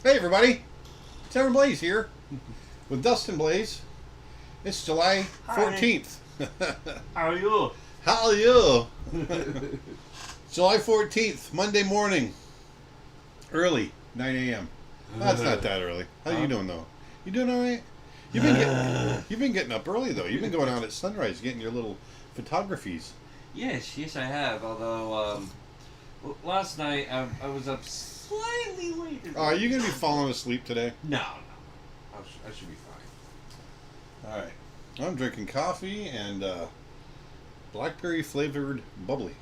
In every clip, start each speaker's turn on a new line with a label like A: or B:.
A: Hey everybody, it's Aaron Blaise here with Dustin Blaise. It's July 14th.
B: How are you?
A: How are you? July 14th, Monday morning. Early, 9 a.m. That's not that early. How you doing though? You doing alright? You've been getting up early though. You've been going out at sunrise getting your little photographies.
B: Yes, I have. Although, last night I was up slightly later.
A: Oh, are you going to be falling asleep today?
B: No. I should be fine.
A: Alright. I'm drinking coffee and blackberry flavored bubbly.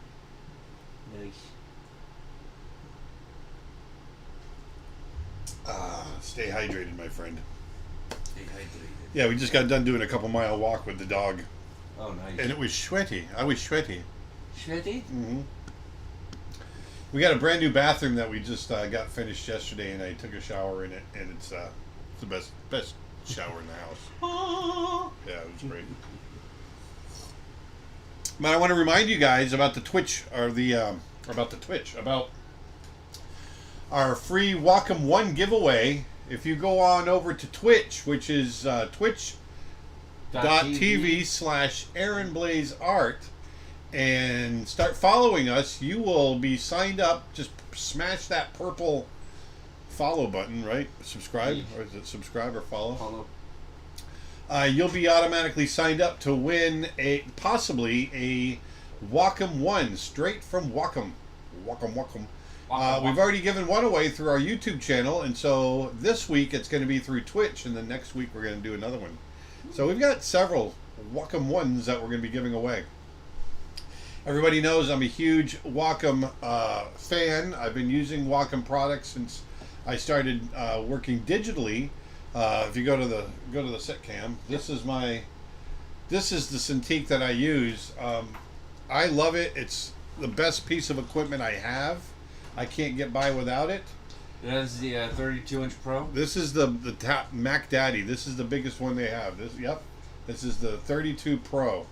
B: Nice.
A: Stay hydrated, my friend.
B: Stay hydrated.
A: Yeah, we just got done doing a couple-mile walk with the dog.
B: Oh, nice.
A: And it was sweaty. I was sweaty.
B: Sweaty?
A: Mm-hmm. We got a brand new bathroom that we just got finished yesterday, and I took a shower in it, and it's the best shower in the house. Yeah, it was great. But I want to remind you guys about the Twitch, about our free Wacom 1 giveaway. If you go on over to Twitch, which is twitch.tv/Aaron Blaise Art, and start following us, you will be signed up. Just smash that purple follow button, right? Subscribe, or is it subscribe or follow?
B: Follow.
A: You'll be automatically signed up to win possibly a Wacom 1 straight from Wacom. Wacom. We've already given one away through our YouTube channel, and so this week it's going to be through Twitch, and then next week we're going to do another one. So we've got several Wacom 1s that we're going to be giving away. Everybody knows I'm a huge Wacom fan. I've been using Wacom products since I started working digitally. If you go to the sitcam, this is the Cintiq that I use. I love it. It's the best piece of equipment I have. I can't get by without it.
B: That's the 32-inch Pro.
A: This is the Mac Daddy. This is the biggest one they have. This is the 32 Pro,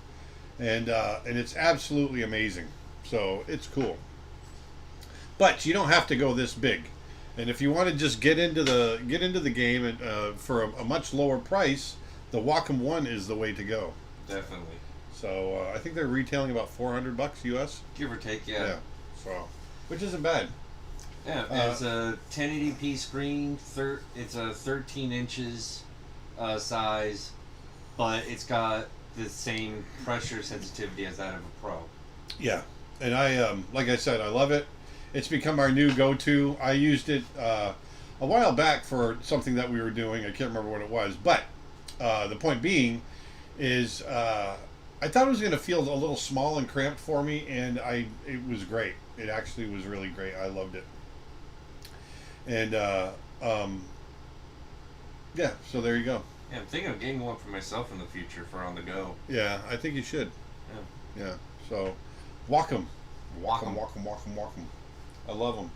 A: and it's absolutely amazing. So it's cool. But you don't have to go this big. And if you want to just get into the game and for a much lower price, the Wacom 1 is the way to go.
B: Definitely.
A: So I think they're retailing about $400 US,
B: give or take. Yeah.
A: So, which isn't bad.
B: Yeah, it's a 1080p screen. It's a 13 inches size, but it's got the same pressure sensitivity as that of a Pro.
A: Yeah, and I like I said, I love it. It's become our new go-to. I used it a while back for something that we were doing. I can't remember what it was, but the point being is I thought it was going to feel a little small and cramped for me, and it was great. It actually was really great. I loved it. And yeah, so there you go.
B: Yeah, I'm thinking of getting one for myself in the future for on the go.
A: Yeah, I think you should. Yeah. So, Wacom. I love them.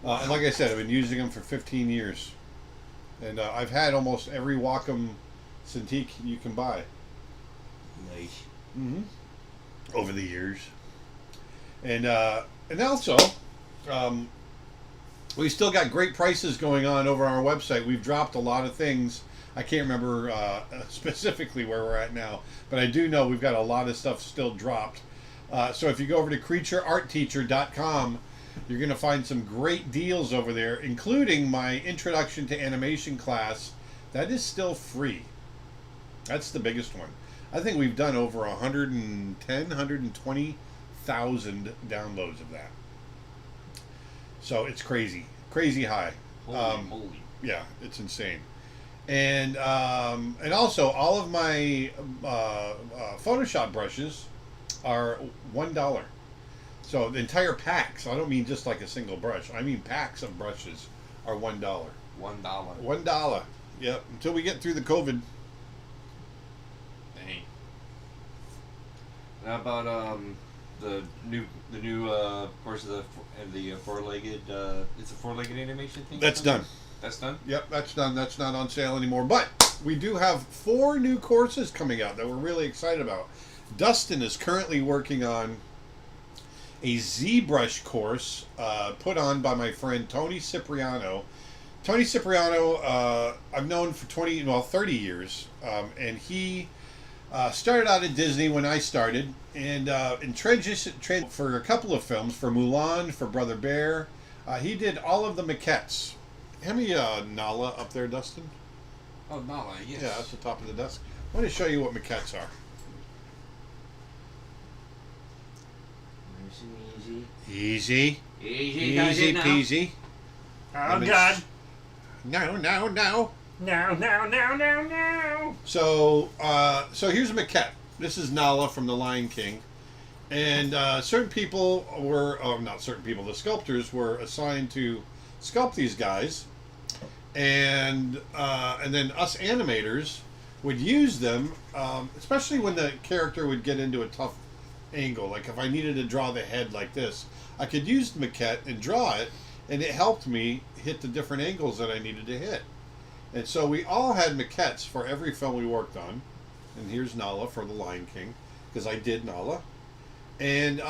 A: And like I said, I've been using them for 15 years. And I've had almost every Wacom Cintiq you can buy.
B: Nice.
A: Mm-hmm. Over the years. And also, we still got great prices going on over our website. We've dropped a lot of things. I can't remember specifically where we're at now, but I do know we've got a lot of stuff still dropped. So if you go over to creatureartteacher.com, you're going to find some great deals over there, including my Introduction to Animation class. That is still free. That's the biggest one. I think we've done over 120,000 downloads of that. So it's crazy high.
B: Holy.
A: Yeah, it's insane. And also all of my Photoshop brushes are $1. So the entire packs, I don't mean just like a single brush, I mean packs of brushes are $1.
B: $1.
A: $1. Yep, until we get through the COVID.
B: Dang. How about the new course of the four-legged it's a four-legged animation thing?
A: That's done.
B: That's done?
A: Yep, that's done. That's not on sale anymore. But we do have 4 new courses coming out that we're really excited about. Dustin is currently working on a ZBrush course put on by my friend Tony Cipriano. Tony Cipriano, I've known for 30 years, and he started out at Disney when I started, and in transition for a couple of films, for Mulan, for Brother Bear, he did all of the maquettes. Hand me Nala up there, Dustin.
B: Oh, Nala, yes.
A: Yeah, that's the top of the desk. I want to show you what maquettes are.
B: Nice and
A: Easy.
B: Easy
A: Peasy.
C: Oh, God.
A: No.
C: No.
A: So here's a maquette. This is Nala from The Lion King. And certain people were, not certain people, the sculptors were assigned to sculpt these guys. And then us animators would use them, especially when the character would get into a tough angle. Like if I needed to draw the head like this, I could use the maquette and draw it, and it helped me hit the different angles that I needed to hit. And so we all had maquettes for every film we worked on. And here's Nala for The Lion King, because I did Nala. And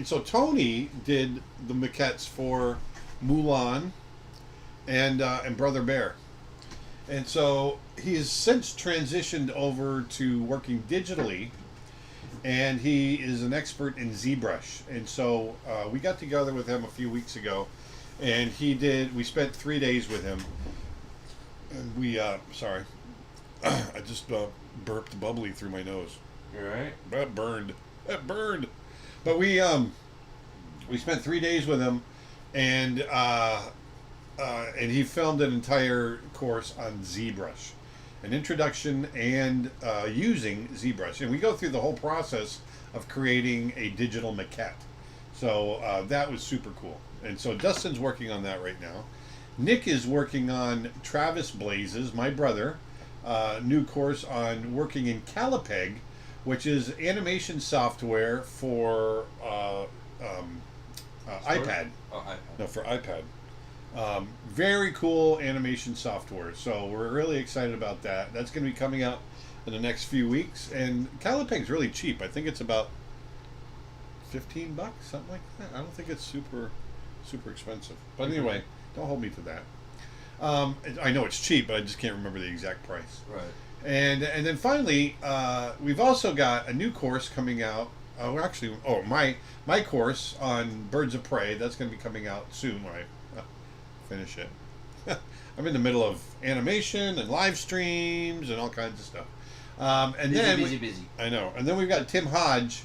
A: so Tony did the maquettes for Mulan and Brother Bear. And so he has since transitioned over to working digitally, and he is an expert in ZBrush. And so we got together with him a few weeks ago, and we spent 3 days with him. And we, sorry, I just burped bubbly through my nose.
B: You alright?
A: That burned. But we spent 3 days with him, and he filmed an entire course on ZBrush, an introduction and using ZBrush. And we go through the whole process of creating a digital maquette. So that was super cool. And so Dustin's working on that right now. Nick is working on Travis Blaise's, my brother, new course on working in Calipeg, which is animation software for iPad.
B: Oh, iPad.
A: No, for iPad. Very cool animation software. So we're really excited about that. That's going to be coming out in the next few weeks. And Calipeg's really cheap. I think it's about $15, something like that. I don't think it's super expensive. But anyway, don't hold me to that. I know it's cheap, but I just can't remember the exact price.
B: Right.
A: And then finally, we've also got a new course coming out. My course on Birds of Prey, that's going to be coming out soon when I finish it. I'm in the middle of animation and live streams and all kinds of stuff.
B: Busy.
A: I know. And then we've got Tim Hodge,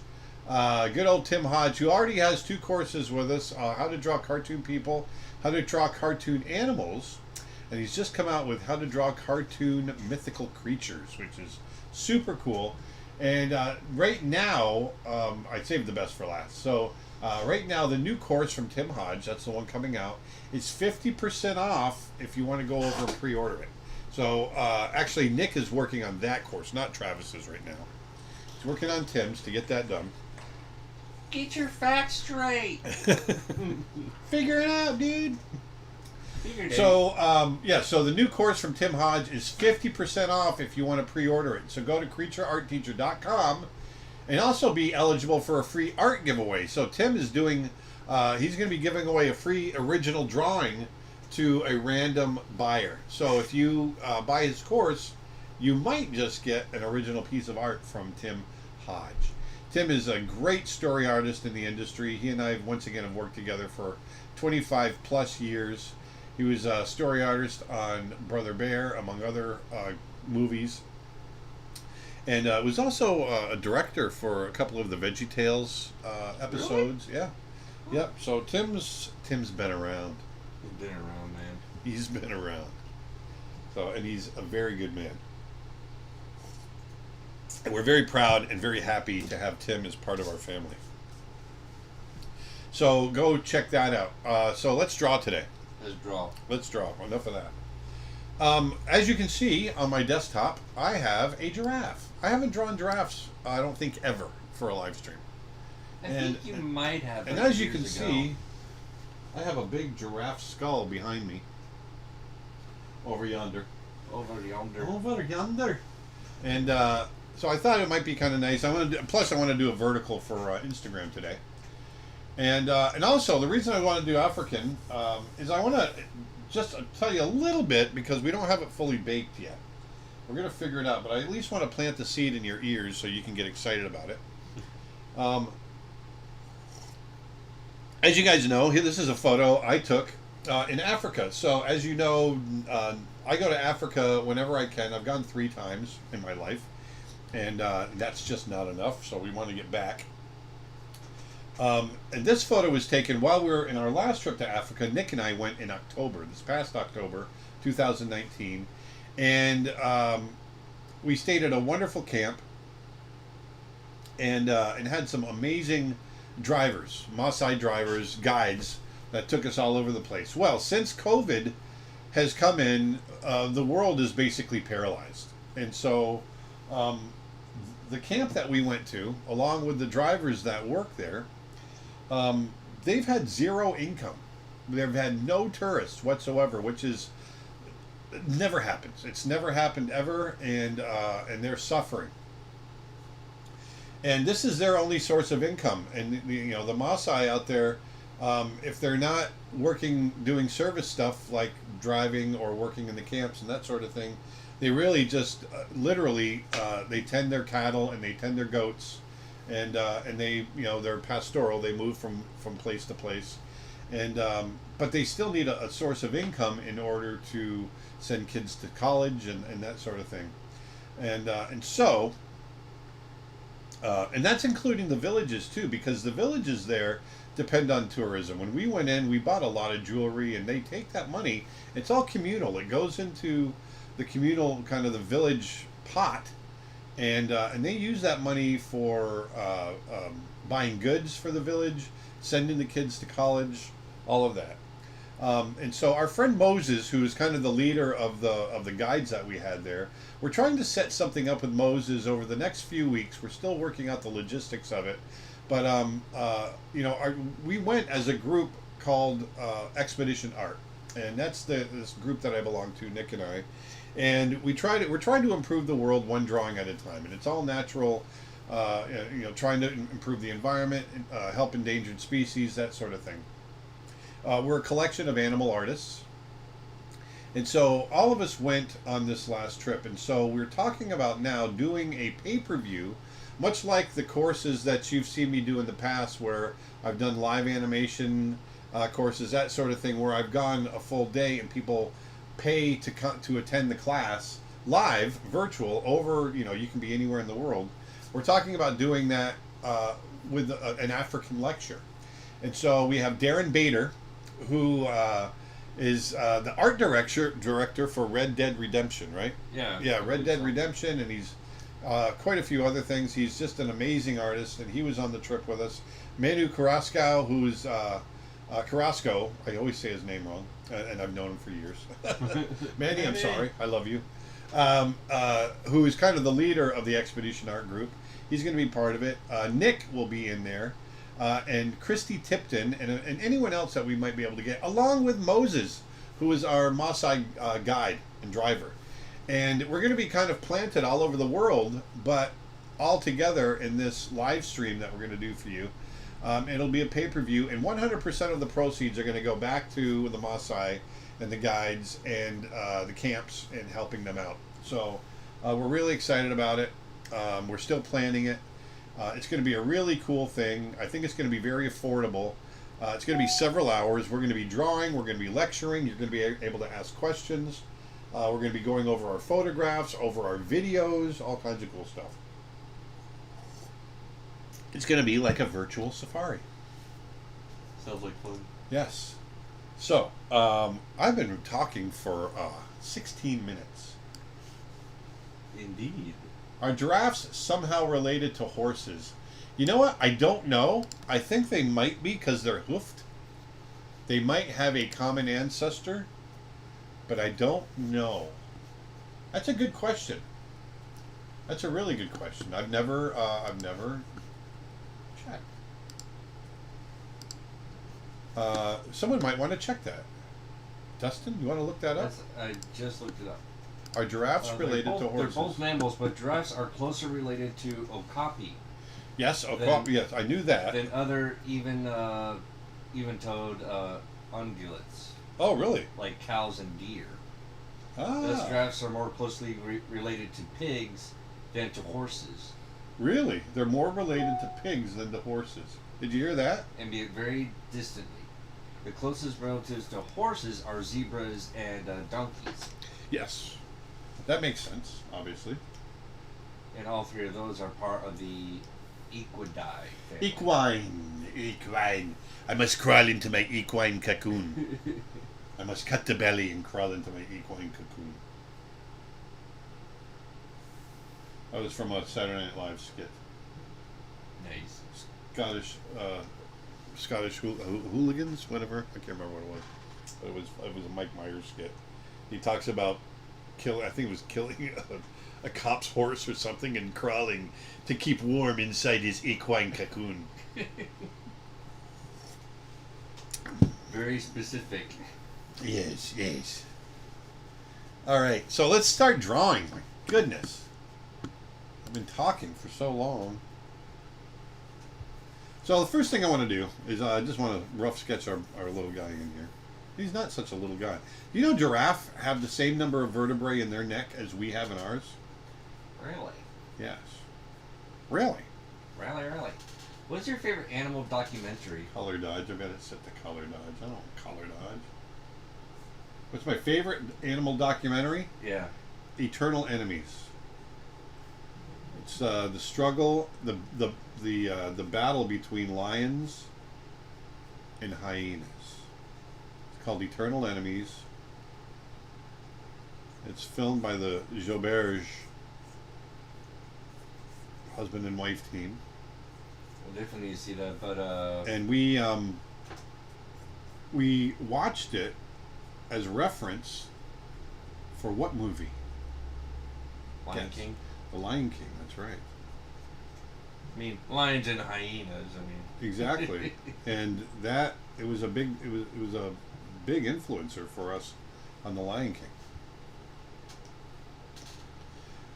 A: good old Tim Hodge, who already has 2 courses with us, how to draw cartoon people, how to draw cartoon animals. And he's just come out with how to draw cartoon mythical creatures, which is super cool. And right now, I saved the best for last. So right now, the new course from Tim Hodge, that's the one coming out, is 50% off if you want to go over and pre-order it. So actually, Nick is working on that course, not Travis's right now. He's working on Tim's to get that done.
B: Get your facts straight.
A: Figure it out, dude. So, so the new course from Tim Hodge is 50% off if you want to pre-order it. So go to creatureartteacher.com and also be eligible for a free art giveaway. So Tim is doing, he's going to be giving away a free original drawing to a random buyer. So if you buy his course, you might just get an original piece of art from Tim Hodge. Tim is a great story artist in the industry. He and I, once again, have worked together for 25 plus years. He was a story artist on Brother Bear, among other movies. And was also a director for a couple of the VeggieTales episodes. Really? Yeah. Yep. So Tim's been around.
B: He's been around, man.
A: He's been around. So, and he's a very good man. And we're very proud and very happy to have Tim as part of our family. So go check that out. So let's draw today. Let's draw. Enough of that. As you can see on my desktop, I have a giraffe. I haven't drawn giraffes, I don't think, ever for a live stream.
B: I think you might have.
A: And as you can see, I have a big giraffe skull behind me. Over yonder. And so I thought it might be kind of nice. Plus, I want to do a vertical for Instagram today. And also, the reason I want to do African is I want to just tell you a little bit because we don't have it fully baked yet. We're going to figure it out, but I at least want to plant the seed in your ears so you can get excited about it. As you guys know, this is a photo I took in Africa. So as you know, I go to Africa whenever I can. I've gone 3 times in my life, and that's just not enough, so we want to get back. And this photo was taken while we were in our last trip to Africa. Nick and I went in October, this past October, 2019. And we stayed at a wonderful camp and had some amazing drivers, Maasai drivers, guides that took us all over the place. Well, since COVID has come in, the world is basically paralyzed. And so the camp that we went to, along with the drivers that work there, they've had 0 income. They've had no tourists whatsoever, which is never happens. It's never happened ever, and they're suffering. And this is their only source of income. And the Maasai out there, if they're not working doing service stuff like driving or working in the camps and that sort of thing, they really just literally they tend their cattle and they tend their goats, and they they're pastoral. They move from place to place, and but they still need a source of income in order to send kids to college and that sort of thing, and that's including the villages too, because the villages there depend on tourism. When we went in, we bought a lot of jewelry, and they take that money. It's all communal. It goes into the communal kind of the village pot, and they use that money for buying goods for the village, sending the kids to college, all of that. And so our friend Moses, who is kind of the leader of the guides that we had there, we're trying to set something up with Moses over the next few weeks. We're still working out the logistics of it, but we went as a group called Expedition Art, and that's this group that I belong to, Nick and I, and we're trying to improve the world one drawing at a time, and it's all natural. Trying to improve the environment, help endangered species, that sort of thing. We're a collection of animal artists. And so all of us went on this last trip. And so we're talking about now doing a pay-per-view, much like the courses that you've seen me do in the past, where I've done live animation courses, that sort of thing, where I've gone a full day and people pay to attend the class live, virtual, over, you can be anywhere in the world. We're talking about doing that with an African lecture. And so we have Darren Bader, who is the art director for Red Dead Redemption, right? Yeah, Red Dead Redemption, and he's quite a few other things. He's just an amazing artist, and he was on the trip with us. Manu Carrasco, who's Carrasco, I always say his name wrong, and I've known him for years. Manny, I'm sorry, I love you. Who is kind of the leader of the Expedition Art Group. He's going to be part of it. Nick will be in there. And Christy Tipton, and anyone else that we might be able to get, along with Moses, who is our Maasai guide and driver. And we're going to be kind of planted all over the world, but all together in this live stream that we're going to do for you. It'll be a pay-per-view, and 100% of the proceeds are going to go back to the Maasai and the guides and the camps and helping them out. So we're really excited about it. We're still planning it. It's going to be a really cool thing. I think it's going to be very affordable. It's going to be several hours. We're going to be drawing. We're going to be lecturing. You're going to be able to ask questions. We're going to be going over our photographs, over our videos, all kinds of cool stuff. It's going to be like a virtual safari.
B: Sounds like fun.
A: Yes. So, I've been talking for 16 minutes.
B: Indeed.
A: Are giraffes somehow related to horses? You know what? I don't know. I think they might be because they're hoofed. They might have a common ancestor, but I don't know. That's a good question. That's a really good question. I've never checked. Someone might want to check that. Dustin, you want to look that up?
B: I just looked it up.
A: Are giraffes related to horses?
B: They're both mammals, but giraffes are closer related to okapi.
A: Yes, okapi. Yes, I knew that.
B: Than other even-toed ungulates.
A: Oh, really?
B: like cows and deer.
A: Ah.
B: Thus, giraffes are more closely related to pigs than to horses,
A: Really? They're more related to pigs than to horses. Did you hear that?
B: and be very distantly. The closest relatives to horses are zebras and donkeys,
A: Yes. That makes sense, obviously.
B: and all three of those are part of the equidae family.
A: Equine. I must crawl into my equine cocoon. I must cut the belly and crawl into my equine cocoon. That was from a Saturday Night Live skit.
B: Nice.
A: Scottish hooligans, whatever. I can't remember what it was. But it was a Mike Myers skit. He talks about I think it was killing a cop's horse or something and crawling to keep warm inside his equine cocoon.
B: Very specific.
A: Yes, yes. All right, so let's start drawing. My goodness. I've been talking for so long. So the first thing I want to do is I just want to rough sketch our little guy in here. He's not such a little guy. You know giraffe have the same number of vertebrae in their neck as we have in ours?
B: Really?
A: Yes. Really?
B: Really. What's your favorite animal documentary?
A: Color dodge. I've got it set to color dodge. I don't want color dodge. What's my favorite animal documentary?
B: Yeah.
A: Eternal Enemies. It's the struggle, the battle between lions and hyenas. It's called Eternal Enemies. It's filmed by the Jauberge husband and wife team.
B: We'll definitely need to see that, but
A: And we watched it as reference for what movie?
B: Lion
A: Yes.
B: King.
A: The Lion King. That's right.
B: I mean, lions and hyenas. I mean,
A: Exactly. And that it was a big influencer for us on The Lion King.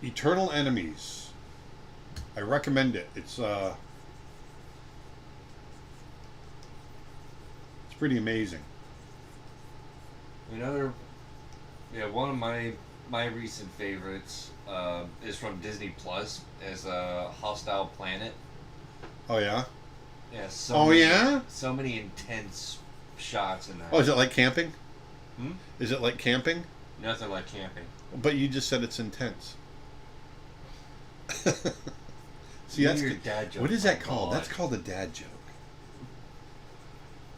A: Eternal Enemies. I recommend it. It's pretty amazing.
B: One of my recent favorites is from Disney Plus as Hostile Planet.
A: Oh yeah?
B: Yeah.
A: Yeah?
B: So many intense shots in that.
A: Oh, is it like camping?
B: Hmm?
A: Is it like camping?
B: Nothing like camping.
A: But you just said it's intense. See,
B: You
A: that's
B: and your dad joke.
A: what is that
B: My
A: called?
B: God.
A: That's called a dad joke.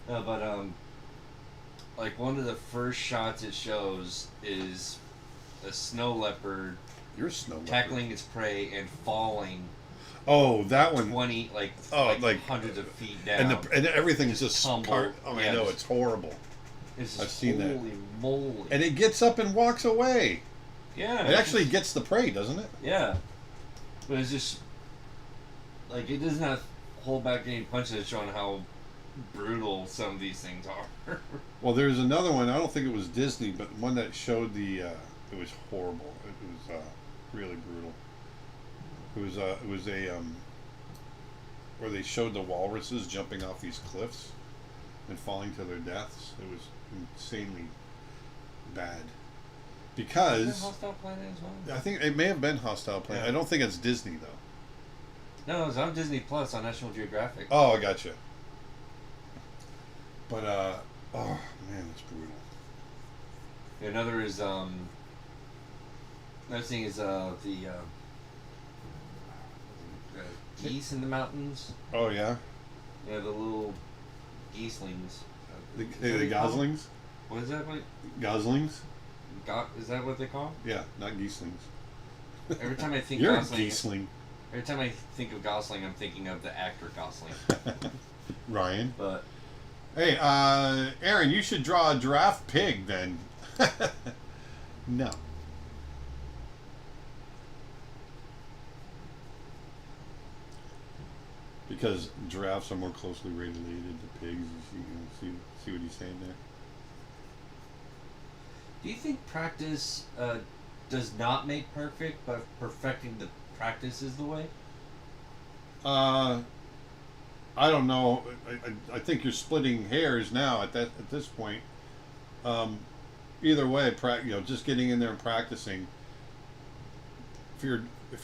B: No, but like one of the first shots it shows is a snow leopard
A: You're a snow leopard.
B: tackling its prey and falling
A: Oh, that one.
B: 20 like hundreds of feet down.
A: And everything's just
B: tumbled.
A: I
B: Yeah,
A: know,
B: just-
A: it's horrible.
B: It's just
A: I've seen that.
B: holy moly.
A: And it gets up and walks away.
B: Yeah.
A: It actually gets the prey, doesn't it?
B: Yeah. But it's just like it does not hold back any punches showing how brutal some of these things are.
A: Well, there's another one. I don't think it was Disney, but one that showed it was horrible. It was really brutal. It was where they showed the walruses jumping off these cliffs and falling to their deaths. It was insanely bad.
B: Is
A: Because
B: that Hostile Planet as well?
A: I think it may have been Hostile Planet.
B: Yeah.
A: I don't think it's Disney though.
B: No, it's on Disney Plus on National Geographic.
A: Oh, I gotcha. But oh man, it's brutal.
B: Another is another thing is the geese in the mountains.
A: Oh yeah,
B: Yeah, the little geeselings.
A: the
B: Is that what you call them?
A: goslings.
B: What is that? What?
A: Goslings?
B: Is that what they call?
A: Yeah, not geeslings.
B: Every time I think
A: You're
B: Gosling,
A: a geesling,
B: every time I think of Gosling, I'm thinking of the actor Gosling.
A: Ryan.
B: But
A: Hey, Aaron, you should draw a giraffe pig then. No. Because giraffes are more closely related to pigs. See what he's saying there?
B: do you think practice does not make perfect, but perfecting the practice is the way?
A: I don't know. I think you're splitting hairs now at this point. Either way, just getting in there and practicing. If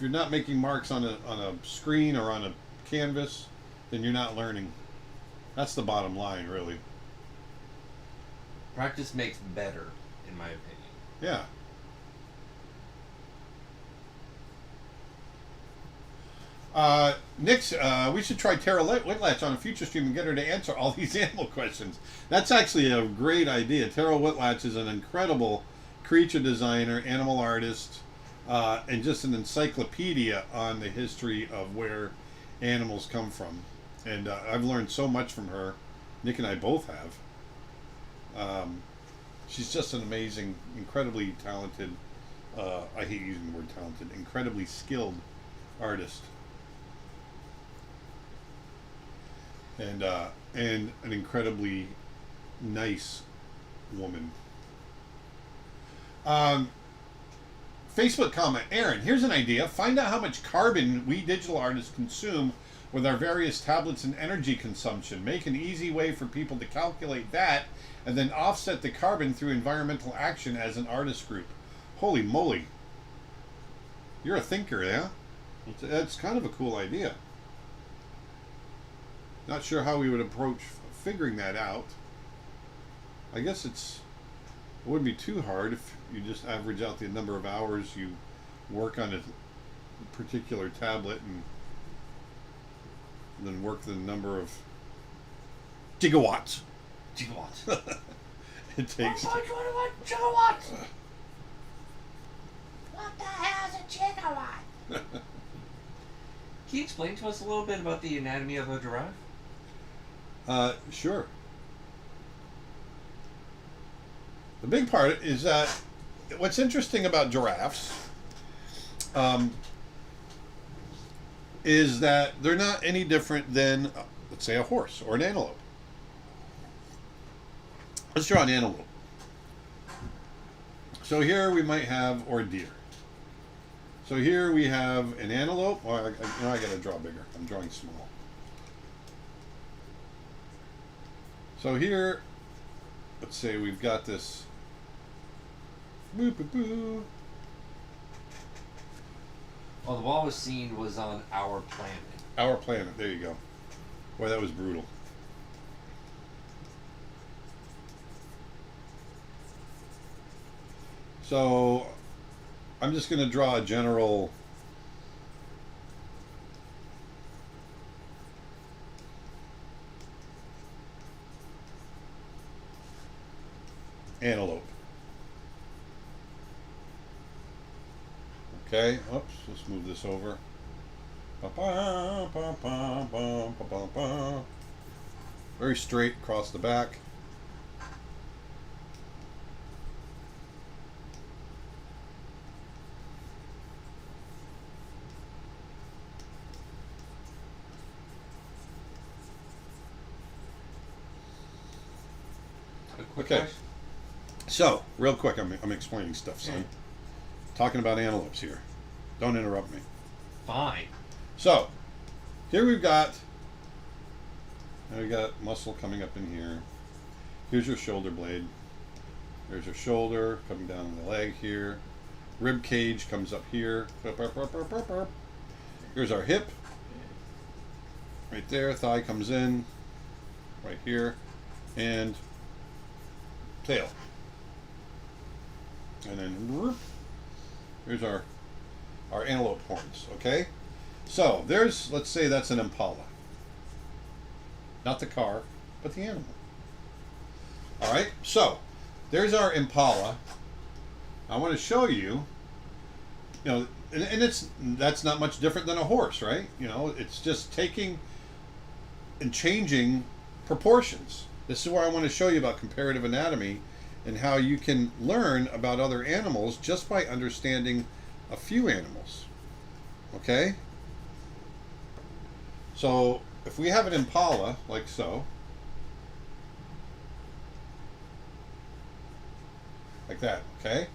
A: you're not making marks on a screen or on a canvas, then you're not learning. That's the bottom line, really.
B: Practice makes better, in my opinion.
A: Yeah. Nick's, we should try Tara Whitlatch on a future stream and get her to answer all these animal questions. That's actually a great idea. Tara Whitlatch is an incredible creature designer, animal artist, and just an encyclopedia on the history of where animals come from. And I've learned so much from her. Nick and I both have. She's just an amazing, incredibly talented, I hate using the word talented, incredibly skilled artist. And an incredibly nice woman. Facebook comment, Aaron, here's an idea. Find out how much carbon we digital artists consume with our various tablets and energy consumption. Make an easy way for people to calculate that and then offset the carbon through environmental action as an artist group. Holy moly. You're a thinker, yeah? That's kind of a cool idea. Not sure how we would approach figuring that out. I guess it wouldn't be too hard if you just average out the number of hours you work on a particular tablet and then work the number of gigawatts. It takes.
C: 1.21 gigawatts. What the hell is a gigawatt?
B: Can you explain to us a little bit about the anatomy of a giraffe?
A: Sure. The big part is that what's interesting about giraffes is that they're not any different than, let's say, a horse or an antelope. Let's draw an antelope. So here we might have, or a deer. So here we have an antelope. Well, I got to draw bigger. I'm drawing small. So here, let's say we've got this. Boo, boo, boo.
B: Well, the wall was seen was on our planet.
A: Our planet. There you go. Boy, that was brutal. So I'm just going to draw a general antelope. Okay, oops, let's move this over. Very straight across the back. Okay. So, real quick, I'm explaining stuff, son. Talking about antelopes here. Don't interrupt me.
B: Fine.
A: So, here we got muscle coming up in here. Here's your shoulder blade. There's your shoulder coming down the leg here. Rib cage comes up here. Here's our hip. Right there. Thigh comes in. Right here. And tail. And then here's our antelope horns, okay? So there's, let's say that's an impala. Not the car, but the animal. All right, so there's our impala. I want to show you, and that's not much different than a horse, right? It's just taking and changing proportions. This is where I want to show you about comparative anatomy and how you can learn about other animals just by understanding a few animals. Okay? So, if we have an impala, like so, like that, okay?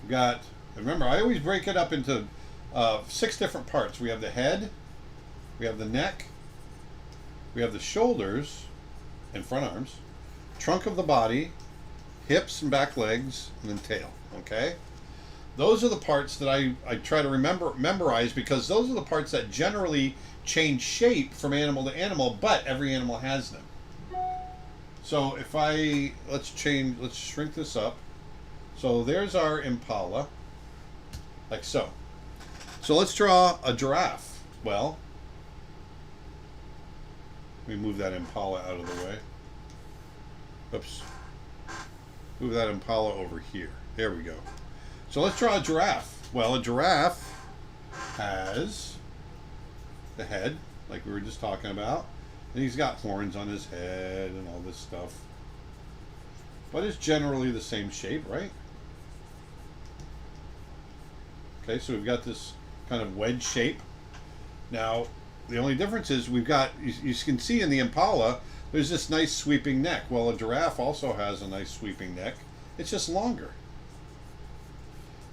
A: We got, remember, I always break it up into 6 different parts. We have the head, we have the neck, we have the shoulders and front arms, trunk of the body, hips and back legs, and then tail. Okay? Those are the parts that I try to memorize, because those are the parts that generally change shape from animal to animal, but every animal has them. So if let's shrink this up. So there's our impala, like so. So let's draw a giraffe. Well, let me move that impala out of the way. Oops. Move that impala over here. There we go. So let's draw a giraffe. Well, a giraffe has the head, like we were just talking about. And he's got horns on his head and all this stuff. But it's generally the same shape, right? Okay, so we've got this kind of wedge shape. Now, the only difference is we've got, you can see in the impala, there's this nice sweeping neck. Well, a giraffe also has a nice sweeping neck. It's just longer.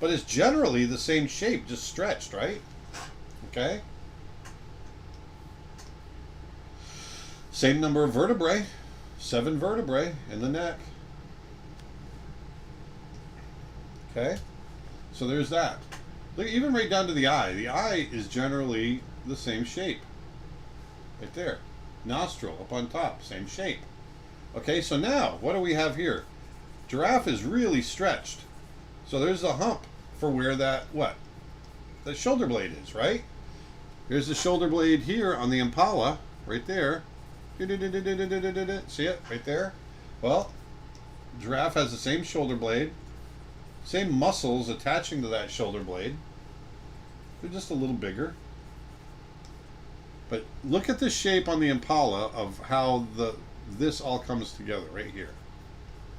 A: But it's generally the same shape, just stretched, right? Okay? Same number of vertebrae, 7 vertebrae in the neck. Okay? So there's that. Look, even right down to the eye. The eye is generally the same shape. Right there. Nostril up on top, same shape. Okay, so now, what do we have here? Giraffe is really stretched. So there's a hump for where that, the shoulder blade is, right? Here's the shoulder blade here on the impala, right there. See it? Right there? Well, giraffe has the same shoulder blade, same muscles attaching to that shoulder blade. They're just a little bigger. But look at the shape on the impala of how this all comes together right here.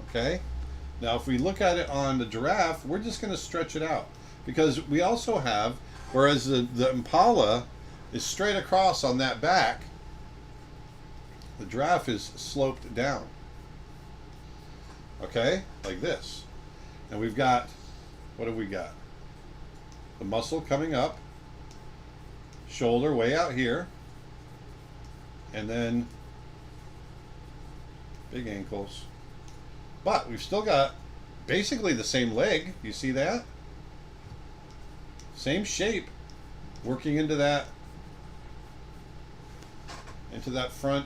A: Okay? Now if we look at it on the giraffe, we're just going to stretch it out. Because we also have, whereas the impala is straight across on that back, the giraffe is sloped down. Okay? Like this. And we've got, what have we got? The muscle coming up, shoulder way out here, and then big ankles. But we've still got basically the same leg. You see that? Same shape working into that front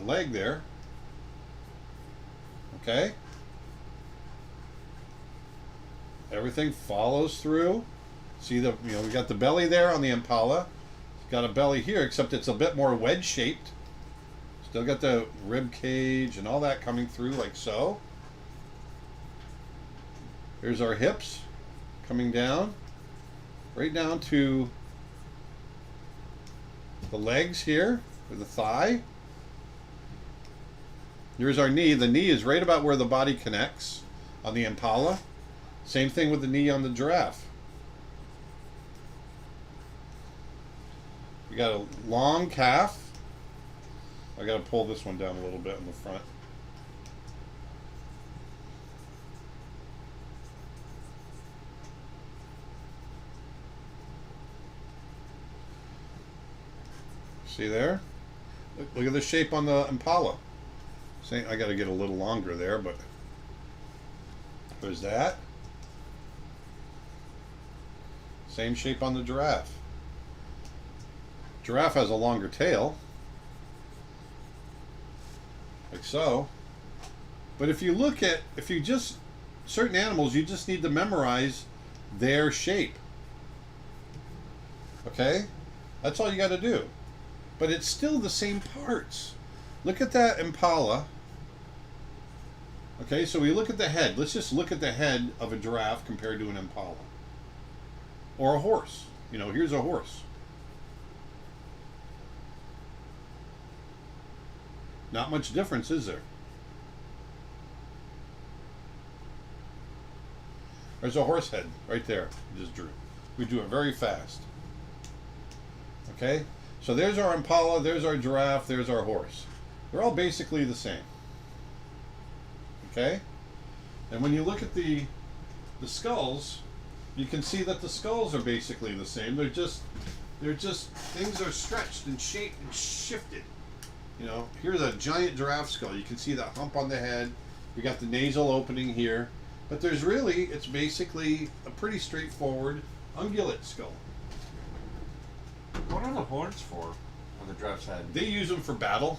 A: leg there. Okay? Everything follows through. See we got the belly there on the impala. It's got a belly here, except it's a bit more wedge shaped. Still got the rib cage and all that coming through like so. Here's our hips coming down, right down to the legs here, or the thigh. Here's our knee. The knee is right about where the body connects on the impala. Same thing with the knee on the giraffe. We got a long calf. I got to pull this one down a little bit in the front. See there? Look at the shape on the impala. See, I got to get a little longer there, but there's that. Same shape on the giraffe. Giraffe has a longer tail, like so. But if you just, certain animals, you just need to memorize their shape. Okay? That's all you got to do. But it's still the same parts. Look at that impala. Okay, so we look at the head. Let's just look at the head of a giraffe compared to an impala. Or a horse. Here's a horse. Not much difference, is there? There's a horse head right there. Just drew. We drew it very fast. Okay? So there's our impala, there's our giraffe, there's our horse. They're all basically the same. Okay? And when you look at the skulls, you can see that the skulls are basically the same. They're just things are stretched and shaped and shifted. You know, here's a giant giraffe skull. You can see that hump on the head. You got the nasal opening here. But there's really, it's basically a pretty straightforward ungulate skull.
B: What are the horns for on the giraffe's head?
A: They use them for battle.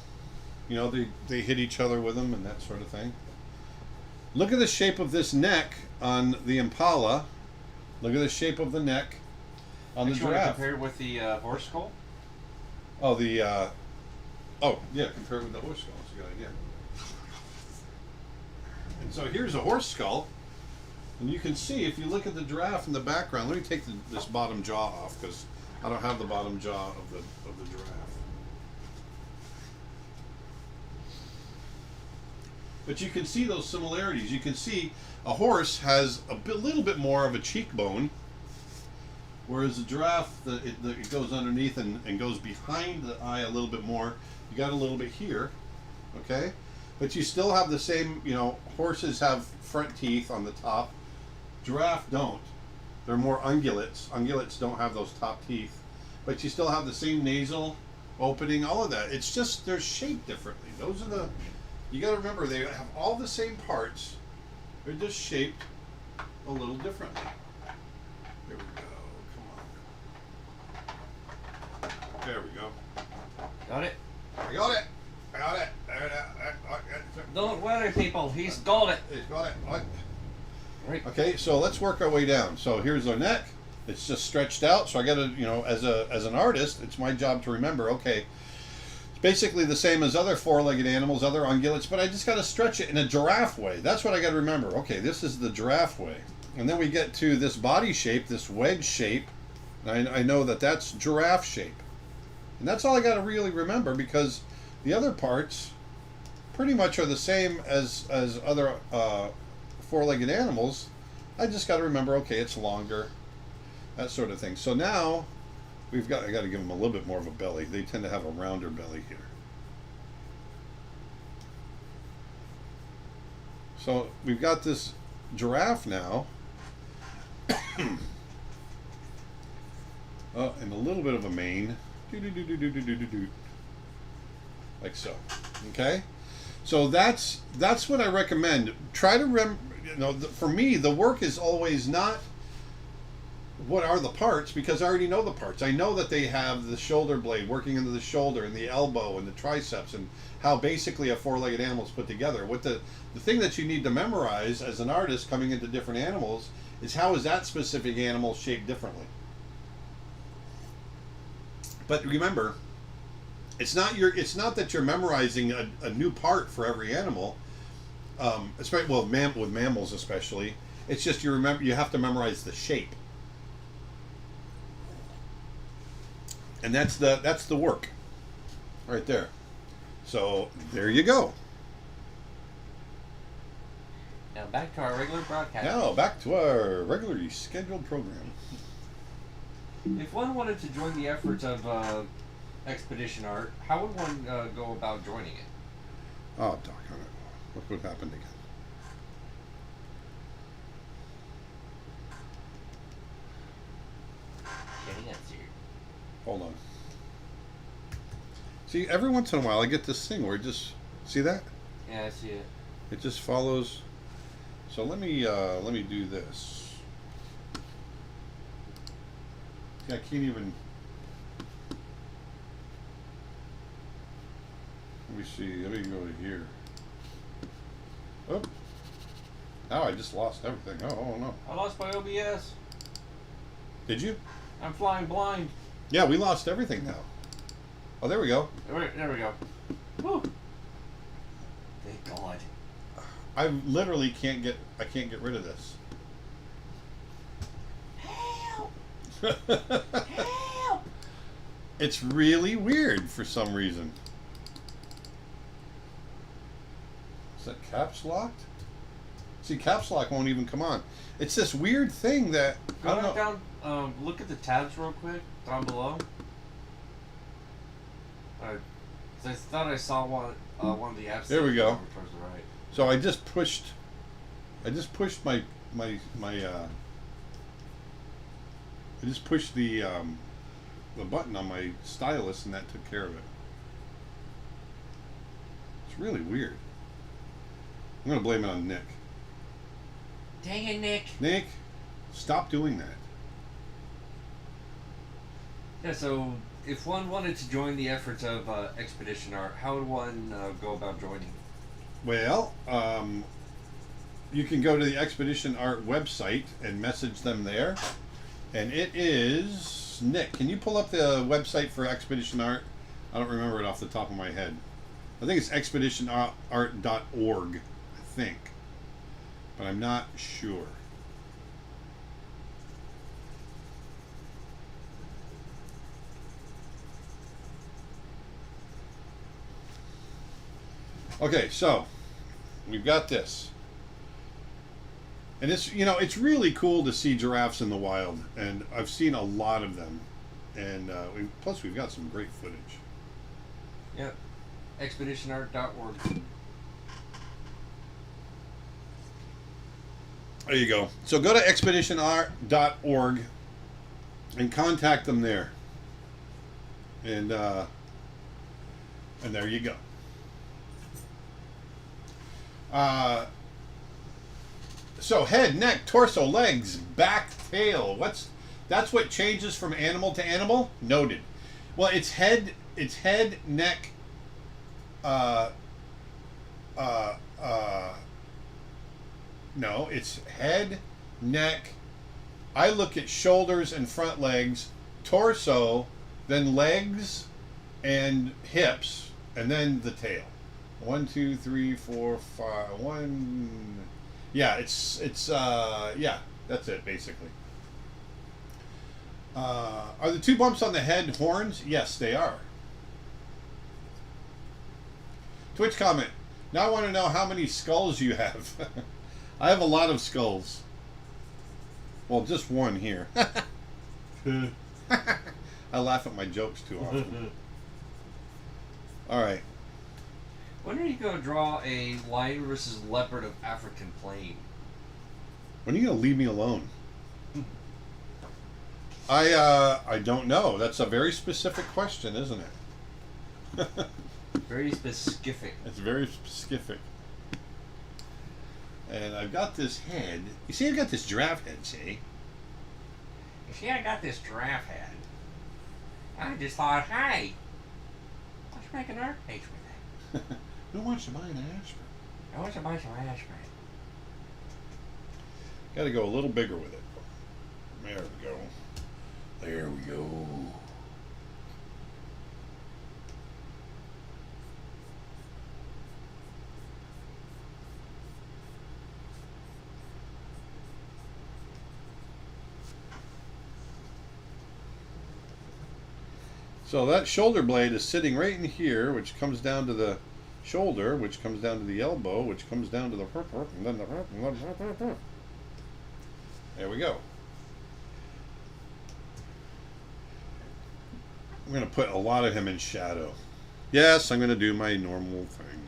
A: You know, they hit each other with them and that sort of thing. Look at the shape of this neck on the impala. Look at the shape of the neck on the giraffe.
B: Compare it with the horse skull?
A: Oh, yeah, compare it with the horse skull. That's a good idea. And so here's a horse skull. And you can see, if you look at the giraffe in the background, let me take this bottom jaw off because I don't have the bottom jaw of the giraffe. But you can see those similarities. You can see a horse has a little bit more of a cheekbone, whereas a giraffe, it goes underneath and goes behind the eye a little bit more. You got a little bit here, okay? But you still have the same, you know, horses have front teeth on the top. Giraffe don't. They're more ungulates. Ungulates don't have those top teeth. But you still have the same nasal opening, all of that. It's just they're shaped differently. Those are the... You got to remember, they have all the same parts. They're just shaped a little differently. There we go. Come on. There we go.
B: Got it?
A: I got it. I got it.
B: Don't worry, people. He's got it.
A: He's got it.
B: Right.
A: Okay, so let's work our way down. So here's our neck. It's just stretched out. So I got to, you know, as an artist, it's my job to remember, okay, it's basically the same as other four-legged animals, other ungulates, but I just got to stretch it in a giraffe way. That's what I got to remember. Okay, this is the giraffe way. And then we get to this body shape, this wedge shape. And I know that that's giraffe shape. And that's all I got to really remember, because the other parts pretty much are the same as other four-legged animals. I just got to remember, okay, it's longer, that sort of thing. So now I got to give them a little bit more of a belly. They tend to have a rounder belly here. So we've got this giraffe now. And a little bit of a mane. Like so. Okay? So that's what I recommend. Try to remember, you know, for me, the work is always not what are the parts, because I already know the parts. I know that they have the shoulder blade working into the shoulder and the elbow and the triceps, and how basically a four-legged animal is put together. What the thing that you need to memorize as an artist coming into different animals is how is that specific animal shaped differently. But remember, it's not that you're memorizing a new part for every animal, especially with mammals especially. It's just you have to memorize the shape. And that's the work right there. So there you go.
B: Now back to our regular broadcast.
A: Now back to our regularly scheduled program.
B: If one wanted to join the efforts of expedition art, how would one go about joining it?
A: Oh, doggone it. What happened again?
B: Getting answered.
A: Hold on. See, every once in a while I get this thing where it just, see that?
B: Yeah, I see it.
A: It just follows. So let me do this. See, I can't even. Let me see. Let me go to here. Oh. Now I just lost everything. Oh no.
B: I lost my OBS.
A: Did you?
B: I'm flying blind.
A: Yeah, we lost everything now. Oh, there we go.
B: There we go. Woo. Thank God.
A: I literally can't get rid of this.
C: Help! Help!
A: It's really weird for some reason. Is that caps locked? See, caps lock won't even come on. It's this weird thing that I don't know.
B: Down. Look at the tabs real quick down below. 'Cause I thought I saw one of the apps.
A: There we go.
B: Towards the right.
A: So I just pushed my I just pushed the button on my stylus, and that took care of it. It's really weird. I'm going to blame it on Nick.
B: Dang it, Nick.
A: Nick, stop doing that.
B: Yeah, so if one wanted to join the efforts of Expedition Art, how would one go about joining?
A: Well, you can go to the Expedition Art website and message them there. And it is... Nick, can you pull up the website for Expedition Art? I don't remember it off the top of my head. I think it's expeditionart.org, I think. But I'm not sure. Okay, so we've got this. And it's, you know, it's really cool to see giraffes in the wild, and I've seen a lot of them. And plus we've got some great footage.
B: Yep. Expeditionart.org.
A: There you go. So go to expeditionart.org and contact them there. And there you go. So head, neck, torso, legs, back, tail. That's what changes from animal to animal? Noted. Well, it's head, neck, no, it's head, neck. I look at shoulders and front legs, torso, then legs and hips, and then the tail. 1, 2, 3, 4, 5. 1. Yeah, yeah, that's it basically. Are the 2 bumps on the head horns? Yes, they are. Twitch comment. Now I want to know how many skulls you have. I have a lot of skulls. Well, just one here. I laugh at my jokes too often. All right.
B: When are you going to draw a lion versus leopard of African plain?
A: When are you going to leave me alone? I don't know. That's a very specific question, isn't it?
B: Very specific.
A: It's very specific. And I've got this head. You see, I've got this giraffe head, see?
B: You see, I got this giraffe head. I just thought, hey, let's make an art page with it.
A: Who wants to buy an aspirin?
B: I want to buy some aspirin.
A: Got to go a little bigger with it. There we go. There we go. So that shoulder blade is sitting right in here, which comes down to the shoulder, which comes down to the elbow, which comes down to the... and then the... There we go. I'm going to put a lot of him in shadow. Yes, I'm going to do my normal thing.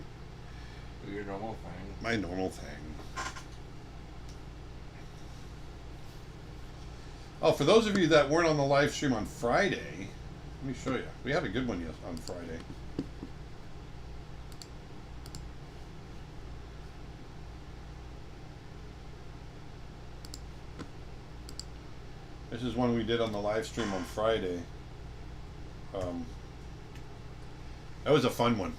B: Do your normal thing.
A: My normal thing. Oh, for those of you that weren't on the live stream on Friday, let me show you. We had a good one on Friday. This is one we did on the live stream on Friday. That was a fun one.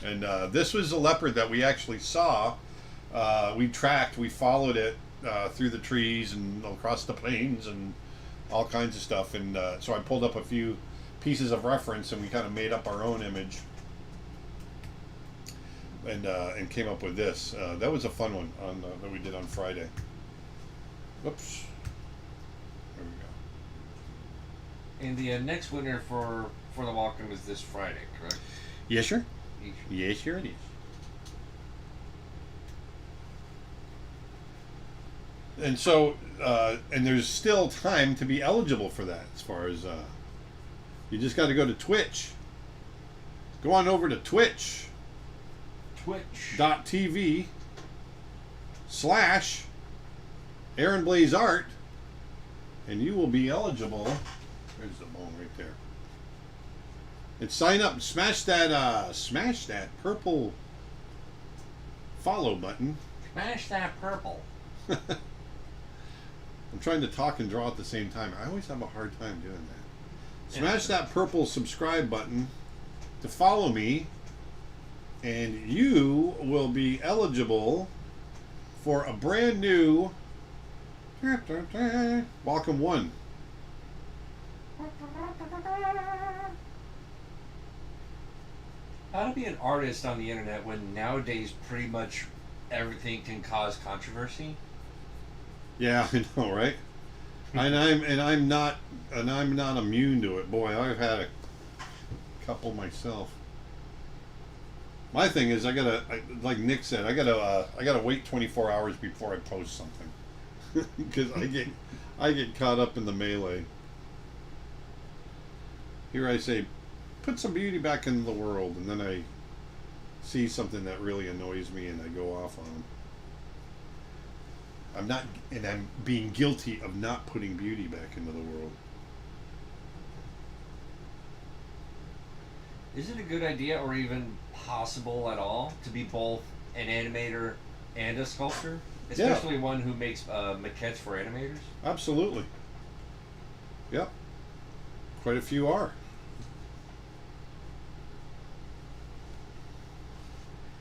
A: And this was a leopard that we actually saw. We followed it through the trees and across the plains and all kinds of stuff. And so I pulled up a few pieces of reference and we kind of made up our own image. And came up with this. That was a fun one that we did on Friday. Whoops. There we go.
B: And the next winner for the walk-in is this Friday, correct?
A: Yes, sir. Yes, sure it is. And so, and there's still time to be eligible for that. As far as you just got to go to Twitch. Go on over to Twitch. Twitch.tv/Aaron Blaise Art, and you will be eligible. There's the bone right there. And sign up, smash that purple follow button.
B: Smash that purple.
A: I'm trying to talk and draw at the same time. I always have a hard time doing that. Smash that purple subscribe button to follow me, and you will be eligible for a brand new Welcome One.
B: How to be an artist on the internet when nowadays pretty much everything can cause controversy?
A: Yeah, I know, right? I'm not immune to it. Boy, I've had a couple myself. My thing is, like Nick said, I gotta wait 24 hours before I post something, because I get caught up in the melee. Here I say, put some beauty back into the world, and then I see something that really annoys me, and I go off on them. I'm being guilty of not putting beauty back into the world.
B: Is it a good idea or even possible at all to be both an animator and a sculptor? Especially one who makes maquettes for animators?
A: Absolutely. Yep. Quite a few are.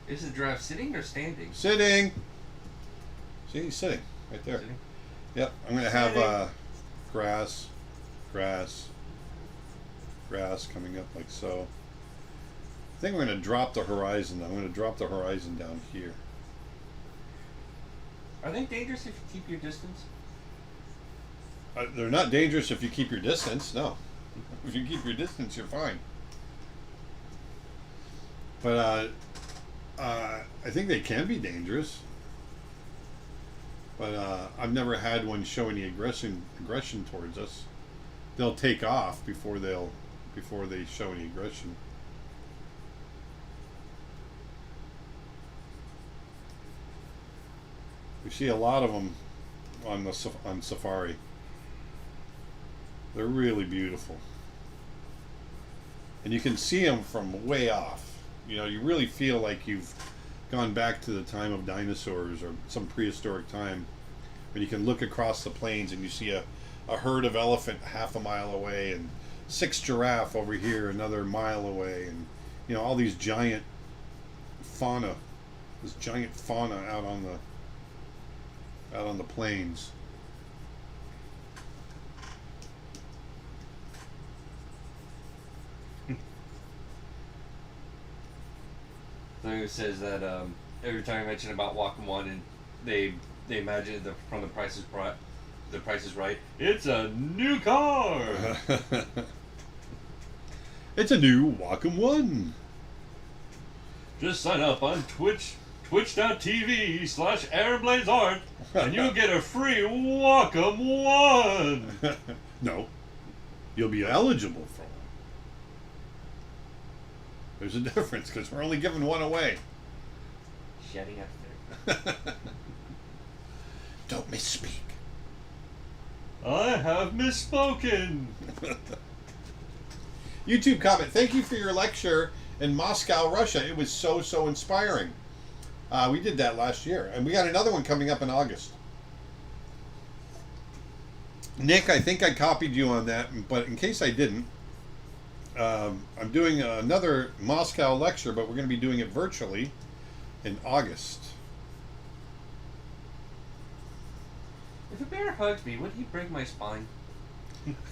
B: Is the giraffe sitting or standing?
A: Sitting. See, he's sitting right there.
B: Sitting?
A: Yep. I'm going to have grass coming up like so. I think I'm going to drop the horizon. I'm going to drop the horizon down here.
B: Are they dangerous if you keep your distance?
A: They're not dangerous if you keep your distance. No. If you keep your distance, you're fine. But I think they can be dangerous. But I've never had one show any aggression towards us. They'll take off before they show any aggression. We see a lot of them on safari. They're really beautiful, and you can see them from way off. You know, you really feel like you've gone back to the time of dinosaurs or some prehistoric time, when you can look across the plains and you see a herd of elephant half a mile away, and 6 giraffe over here another mile away, and you know, all these giant fauna, out on the plains.
B: Who says that every time I mention about Wacom One, and they imagine from The Price is Right, it's a new car.
A: It's a new Wacom One.
B: Just sign up on twitch.tv/AirBlazeArt and you'll get a free Wacom One.
A: No, you'll be eligible for one. There's a difference, because we're only giving one away.
B: Shutting up there.
A: Don't misspeak.
B: I have misspoken.
A: YouTube comment. Thank you for your lecture in Moscow, Russia. It was so inspiring. We did that last year, and we got another one coming up in August. Nick, I think I copied you on that, but in case I didn't, I'm doing another Moscow lecture, but we're going to be doing it virtually in August.
B: If a bear hugs me, would he break my spine?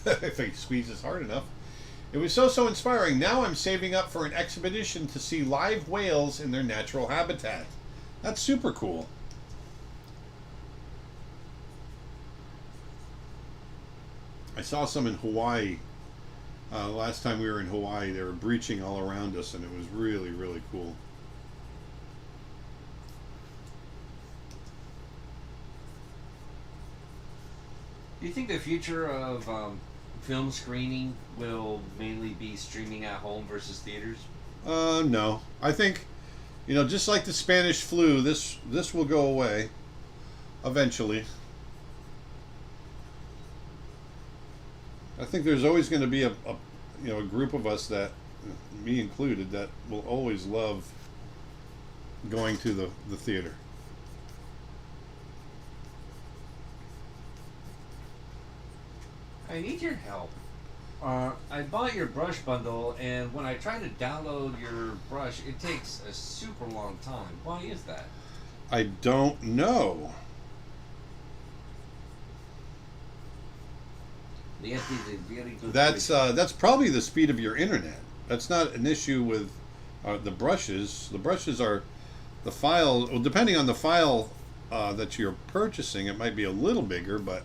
A: If he squeezes hard enough. It was so inspiring. Now I'm saving up for an expedition to see live whales in their natural habitat. That's super cool. I saw some in Hawaii. Last time we were in Hawaii, they were breaching all around us, and it was really cool.
B: Do you think the future of film screening will mainly be streaming at home versus theaters?
A: No. I think, just like the Spanish flu, this will go away eventually. I think there's always going to be a group of us, that, me included, that will always love going to the theater.
B: I need your help. I bought your brush bundle, and when I try to download your brush, it takes a super long time. Why is that?
A: I don't know. That's probably the speed of your internet. That's not an issue with the brushes. The brushes are the file. Well, depending on the file that you're purchasing, it might be a little bigger, but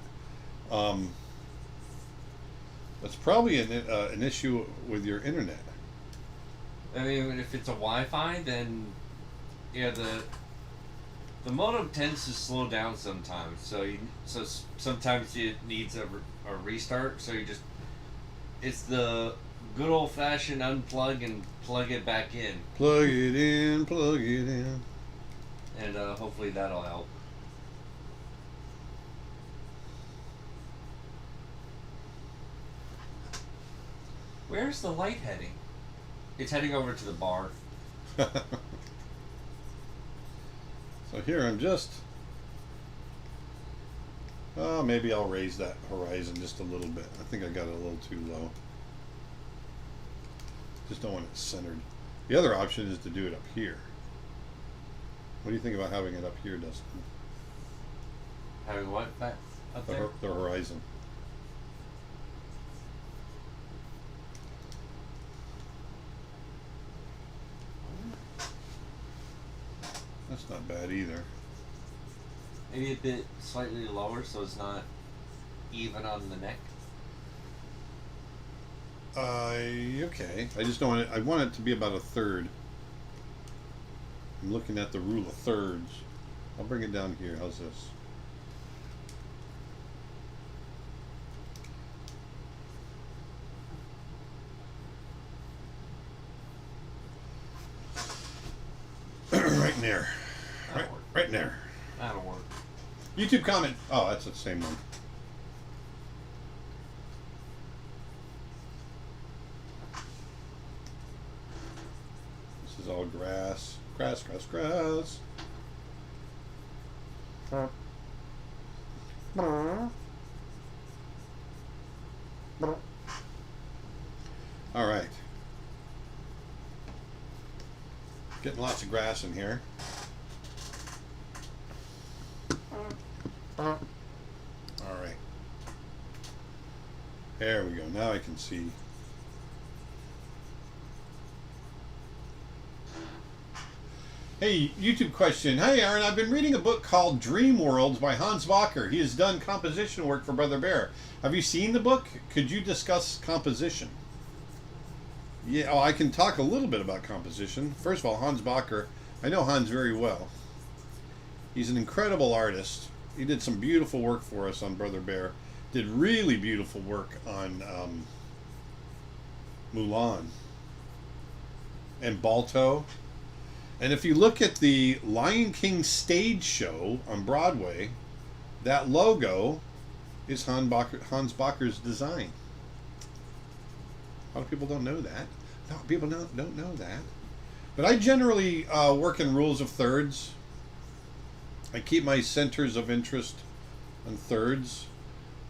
A: that's probably an issue with your internet.
B: I mean, if it's a Wi-Fi, then yeah, the modem tends to slow down sometimes. So sometimes it needs a restart. So it's the good old fashioned unplug and plug it back in.
A: Plug it in, plug it in.
B: And hopefully that'll help. Where's the light heading? It's heading over to the bar.
A: So here I'm just... maybe I'll raise that horizon just a little bit. I think I got it a little too low. Just don't want it centered. The other option is to do it up here. What do you think about having it up here, Dustin?
B: Having what back up there?
A: The horizon. That's not bad either.
B: Maybe a bit slightly lower so it's not even on the neck.
A: Okay. I just don't want it. I want it to be about a third. I'm looking at the rule of thirds. I'll bring it down here. How's this? Right in there. Right in there.
B: That'll work.
A: YouTube comment. Oh, that's the same one. This is all grass. Grass, grass, grass. All right. Getting lots of grass in here. All right. There we go. Now I can see. Hey, YouTube question. Hey, Aaron, I've been reading a book called Dream Worlds by Hans Bacher. He has done composition work for Brother Bear. Have you seen the book? Could you discuss composition? Yeah, I can talk a little bit about composition. First of all, Hans Bacher, I know Hans very well. He's an incredible artist. He did some beautiful work for us on Brother Bear. Did really beautiful work on Mulan and Balto. And if you look at the Lion King stage show on Broadway, that logo is Hans Bacher's design. A lot of people don't know that. A lot of people don't know that. But I generally work in rules of thirds. I keep my centers of interest on thirds.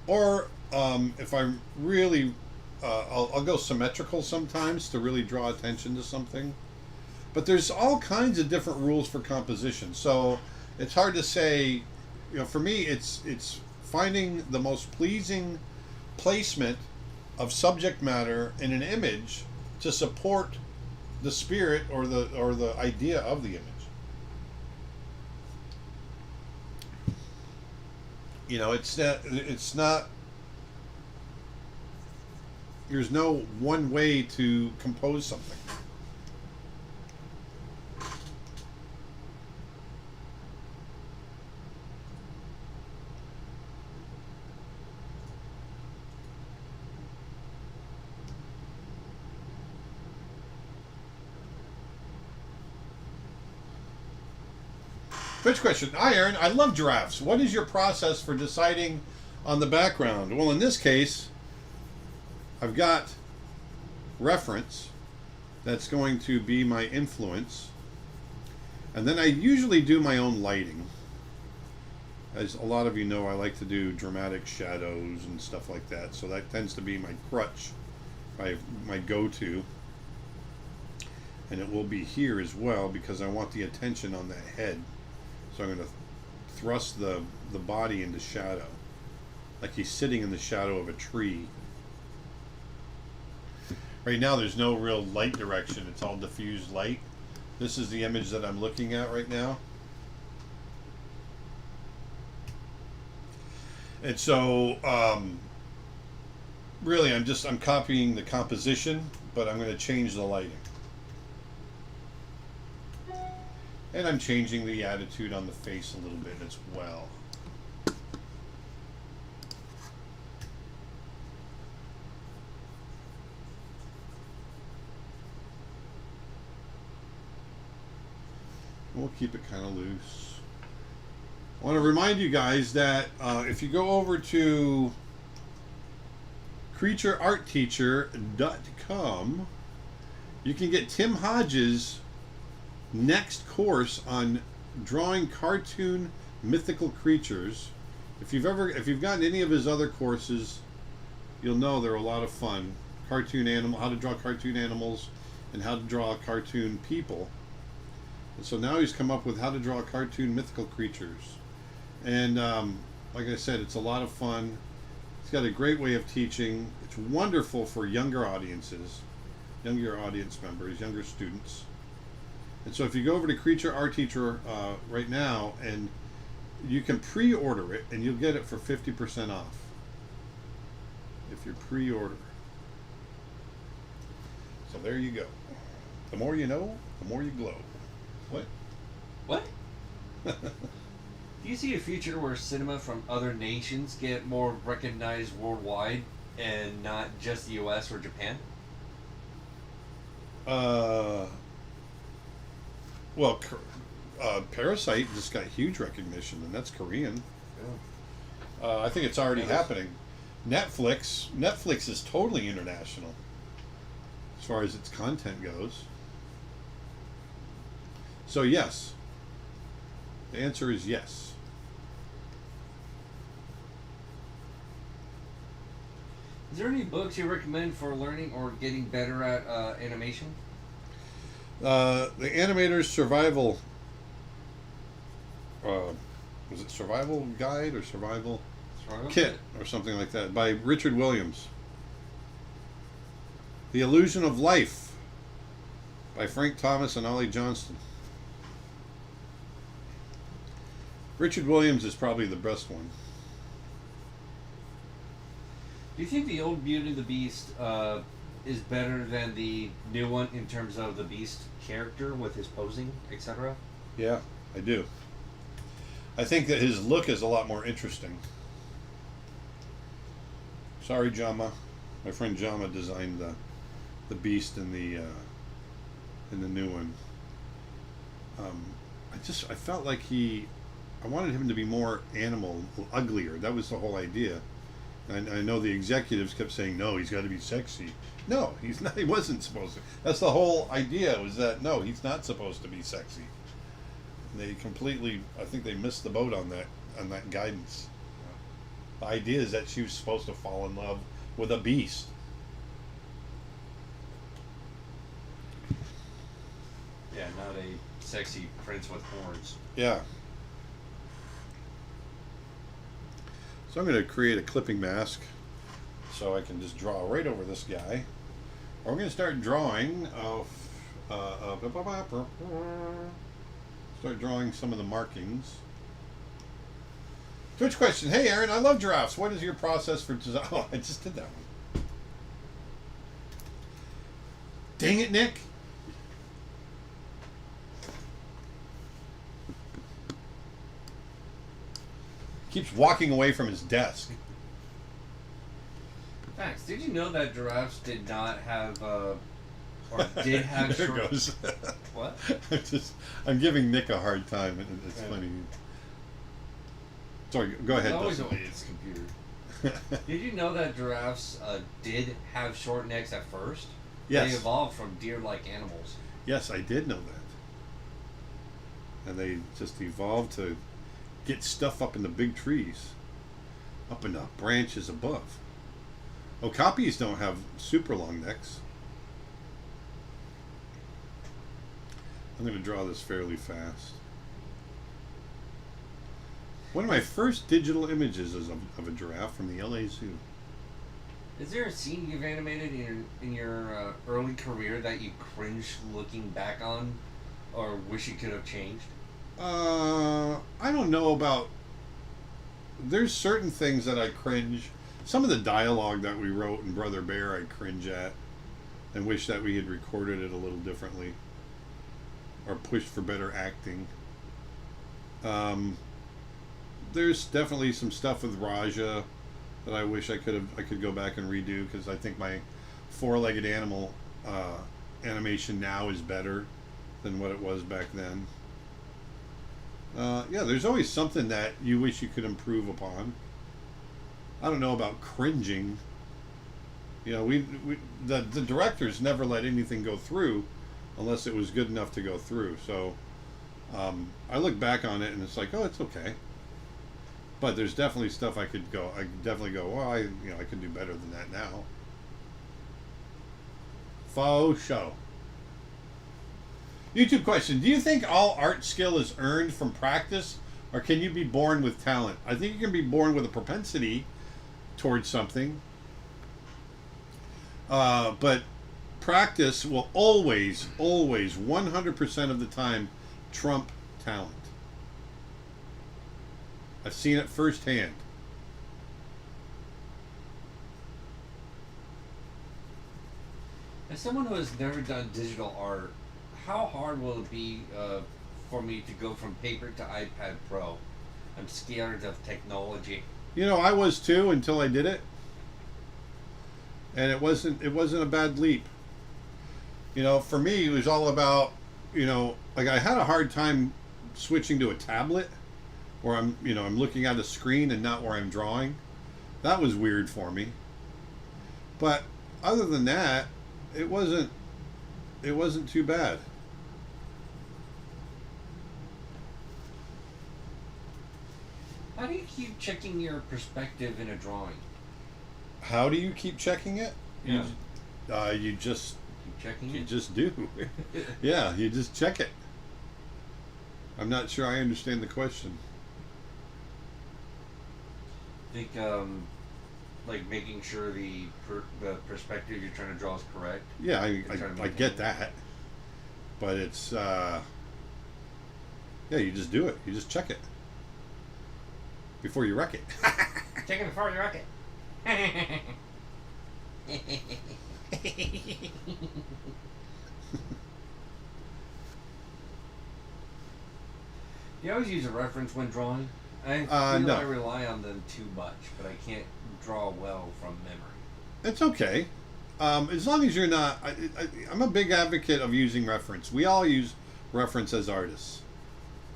A: Or if I'm really, I'll go symmetrical sometimes to really draw attention to something. But there's all kinds of different rules for composition. So it's hard to say, for me, it's finding the most pleasing placement of subject matter in an image to support the spirit or the idea of the image. It's not there's no one way to compose something. First question. Hi, Aaron. I love giraffes. What is your process for deciding on the background? Well, in this case, I've got reference. That's going to be my influence. And then I usually do my own lighting. As a lot of you know, I like to do dramatic shadows and stuff like that. So that tends to be my crutch, my go-to. And it will be here as well because I want the attention on that head. So I'm going to thrust the body into shadow. Like he's sitting in the shadow of a tree. Right now there's no real light direction. It's all diffused light. This is the image that I'm looking at right now. And so, really I'm copying the composition, but I'm going to change the lighting. And I'm changing the attitude on the face a little bit as well. We'll keep it kind of loose. I want to remind you guys that if you go over to creatureartteacher.com, you can get Tim Hodges' next course on drawing cartoon mythical creatures. If you've gotten any of his other courses, you'll know they're a lot of fun. How to draw cartoon animals and how to draw cartoon people. And so now he's come up with how to draw cartoon mythical creatures. And like I said, it's a lot of fun. He's got a great way of teaching. It's wonderful for younger audiences, younger audience members, younger students. And so if you go over to Creature Art Teacher right now, and you can pre-order it, and you'll get it for 50% off. If you pre-order. So there you go. The more you know, the more you glow. What?
B: What? Do you see a future where cinema from other nations get more recognized worldwide and not just the US or Japan?
A: Well, Parasite just got huge recognition, and that's Korean.
B: Yeah.
A: I think it's already happening. Netflix is totally international as far as its content goes. So yes, the answer is yes.
B: Is there any books you recommend for learning or getting better at animation?
A: The Animator's Survival, was it Survival Guide or Survival Kit or something like that, by Richard Williams. The Illusion of Life by Frank Thomas and Ollie Johnston. Richard Williams is probably the best one.
B: Do you think the old Beauty and the Beast is better than the new one in terms of the Beast character with his posing, etc.?
A: Yeah, I do. I think that his look is a lot more interesting. Sorry, Jama. My friend Jama designed the Beast in the new one. I felt like I wanted him to be more animal, uglier. That was the whole idea. And I know the executives kept saying, no, he's got to be sexy. No, he's not. He wasn't supposed to. That's the whole idea, was that, no, he's not supposed to be sexy. And they completely, I think they missed the boat on that guidance. The idea is that she was supposed to fall in love with a beast.
B: Yeah, not a sexy prince with horns.
A: Yeah. So I'm going to create a clipping mask so I can just draw right over this guy. Or I'm going to start drawing start drawing some of the markings. Twitch question. Hey Aaron, I love giraffes. What is your process for design? Oh, I just did that one. Dang it, Nick. Keeps walking away from his desk.
B: Thanks. Did you know that giraffes did not have, or did have
A: there
B: short...
A: goes.
B: What?
A: I'm giving Nick a hard time. It's funny. Sorry, go ahead.
B: Always the way it's computer. Did you know that giraffes did have short necks at first?
A: Yes.
B: They evolved from deer-like animals.
A: Yes, I did know that. and they just evolved to get stuff up in the big trees, up in the branches above. Okapis don't have super long necks. I'm going to draw this fairly fast. One of my first digital images is of a giraffe from the LA Zoo.
B: Is there a scene you've animated in your early career that you cringe looking back on, or wish you could have changed?
A: I don't know about. There's certain things that I cringe. Some of the dialogue that we wrote in Brother Bear, I cringe at, and wish that we had recorded it a little differently, or pushed for better acting. There's definitely some stuff with Rajah that I wish I could go back and redo, because I think my four-legged animal animation now is better than what it was back then. Yeah, there's always something that you wish you could improve upon. I don't know about cringing. You know, the directors never let anything go through unless it was good enough to go through. So I look back on it and it's like, oh, it's okay. But there's definitely stuff I could definitely go, well, I could do better than that now. Faux show. YouTube question: do you think all art skill is earned from practice, or can you be born with talent? I think you can be born with a propensity towards something, but practice will always 100% of the time trump talent. I've seen it firsthand.
B: As someone who has never done digital art, how hard will it be for me to go from paper to iPad Pro? I'm scared of technology.
A: You know, I was too until I did it, and it wasn't a bad leap. You know, for me, it was all about, like I had a hard time switching to a tablet, where I'm looking at a screen and not where I'm drawing. That was weird for me. But other than that, it wasn't too bad.
B: How do you keep checking your perspective in a drawing?
A: How do you keep checking it?
B: Yeah.
A: You just
B: Keep checking
A: you
B: it?
A: just do. Yeah, you just check it. I'm not sure I understand the question.
B: Think, like making sure the perspective you're trying to draw is correct?
A: Yeah,
B: You're trying to
A: I
B: make
A: get
B: it-
A: that. But it's yeah, you just do it. You just check it before you wreck it.
B: Check it before you wreck it. Do you always use a reference when drawing? I feel
A: no.
B: I rely on them too much, but I can't draw well from memory.
A: It's okay. As long as you're not... I'm a big advocate of using reference. We all use reference as artists,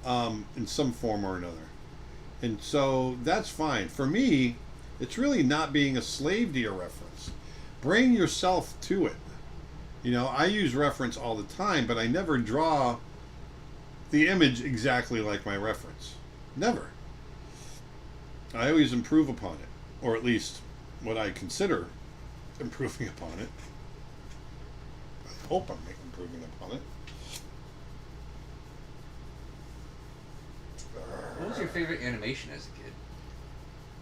A: in some form or another. And so that's fine. For me, it's really not being a slave to your reference. Bring yourself to it. I use reference all the time, but I never draw the image exactly like my reference. Never. I always improve upon it, or at least what I consider improving upon it. I hope I'm improving upon it.
B: What was your favorite animation as a kid?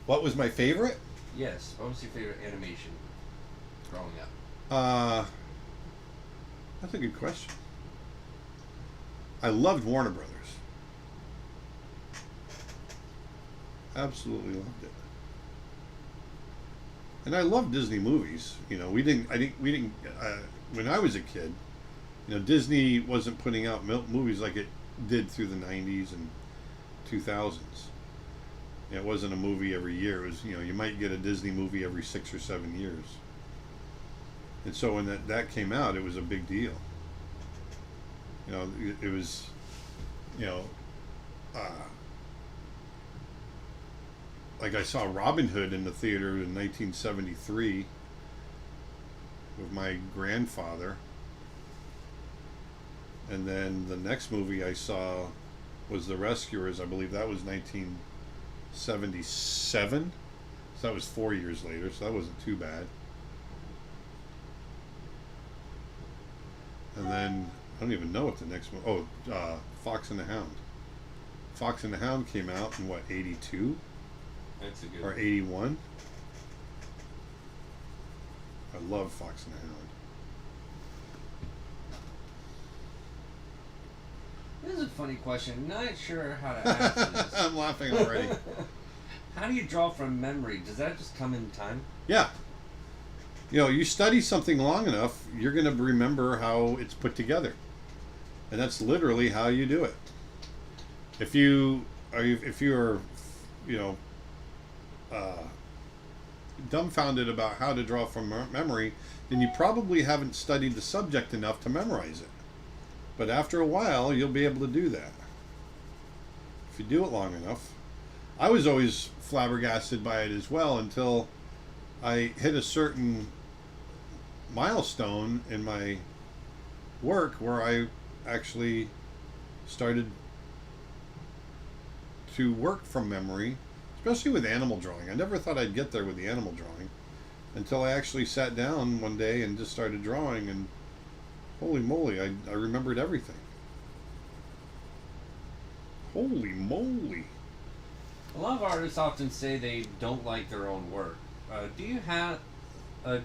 A: What was my favorite?
B: Yes, what was your favorite animation growing up?
A: That's a good question. I loved Warner Brothers. Absolutely loved it. And I love Disney movies. We didn't. When I was a kid, Disney wasn't putting out movies like it did through the '90s and 2000s. It wasn't a movie every year. It was, you might get a Disney movie every 6 or 7 years. And so when that came out, it was a big deal. It was, like I saw Robin Hood in the theater in 1973 with my grandfather. And then the next movie I saw was The Rescuers. I believe that was 1977. So that was 4 years later, so that wasn't too bad. And then, I don't even know what the next one... Oh, Fox and the Hound. Fox and the Hound came out in, what, 82?
B: That's a good
A: Or 81? I love Fox and the Hound.
B: This is a funny question. Not sure how to answer this.
A: I'm laughing already.
B: How do you draw from memory? Does that just come in time?
A: Yeah. You know, you study something long enough, you're going to remember how it's put together. And that's literally how you do it. If you are, you know, dumbfounded about how to draw from memory, then you probably haven't studied the subject enough to memorize it. But after a while, you'll be able to do that. If you do it long enough. I was always flabbergasted by it as well until I hit a certain milestone in my work where I actually started to work from memory, especially with animal drawing. I never thought I'd get there with the animal drawing until I actually sat down one day and just started drawing, and holy moly, I remembered everything. Holy moly.
B: A lot of artists often say they don't like their own work. Do you have, or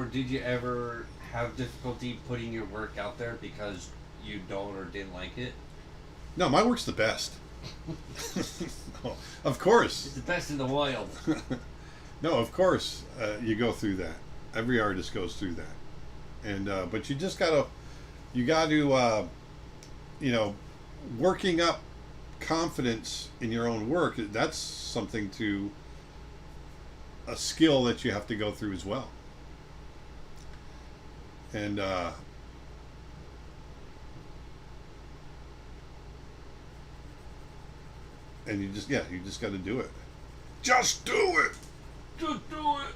B: did you ever have difficulty putting your work out there because you don't or didn't like it?
A: No, my work's the best. No, of course.
B: It's the best in the wild.
A: No, of course, you go through that. Every artist goes through that, and but you just gotta, you know, working up confidence in your own work. That's something to a skill that you have to go through as well, and you just got to do it. Just do it.
B: Just do it.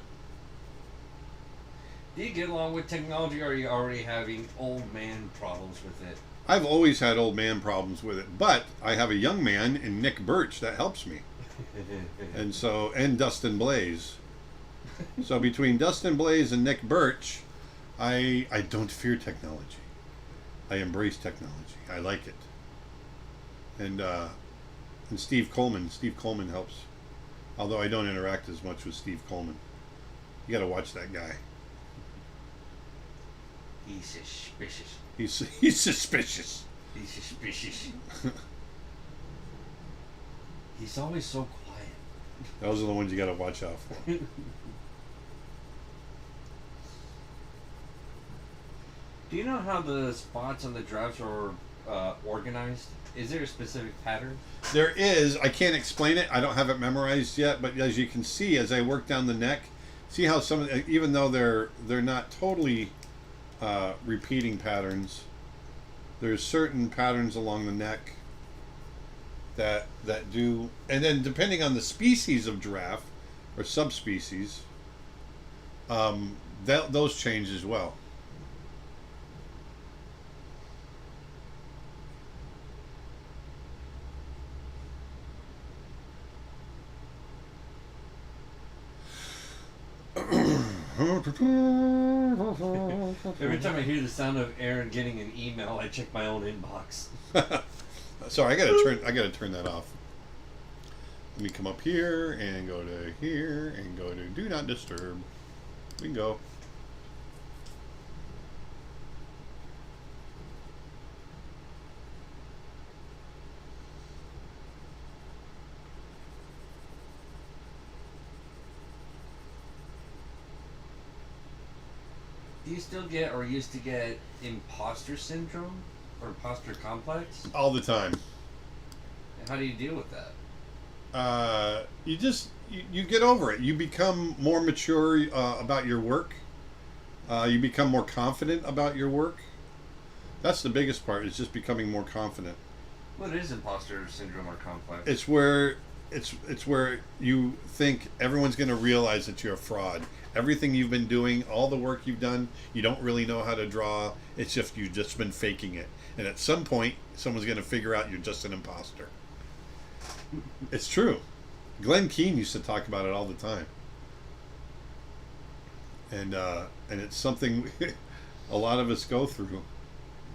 B: Do you get along with technology, or are you already having old man problems with it?
A: I've always had old man problems with it, but I have a young man in Nick Birch that helps me. and Dustin Blaise. So between Dustin Blaise and Nick Birch, I don't fear technology. I embrace technology. I like it. And Steve Coleman helps. Although I don't interact as much with Steve Coleman. You got to watch that guy.
B: He's suspicious.
A: He's suspicious.
B: He's suspicious. He's always so quiet.
A: Those are the ones you got to watch out for.
B: Do you know how the spots on the giraffes are organized? Is there a specific pattern?
A: There is. I can't explain it. I don't have it memorized yet. But as you can see, as I work down the neck, see how some, even though they're not totally repeating patterns, there's certain patterns along the neck that do, and then depending on the species of giraffe or subspecies, those change as well.
B: Every time I hear the sound of Aaron getting an email, I check my own inbox.
A: Sorry, I gotta turn that off. Let me come up here and go to here and go to Do Not Disturb. We can go.
B: Do you still get, or used to get, imposter syndrome or imposter complex?
A: All the time.
B: And how do you deal with that?
A: You get over it. You become more mature about your work. You become more confident about your work. That's the biggest part, is just becoming more confident.
B: What is imposter syndrome or complex?
A: It's where you think everyone's going to realize that you're a fraud. Everything you've been doing, all the work you've done, you don't really know how to draw. It's just you've just been faking it. And at some point, someone's going to figure out you're just an imposter. It's true. Glenn Keane used to talk about it all the time. And it's something a lot of us go through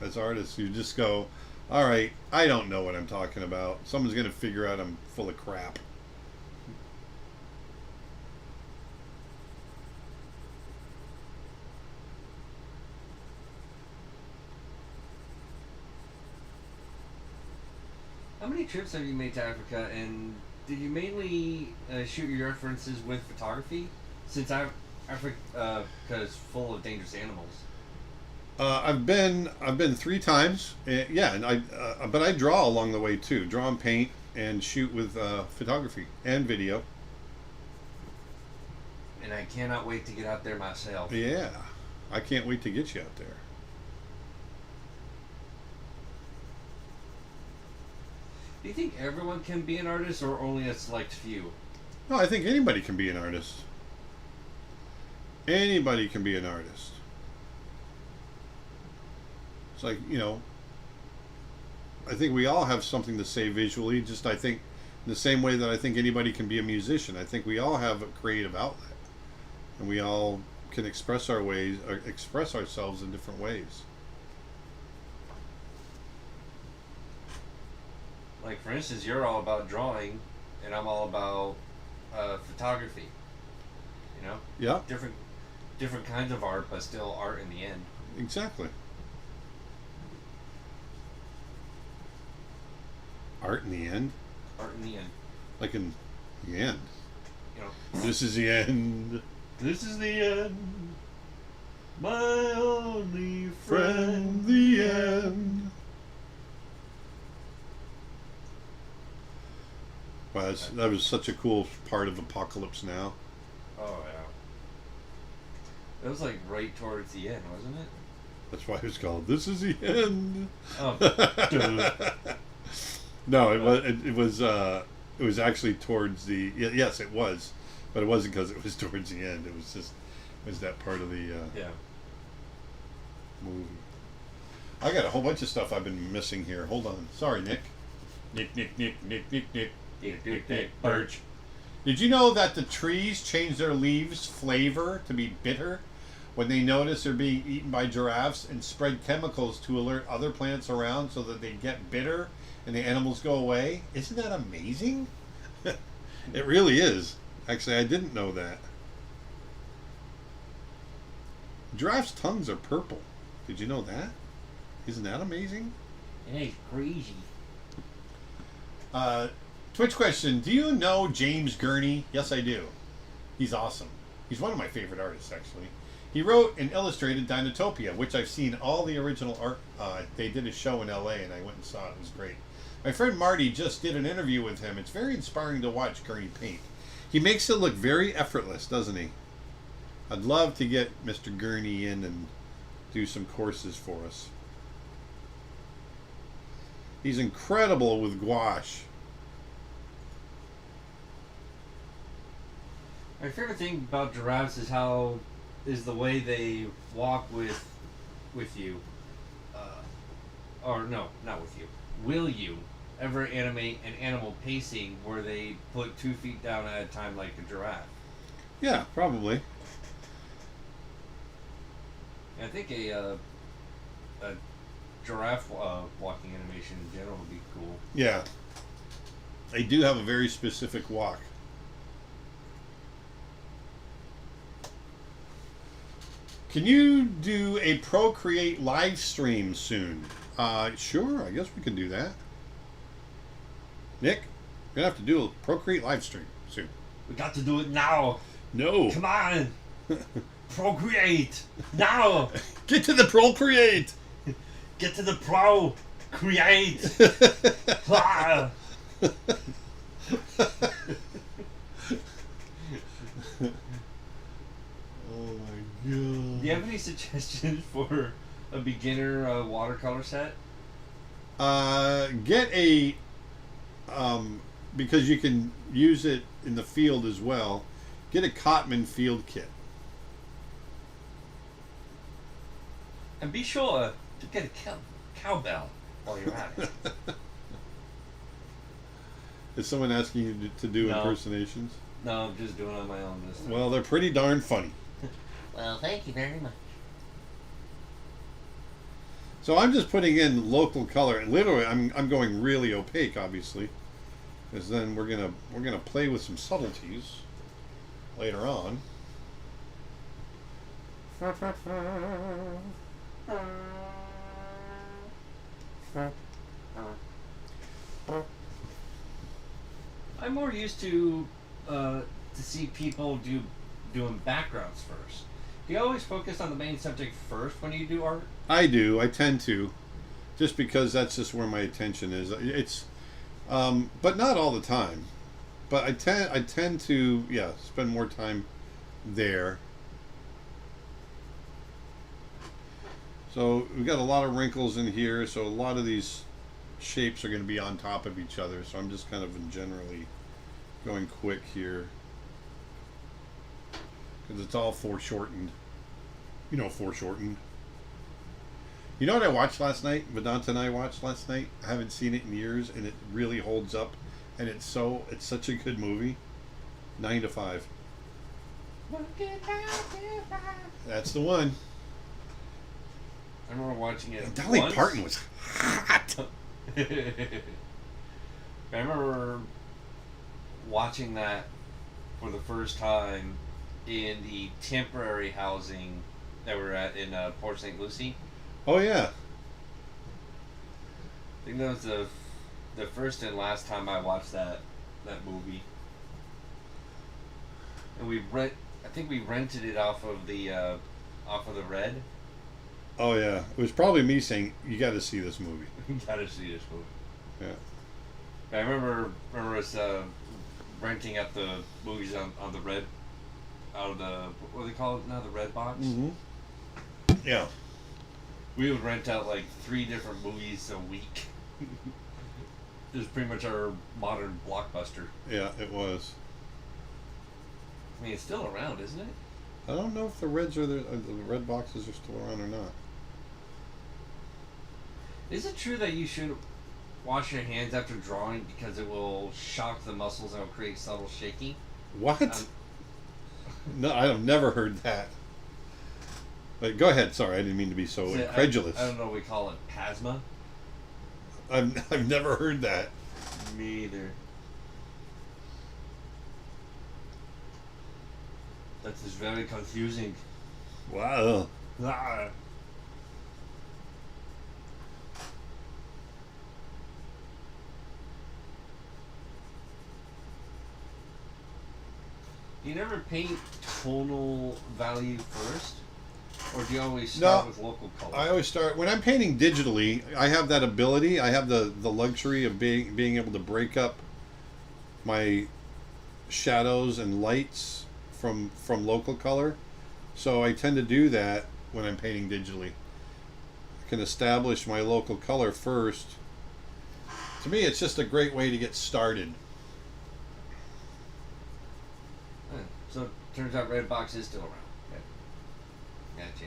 A: as artists. You just go, all right, I don't know what I'm talking about. Someone's going to figure out I'm full of crap.
B: How many trips have you made to Africa, and did you mainly shoot your references with photography? Since Africa is full of dangerous animals.
A: I've been 3 times. Yeah, and but I draw along the way too. Draw and paint and shoot with photography and video.
B: And I cannot wait to get out there myself.
A: Yeah, I can't wait to get you out there.
B: Do you think everyone can be an artist, or only a select few?
A: No, I think anybody can be an artist. Anybody can be an artist. It's like, I think we all have something to say visually. Just, I think, the same way that I think anybody can be a musician. I think we all have a creative outlet, and we all can express ourselves in different ways.
B: Like, for instance, you're all about drawing, and I'm all about photography.
A: Yeah.
B: Different kinds of art, but still art in the end.
A: Exactly. Art in the end?
B: Art in the end.
A: Like in the end. This is the end.
B: This is the end. My only friend.
A: The end. Wow, that was such a cool part of Apocalypse Now.
B: Oh, yeah. It was like right towards the end, wasn't it?
A: That's why it was called This Is the End.
B: Oh,
A: No, it was actually towards the yes, it was, but it wasn't because it was towards the end. It was that part of the movie. I got a whole bunch of stuff I've been missing here. Hold on, sorry, Nick. Nick, Birch. Did you know that the trees change their leaves' flavor to be bitter when they notice they're being eaten by giraffes, and spread chemicals to alert other plants around so that they get bitter and the animals go away? Isn't that amazing? It really is. Actually, I didn't know that. Giraffes' tongues are purple. Did you know that? Isn't that amazing?
B: it's crazy.
A: Twitch question. Do you know James Gurney? Yes, I do. He's awesome. He's one of my favorite artists, actually. He wrote and illustrated Dinotopia, which I've seen all the original art. They did a show in LA, and I went and saw it. It was great. My friend Marty just did an interview with him. It's very inspiring to watch Gurney paint. He makes it look very effortless, doesn't he? I'd love to get Mr. Gurney in and do some courses for us. He's incredible with gouache.
B: My favorite thing about giraffes is the way they walk with you. Or no, not with you. Will you ever animate an animal pacing where they put 2 feet down at a time like a giraffe?
A: Yeah, probably.
B: I think a giraffe walking animation in general would be cool.
A: Yeah. They do have a very specific walk. Can you do a Procreate live stream soon? Sure, I guess we can do that. Nick, we're going to have to do a Procreate live stream soon.
B: We got to do it now.
A: No.
B: Come on. Procreate. Now.
A: Get to the Procreate.
B: Get to the Procreate. Ah.
A: Oh my god.
B: Do you have any suggestions for a beginner watercolor set?
A: Get a because you can use it in the field as well. Get a Cotman field kit.
B: And be sure to get a cowbell. while you're at it.
A: Is someone asking you to do
B: No.
A: impersonations?
B: No, I'm just doing it on my own this time.
A: Well, they're pretty darn funny.
C: Well, thank you very much.
A: So I'm just putting in local color, and literally I'm going really opaque, obviously, because then we're gonna play with some subtleties later on.
B: I'm more used to see people doing backgrounds first. Do you always focus on the main subject first when you do art?
A: I do. I tend to, just because that's just where my attention is. It's, but not all the time. But I tend to spend more time there. So we've got a lot of wrinkles in here. So a lot of these shapes are going to be on top of each other. So I'm just kind of generally going quick here. Because it's all foreshortened. You know, foreshortened. You know what I watched last night? Vedanta and I watched last night. I haven't seen it in years, and it really holds up. And it's such a good movie. 9 to 5. That's the one.
B: I remember watching it.
A: And Dolly
B: once.
A: Parton was hot.
B: I remember watching that for the first time in the temporary housing that we're at in Port St. Lucie.
A: Oh yeah.
B: I think that was the first and last time I watched that movie. And I think we rented it off of the Red.
A: Oh yeah. It was probably me saying, "You got to see this movie."
B: You gotta see this movie.
A: Yeah.
B: I remember us renting out the movies on the Red, out of the, what do they call it now, the Red box?
A: Mm-hmm. Yeah.
B: We would rent out like 3 different movies a week. It was pretty much our modern Blockbuster.
A: Yeah, it was.
B: I mean, it's still around, isn't it?
A: I don't know if the red boxes are still around or not.
B: Is it true that you should wash your hands after drawing because it will shock the muscles and it will create subtle shaking?
A: What? No, I've never heard that. But go ahead. Sorry, I didn't mean to be so incredulous.
B: I don't know. We call it pasma.
A: I've never heard that.
B: Me either. That is very confusing.
A: Wow.
B: Ah. You never paint tonal value first? Or do you always start with local color?
A: I always start when I'm painting digitally. I have that ability. I have the luxury of being able to break up my shadows and lights from local color. So I tend to do that when I'm painting digitally. I can establish my local color first. To me, it's just a great way to get started.
B: So it turns out Red Box is still around. Gotcha.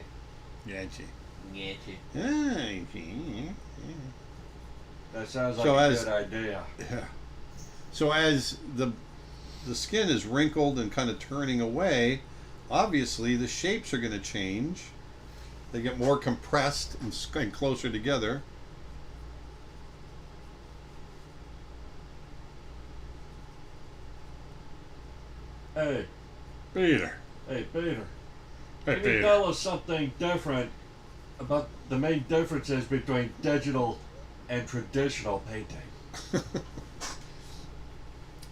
B: That sounds like a good idea.
A: Yeah. So as the skin is wrinkled and kind of turning away, obviously the shapes are going to change. They get more compressed and closer together.
B: Hey,
A: Peter.
B: Peter.
A: Hey,
B: Can you
A: Peter.
B: tell us something different about the main differences between digital and traditional painting?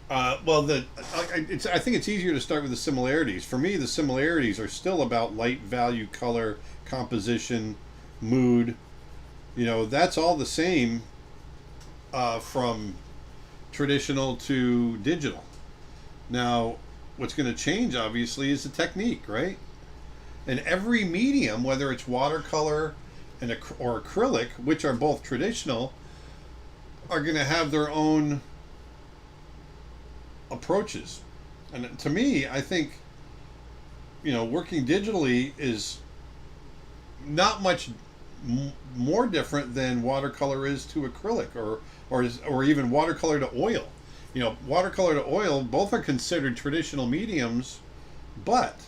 A: Well, I think it's easier to start with the similarities. For me, the similarities are still about light, value, color, composition, mood. You know, that's all the same from traditional to digital. Now, what's going to change, obviously, is the technique, right? And every medium, whether it's watercolor or acrylic, which are both traditional, are going to have their own approaches. And to me, I think, working digitally is not much more different than watercolor is to acrylic, or even watercolor to oil. Watercolor to oil, both are considered traditional mediums, but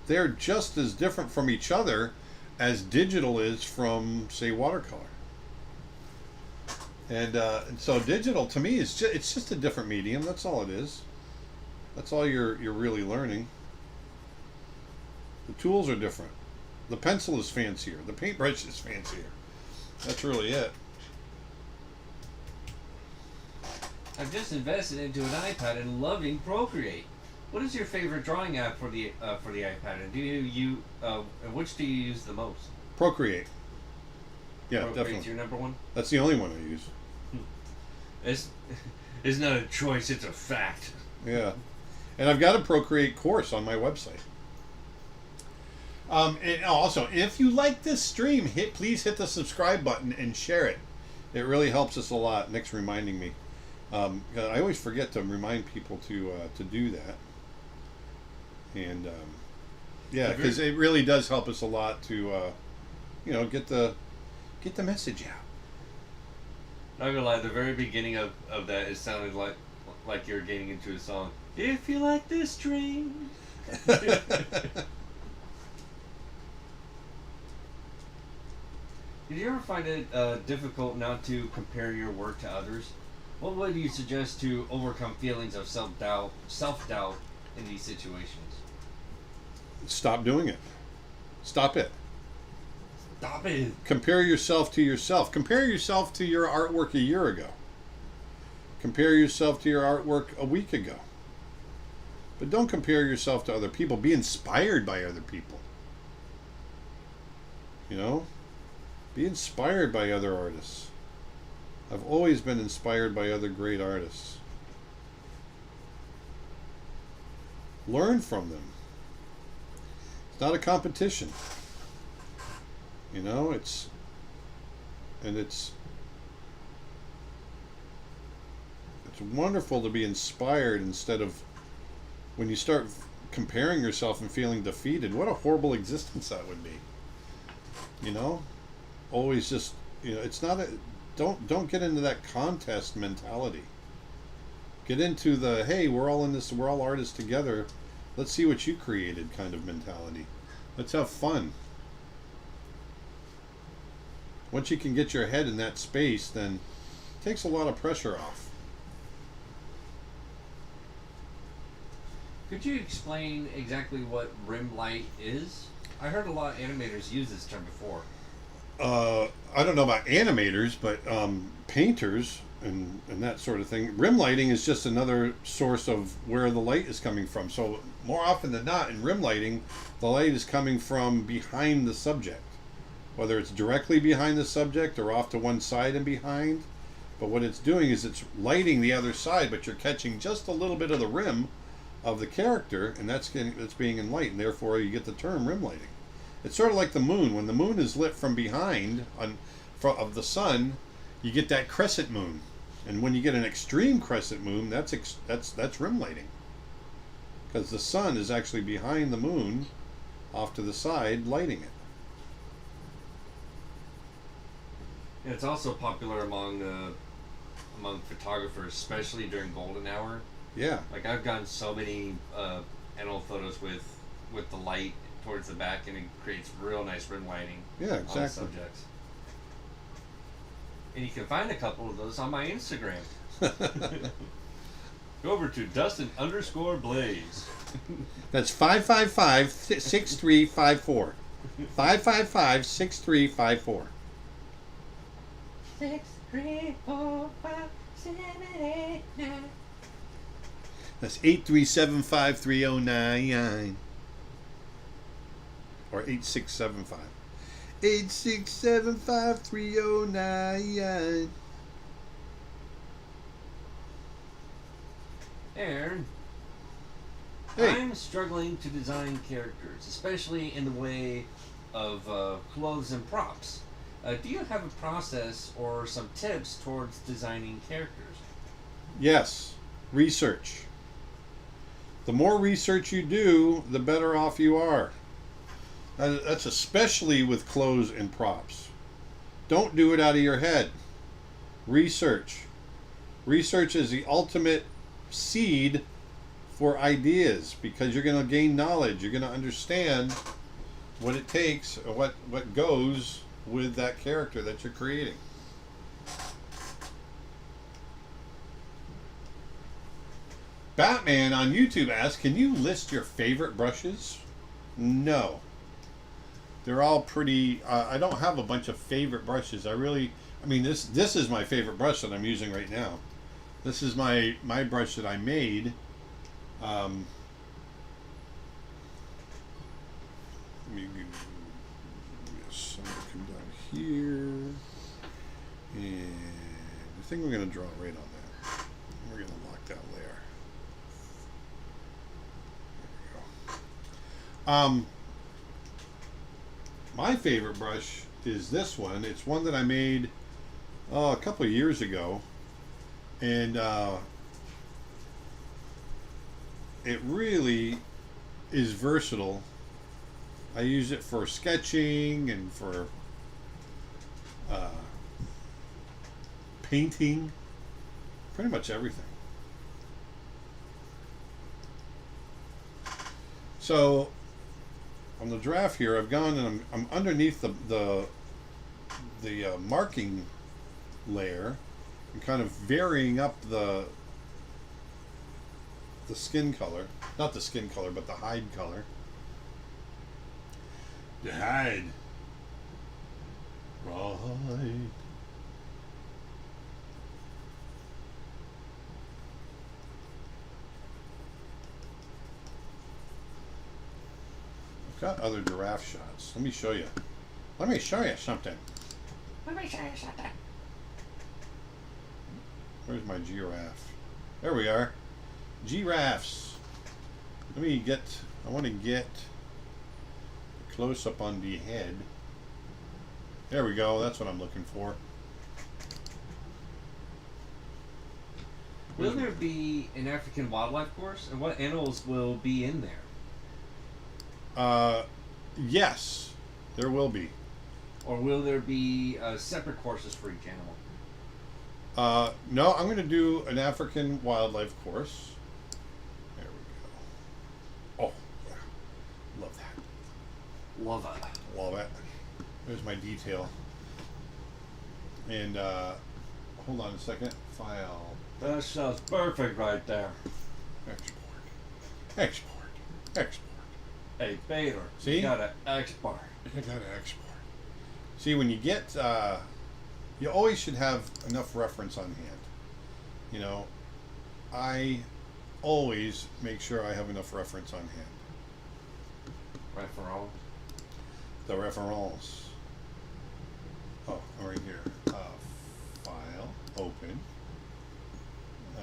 A: they're just as different from each other as digital is from, say, watercolor. And so digital to me is it's just a different medium. That's all it is. That's all you're really learning. The tools are different. The pencil is fancier. The paintbrush is fancier. That's really it.
B: I've just invested into an iPad and loving Procreate. What is your favorite drawing app for the iPad, and and which do you use the most?
A: Procreate. Yeah,
B: Procreate's
A: definitely.
B: your number one?
A: That's the only one I use.
B: It's not a choice, it's a fact.
A: Yeah. And I've got a Procreate course on my website. And also, if you like this stream, please hit the subscribe button and share it. It really helps us a lot. Nick's reminding me. I always forget to remind people to do that. And yeah, because it really does help us a lot to get the message out.
B: Not gonna lie, the very beginning of that, it sounded like you're getting into a song. If you like this stream. Did you ever find it difficult not to compare your work to others? What would you suggest to overcome feelings of self-doubt in these situations?
A: Stop doing it. Stop it.
B: Stop it.
A: Compare yourself to yourself. Compare yourself to your artwork a year ago. Compare yourself to your artwork a week ago. But don't compare yourself to other people. Be inspired by other people. Be inspired by other artists. I've always been inspired by other great artists. Learn from them. It's not a competition. It's wonderful to be inspired instead of when you start comparing yourself and feeling defeated. What a horrible existence that would be. Always just, it's not don't get into that contest mentality. Get into the, hey, we're all in this, we're all artists together. Let's see what you created kind of mentality. Let's have fun. Once you can get your head in that space, then it takes a lot of pressure off.
B: Could you explain exactly what rim light is? I heard a lot of animators use this term before.
A: I don't know about animators, but painters and that sort of thing. Rim lighting is just another source of where the light is coming from. So more often than not, in rim lighting, the light is coming from behind the subject. Whether it's directly behind the subject or off to one side and behind. But what it's doing is it's lighting the other side, but you're catching just a little bit of the rim of the character, and that's being enlightened. Therefore, you get the term rim lighting. It's sort of like the moon. When the moon is lit from behind of the sun, you get that crescent moon. And when you get an extreme crescent moon, that's rim lighting. Because the sun is actually behind the moon, off to the side, lighting it.
B: Yeah, it's also popular among photographers, especially during golden hour.
A: Yeah.
B: Like I've gotten so many animal photos with the light towards the back, and it creates real nice rim lighting.
A: Yeah, exactly.
B: On subjects. And you can find a couple of those on my Instagram. Go over to Dustin_Blaise.
A: That's 555-6354. 555-6354.
C: 6, 3, 4, 5, 7, 8, 9.
A: That's 837-5309. Or 8675. 8675309.
B: Aaron,
A: hey.
B: I'm struggling to design characters, especially in the way of clothes and props. Do you have a process or some tips towards designing characters?
A: Yes. Research. The more research you do, the better off you are. That's especially with clothes and props. Don't do it out of your head. Research. Research is the ultimate seed for ideas because you're going to gain knowledge. You're going to understand what it takes, or what goes with that character that you're creating. Batman on YouTube asks, can you list your favorite brushes? No. They're all pretty... I don't have a bunch of favorite brushes. I mean, this is my favorite brush that I'm using right now. This is my brush that I made. Let me yes, I'm going to come down here. And I think we're going to draw right on that. We're going to lock that layer. There we go. My favorite brush is this one. It's one that I made a couple of years ago, and it really is versatile. I use it for sketching and for painting, pretty much everything. So on the giraffe here, I've gone and I'm underneath the marking layer and kind of varying up the skin color, not the skin color, but the hide color. The hide, right? Got other giraffe shots. Let me show you. Let me show you something.
C: Let me show you something.
A: Where's my giraffe? There we are. Giraffes. Let me get... I want to get a close-up on the head. There we go. That's what I'm looking for.
B: Will there be an African wildlife course? And what animals will be in there?
A: Yes, there will be.
B: Or will there be separate courses for each animal?
A: No, I'm going to do an African wildlife course. There we go. Oh, yeah. Love that.
B: Love it.
A: Love it. There's my detail. And, hold on a second. File.
B: That sounds perfect right there.
A: Export. Export. Export.
B: Hey, Baylor,
A: See?
B: you gotta export.
A: I gotta export. See, when you get, you always should have enough reference on hand. You know, I always make sure I have enough reference on hand.
B: Referral.
A: The reference. Oh, right here. File, open.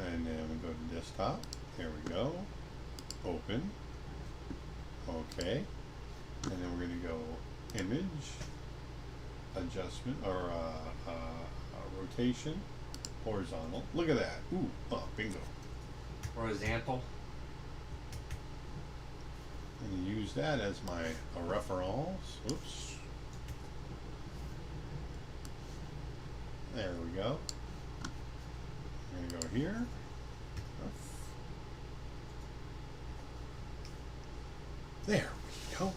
A: And then we go to desktop. There we go. Open. Okay. And then we're going to go image, adjustment, or rotation, horizontal. Look at that. Ooh, oh, bingo.
B: Horizontal.
A: And use that as my reference. Oops. There we go. We're going to go here. There we go.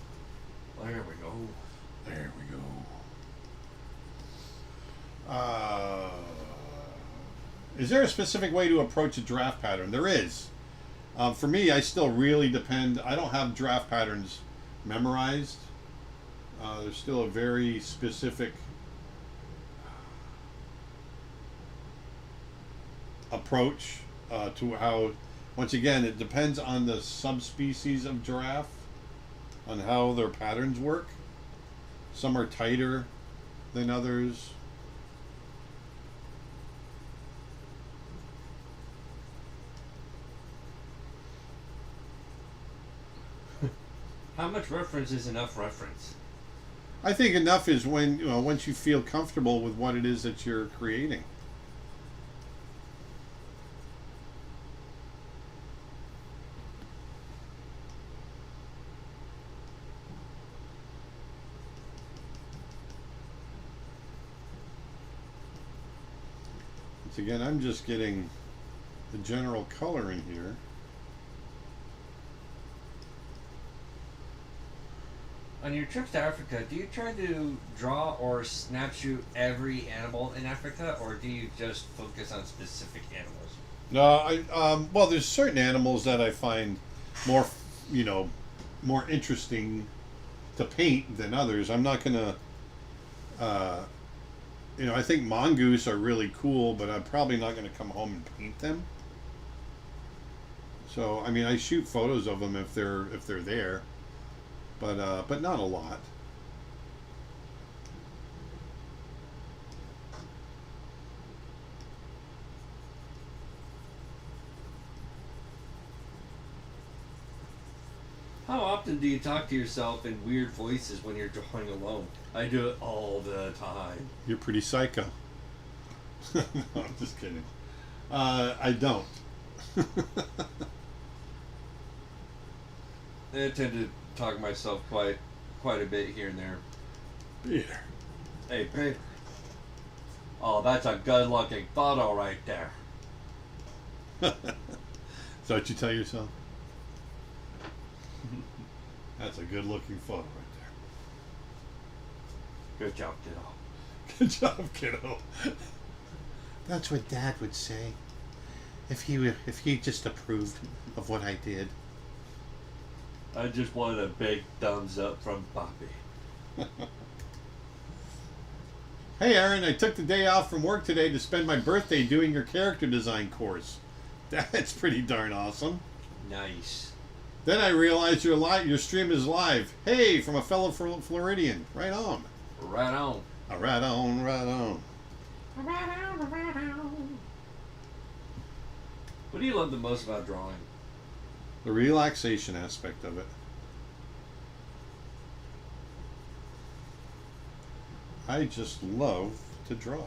B: There we go.
A: There we go. Is there a specific way to approach a draft pattern? There is. For me, I still really depend. I don't have draft patterns memorized. There's still a very specific approach to how, once again, it depends on the subspecies of giraffe, on how their patterns work. Some are tighter than others.
B: How much reference is enough reference?
A: I think enough is when, you know, once you feel comfortable with what it is that you're creating. Once again, I'm just getting the general color in here.
B: On your trips to Africa, do you try to draw or snapshot every animal in Africa, or do you just focus on specific animals?
A: No, well, there's certain animals that I find more, more interesting to paint than others. I'm not gonna, I think mongoose are really cool, but I'm probably not gonna come home and paint them. So, I mean, I shoot photos of them if they're there, but not a lot.
B: How often do you talk to yourself in weird voices when you're drawing alone? I do it all the time.
A: You're pretty psycho. No, I'm just kidding. I don't.
B: I tend to talk to myself quite a bit here and there.
A: Peter.
B: Hey, Peter. Oh, that's a good-looking photo right there.
A: Is that what you tell yourself? That's a good-looking photo right
B: Good job, kiddo.
A: there. Good job, kiddo. That's what Dad would say if he just approved of what I did.
B: I just wanted a big thumbs up from Poppy.
A: Hey, Aaron, I took the day off from work today to spend my birthday doing your character design course. That's pretty darn awesome.
B: Nice.
A: Then I realized your stream is live. Hey, from a fellow Floridian. Right on.
B: Right on.
A: Right on, right on.
B: What do you love the most about drawing?
A: The relaxation aspect of it. I just love to draw.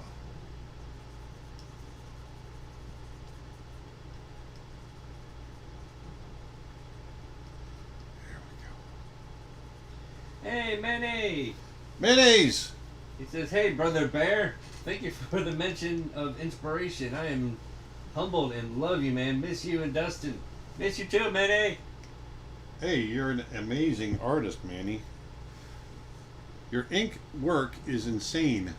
B: Hey, Manny!
A: Mayonnaise!
B: He says, hey, Brother Bear. Thank you for the mention of inspiration. I am humbled and love you, man. Miss you and Dustin. Miss you too, Manny.
A: Hey, you're an amazing artist, Manny. Your ink work is insane.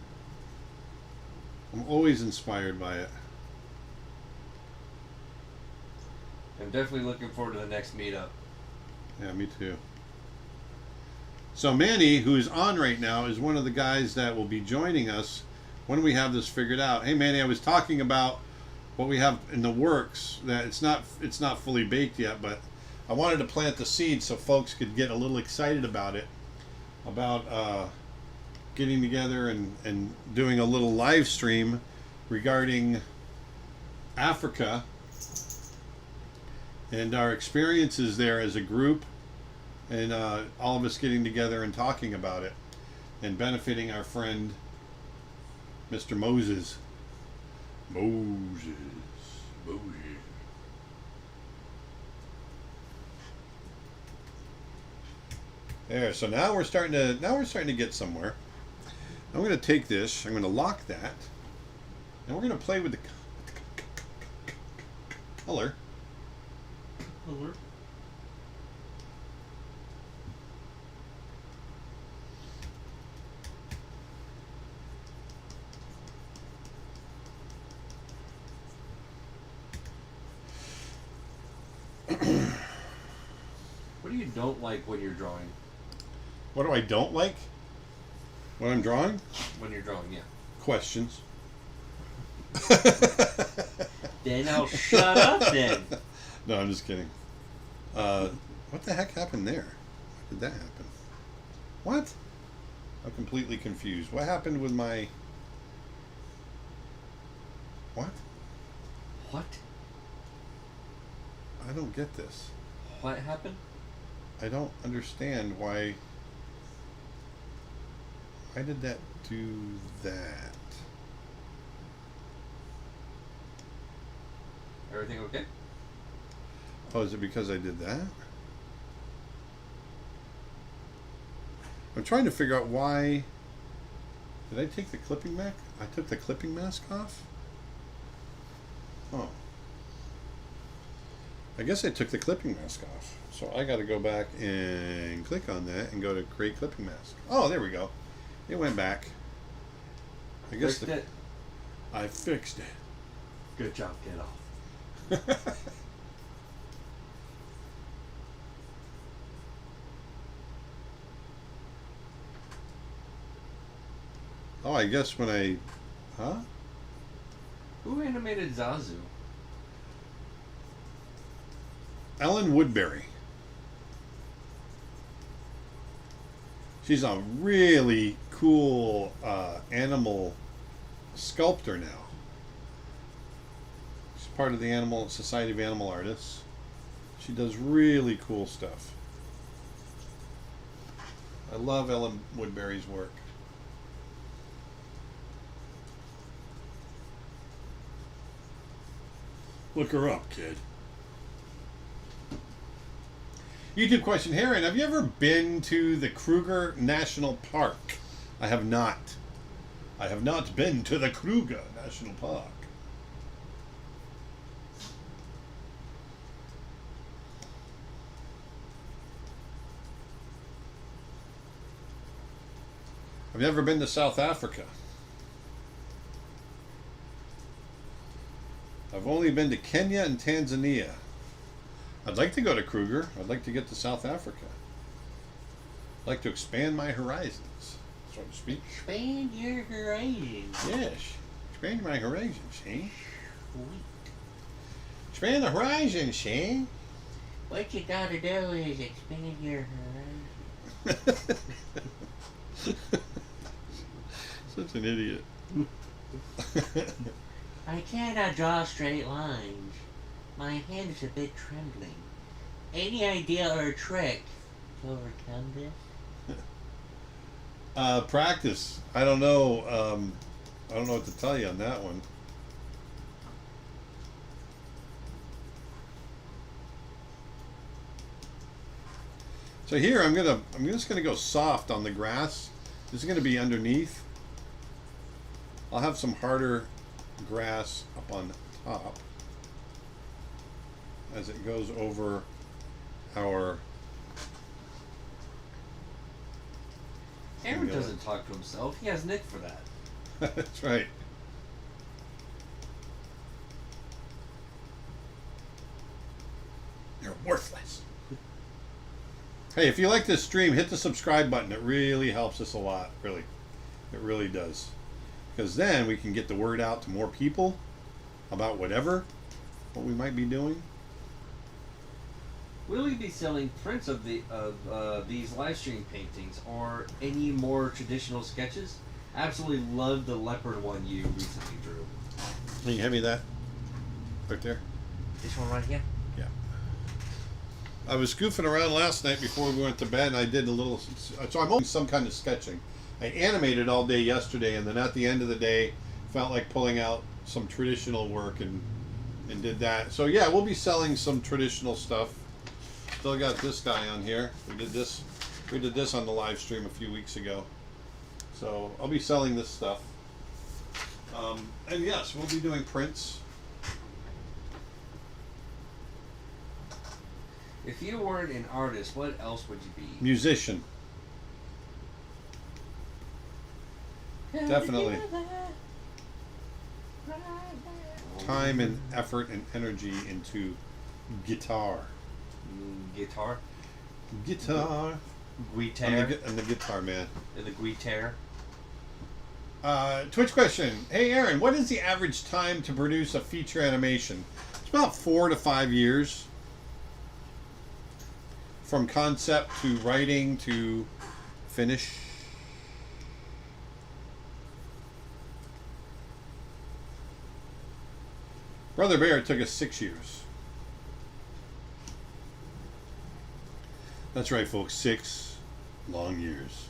A: I'm always inspired by it.
B: I'm definitely looking forward to the next meetup.
A: Yeah, me too. So Manny, who's on right now, is one of the guys that will be joining us when we have this figured out. Hey Manny, I was talking about what we have in the works. That it's not fully baked yet, but I wanted to plant the seed so folks could get a little excited about it, about getting together and doing a little live stream regarding Africa and our experiences there as a group, and all of us getting together and talking about it and benefiting our friend Mr. Moses. Moses. There, so now we're starting to get somewhere. I'm going to take this, I'm going to lock that, and we're going to play with the color.
B: What do you don't like when you're drawing?
A: What do I don't like when I'm drawing?
B: When you're drawing, yeah.
A: Questions.
B: Then I'll shut up then.
A: No, I'm just kidding. What the heck happened there? How did that happen? What? I'm completely confused. What happened with my... What?
B: What?
A: I don't get this.
B: What happened?
A: I don't understand why... Why did that do that?
B: Everything okay?
A: Oh, is it because I did that? I'm trying to figure out why... Did I take the clipping mask? I took the clipping mask off? I guess I took the clipping mask off. So I got to go back and click on that and go to create clipping mask. Oh, there we go. It went back. I guess
B: Fixed it.
A: I fixed it.
B: Good job, get off.
A: Oh, I guess when I... Huh?
B: Who animated Zazu?
A: Ellen Woodbury. She's a really cool animal sculptor now. She's part of the Society of Animal Artists. She does really cool stuff. I love Ellen Woodbury's work. Look her up, kid. YouTube question, Heron, have you ever been to the Kruger National Park? I have not. I have not been to the Kruger National Park. I've never been to South Africa. I've only been to Kenya and Tanzania. I'd like to go to Kruger. I'd like to get to South Africa. I'd like to expand my horizons, so to speak.
B: Expand your horizons.
A: Yes. Expand my horizons, eh?
B: Sweet.
A: Expand the horizons, eh?
B: What you gotta do is expand your horizons.
A: Such an idiot.
B: I cannot draw straight lines. My hand is a bit trembling. Any idea or trick to overcome this?
A: Practice. I don't know. I don't know what to tell you on that one. So here I'm just gonna go soft on the grass. This is gonna be underneath. I'll have some harder grass up on top as it goes over our...
B: Aaron doesn't talk to himself. He has Nick for that.
A: That's right. You're worthless. Hey, if you like this stream, hit the subscribe button. It really helps us a lot. Really. It really does. Because then we can get the word out to more people about what we might be doing.
B: Will we be selling prints of these live stream paintings or any more traditional sketches? Absolutely love the leopard one you recently drew.
A: Can you hand me that? Right there?
B: This one right here?
A: Yeah. I was goofing around last night before we went to bed and I did a little... So I'm doing some kind of sketching. I animated all day yesterday and then at the end of the day felt like pulling out some traditional work and did that. So yeah, we'll be selling some traditional stuff. Still got this guy on here. We did this on the live stream a few weeks ago. So I'll be selling this stuff. And yes, we'll be doing prints.
B: If you weren't an artist, what else would you be?
A: Musician. Definitely. Time and effort and energy into guitar.
B: Guitar?
A: Guitar.
B: Guitar.
A: And the guitar, man.
B: The guitar.
A: Twitch question. Hey, Aaron, what is the average time to produce a feature animation? It's about 4 to 5 years. From concept to writing to finish. Brother Bear, it took us 6 years. That's right, folks. 6 long years.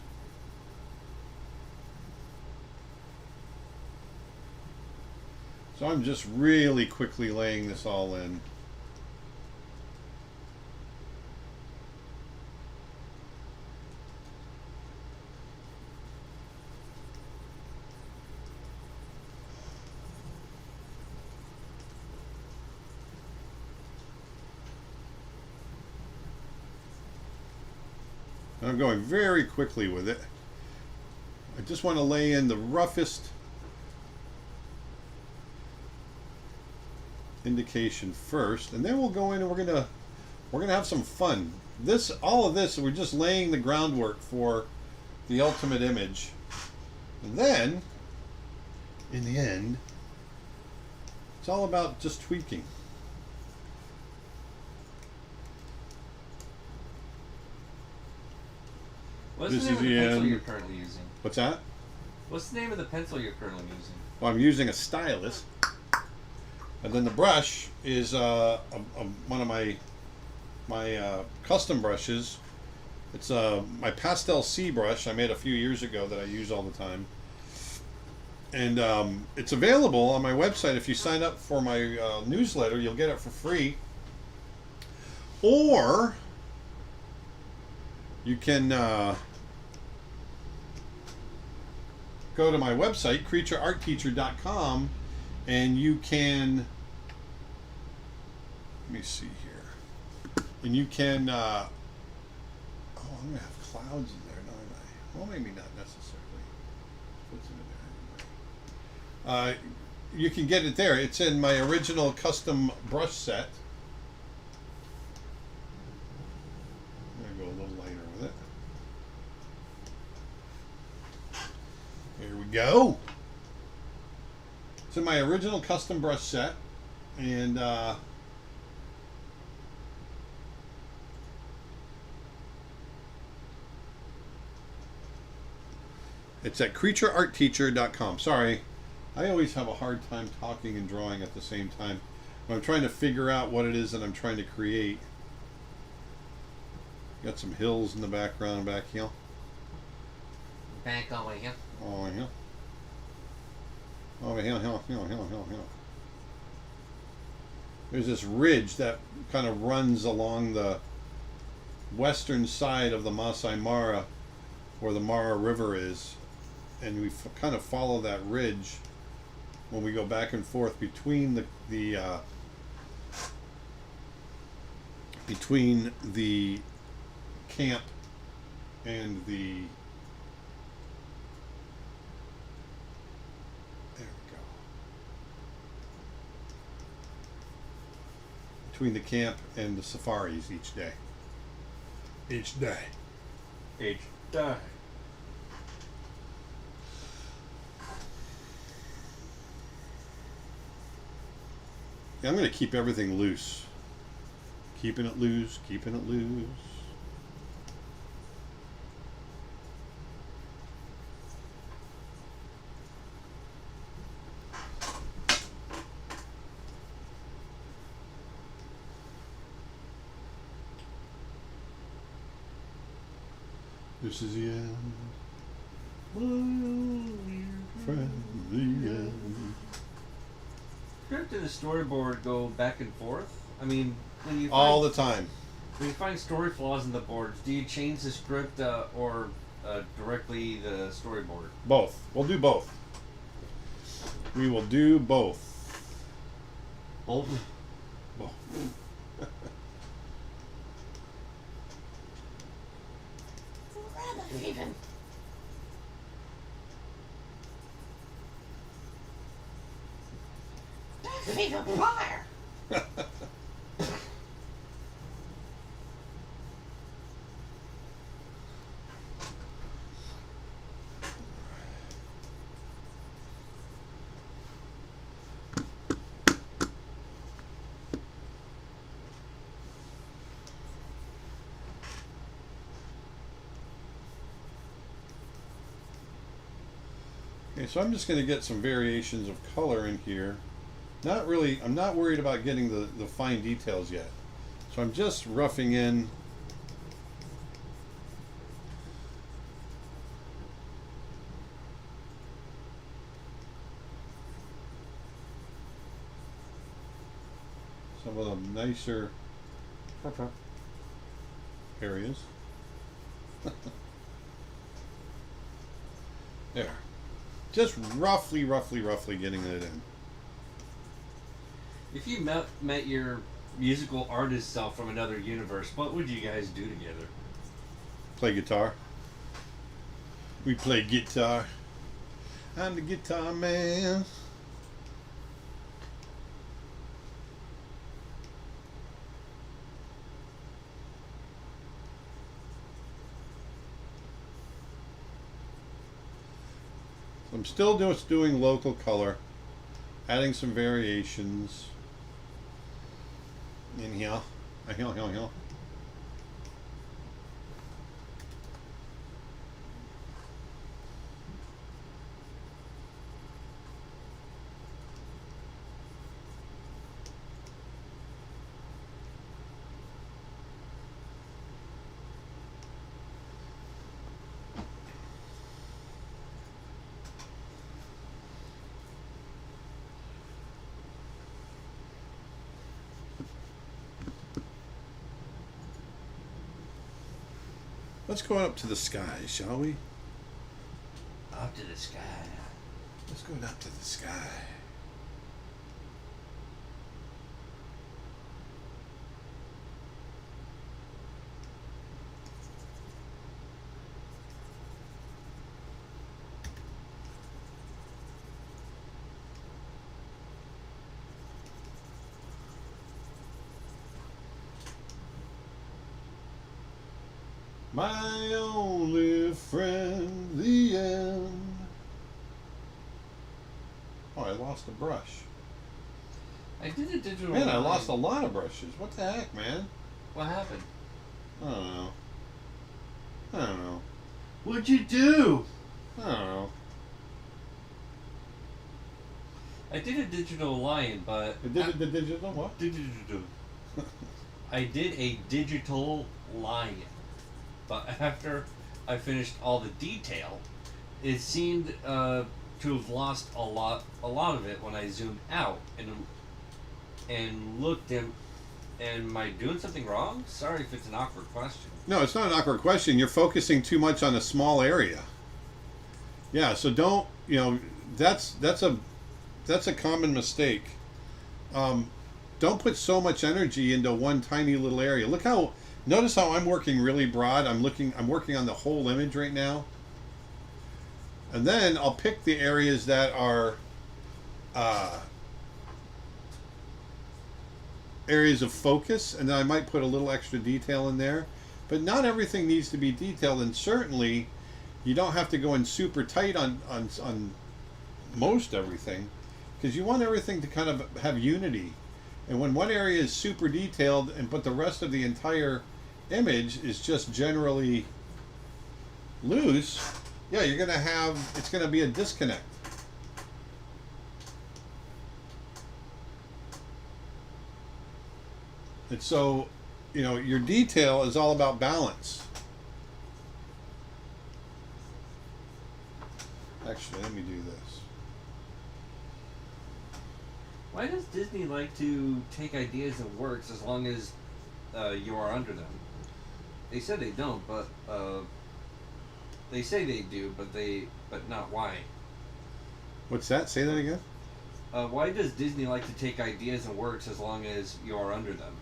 A: So I'm just really quickly laying this all in. I'm going very quickly with it. I just want to lay in the roughest indication first, and then we'll go in and we're gonna have some fun. All of this, we're just laying the groundwork for the ultimate image. And then, in the end, it's all about just tweaking.
B: What's
A: This
B: the name
A: is
B: of the
A: the
B: pencil
A: end.
B: you're currently using?
A: What's that?
B: What's the name of the pencil you're currently using?
A: Well, I'm using a stylus, and then the brush is one of my custom brushes. It's my pastel C brush I made a few years ago that I use all the time, and it's available on my website. If you sign up for my newsletter, you'll get it for free, or you can go to my website, creatureartteacher.com, and you can, let me see here, and you can, oh, I'm going to have clouds in there, don't I? Well, maybe not necessarily. What's in there anyway? You can get it there. It's in my original custom brush set. I'm going to go a little lighter with it. Here we go. It's in my original custom brush set, and it's at creatureartteacher.com. Sorry, I always have a hard time talking and drawing at the same time. When I'm trying to figure out what it is that I'm trying to create. Got some hills in the background back here.
B: Back over here.
A: Over here. Over here, here. There's this ridge that kind of runs along the western side of the Masai Mara, where the Mara River is, and we kind of follow that ridge when we go back and forth between the camp and the between the camp and the safaris each day. Each day.
B: Each day.
A: Yeah, I'm going to keep everything loose. Keeping it loose, keeping it loose. This is the end. Friend, the end.
B: Script and the storyboard go back and forth? I mean, when you
A: All the time.
B: When you find story flaws in the boards, do you change the script or directly the storyboard?
A: Both. We'll do both. We will do both.
B: Both?
A: Both.
C: Even. That's even fire.
A: Okay, so I'm just going to get some variations of color in here. Not really, I'm not worried about getting the fine details yet. So I'm just roughing in some of the nicer areas. There. Just roughly getting it in.
B: If you met your musical artist self from another universe, what would you guys do together?
A: Play guitar. We play guitar. I'm the guitar man. I'm still just doing local color, adding some variations in here. Here. Let's go up to the sky, shall we?
B: Up to the sky.
A: Let's go up to the sky. My only friend, the end. Oh, I lost a brush.
B: I did a digital.
A: Man, I lost a lot of brushes. What the heck, man?
B: What happened?
A: I don't know.
B: What'd you do?
A: I don't know.
B: I did a digital lion, but
A: The digital what?
B: I did a digital lion, but after I finished all the detail, it seemed to have lost a lot of it when I zoomed out and looked at. Am I doing something wrong? Sorry if it's an awkward question.
A: No, it's not an awkward question. You're focusing too much on a small area. Yeah, so don't, that's a common mistake. Don't put so much energy into one tiny little area. Notice how I'm working really broad. I'm working on the whole image right now. And then I'll pick the areas that are areas of focus, and then I might put a little extra detail in there. But not everything needs to be detailed, and certainly you don't have to go in super tight on most everything, because you want everything to kind of have unity. And when one area is super detailed but the rest of the entire image is just generally loose, yeah, it's gonna be a disconnect. And so, your detail is all about balance. Actually, let me do this.
B: Why does Disney like to take ideas and works as long as you are under them? They said they don't, but they say they do, but not why.
A: What's that? Say that again.
B: Why does Disney like to take ideas and works as long as you are under them?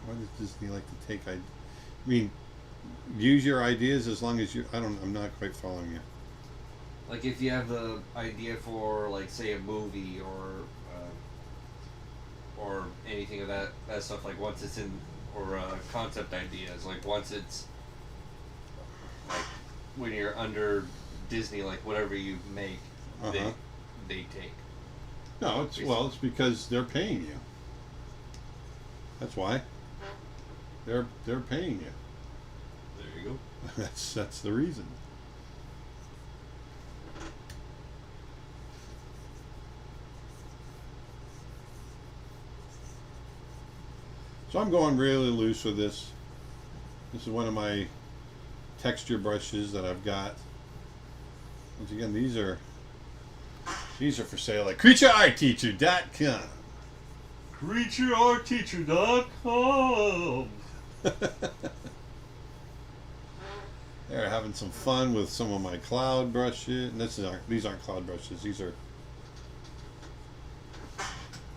A: Why does Disney like to take use your ideas as long as I'm not quite following you.
B: Like if you have the idea for, like, say, a movie or anything of that stuff, like once it's in, or concept ideas, like once it's, like when you're under Disney, like whatever you make, they take.
A: No, it's because they're paying you. That's why. They're paying you.
B: There you go.
A: That's the reason. So I'm going really loose with this. This is one of my texture brushes that I've got. Once again, these are for sale at CreatureArtTeacher.com.
B: CreatureArtTeacher.com.
A: They're having some fun with some of my cloud brushes. And these aren't cloud brushes. These are.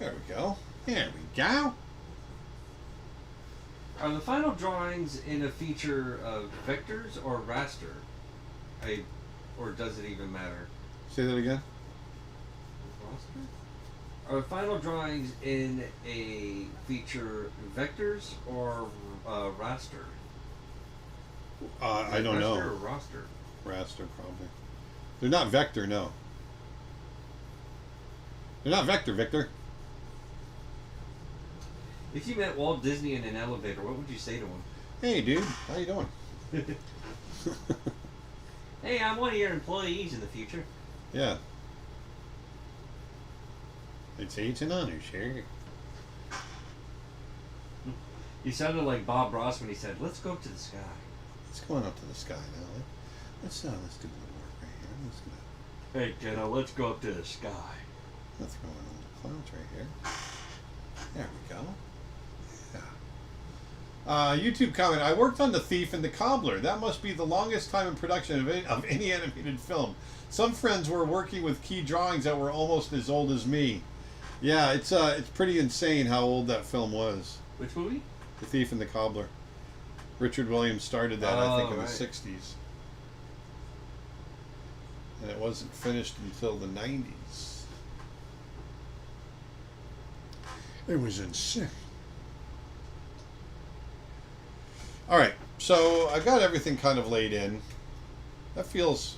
A: There we go. There we go.
B: Are the final drawings in a feature vectors or raster? Or does it even matter?
A: Say that again.
B: Are the final drawings in a feature vectors or raster?
A: I don't know.
B: Raster or roster?
A: Raster, probably. They're not vector, no. They're not vector, Victor.
B: If you met Walt Disney in an elevator, what would you say to him?
A: Hey, dude. How you doing?
B: Hey, I'm one of your employees in the future.
A: Yeah. I'd say it's an honor, sure.
B: You sounded like Bob Ross when he said, "Let's go up to the sky."
A: It's going up to the sky now. Let's do a little work right here. Let's go.
B: Hey, kiddo, let's go up to the sky.
A: Let's throw in a little clouds right here. There we go. Yeah. YouTube comment. I worked on The Thief and the Cobbler. That must be the longest time in production of any animated film. Some friends were working with key drawings that were almost as old as me. Yeah, it's pretty insane how old that film was.
B: Which movie?
A: The Thief and the Cobbler. Richard Williams started that, I think, in
B: right.
A: the 60s. And it wasn't finished until the 90s. It was insane. Alright, so I got everything kind of laid in. That feels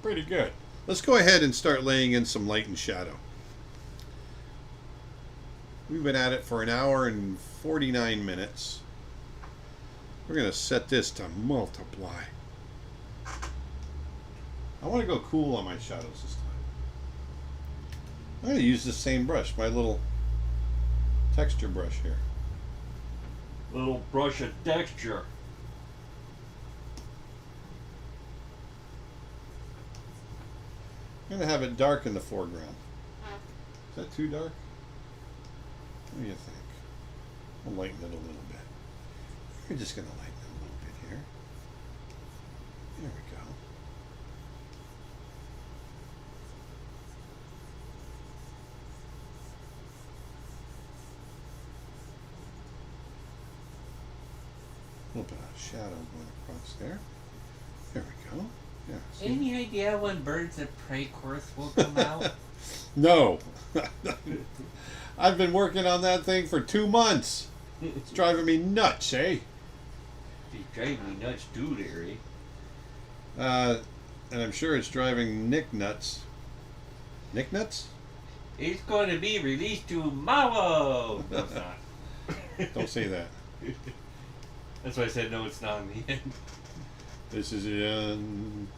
A: pretty good. Let's go ahead and start laying in some light and shadow. We've been at it for an hour and 49 minutes. We're going to set this to multiply. I want to go cool on my shadows this time. I'm going to use the same brush, my little texture brush here.
B: Little brush of texture.
A: I'm going to have it dark in the foreground. Is that too dark? What do you think? I'll lighten it a little bit. We're just going to lighten it a little bit here. There we go. A little bit of shadow going across there. There we go. Yeah. See?
B: Any idea when Birds of Prey course will come out?
A: No. I've been working on that thing for 2 months. It's driving me nuts, eh?
B: She's driving me nuts too, Larry.
A: And I'm sure it's driving Nick nuts. Nick nuts?
B: It's going to be released tomorrow. No, it's not.
A: Don't say that.
B: That's why I said no, it's not in the end.
A: This is the end.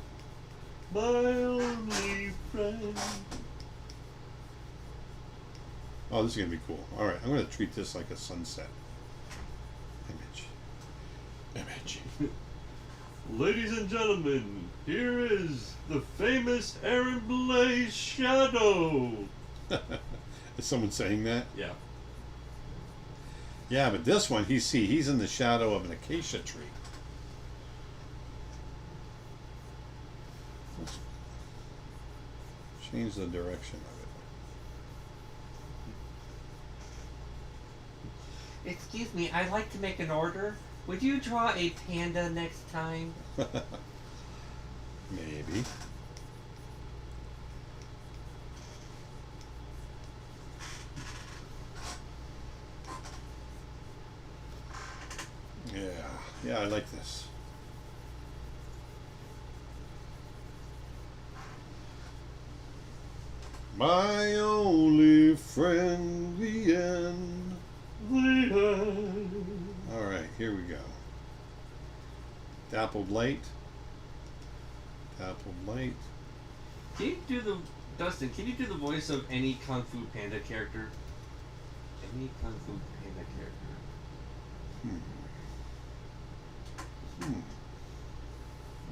B: My only friend.
A: Oh, this is going to be cool. Alright, I'm going to treat this like a sunset. Image.
B: Ladies and gentlemen, here is the famous Aaron Blaise shadow.
A: Is someone saying that?
B: Yeah.
A: Yeah, but this one, he's in the shadow of an acacia tree. Let's change the direction of
B: Excuse me, I'd like to make an order. Would you draw a panda next time?
A: it. Maybe. Yeah, I like this. My only friend, the end. Alright, here we go. Dappled light. Dappled light.
B: Can you do the Dustin? Can you do the voice of any Kung Fu Panda character? Any Kung Fu Panda character?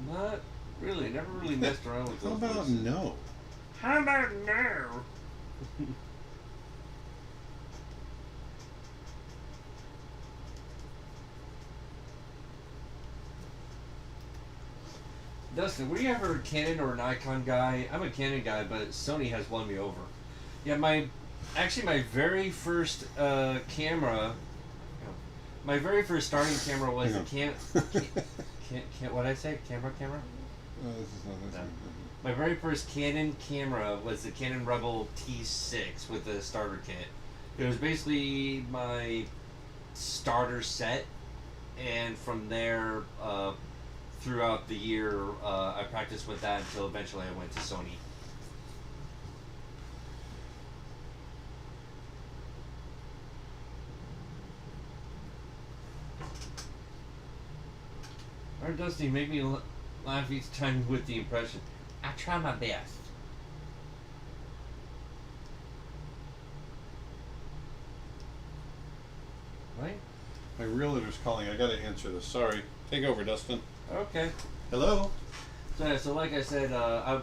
B: Not really. Never really messed around with
A: How
B: those
A: about
B: voices.
A: no?
B: How about now? Dustin, were you ever a Canon or a Nikon guy? I'm a Canon guy, but Sony has won me over. Yeah, my very first camera, My very first starting camera was
A: Yeah.
B: a what did I say? Camera?
A: This is not.
B: No. My very first Canon camera was the Canon Rebel T6 with a starter kit. It was basically my starter set, and from there, throughout the year, I practiced with that until eventually I went to Sony. Or Dusty, make me laugh each time with the impression. I try my best. Right?
A: My realtor's calling. I gotta answer this. Sorry. Take over, Dustin.
B: Okay.
A: Hello.
B: So like I said, I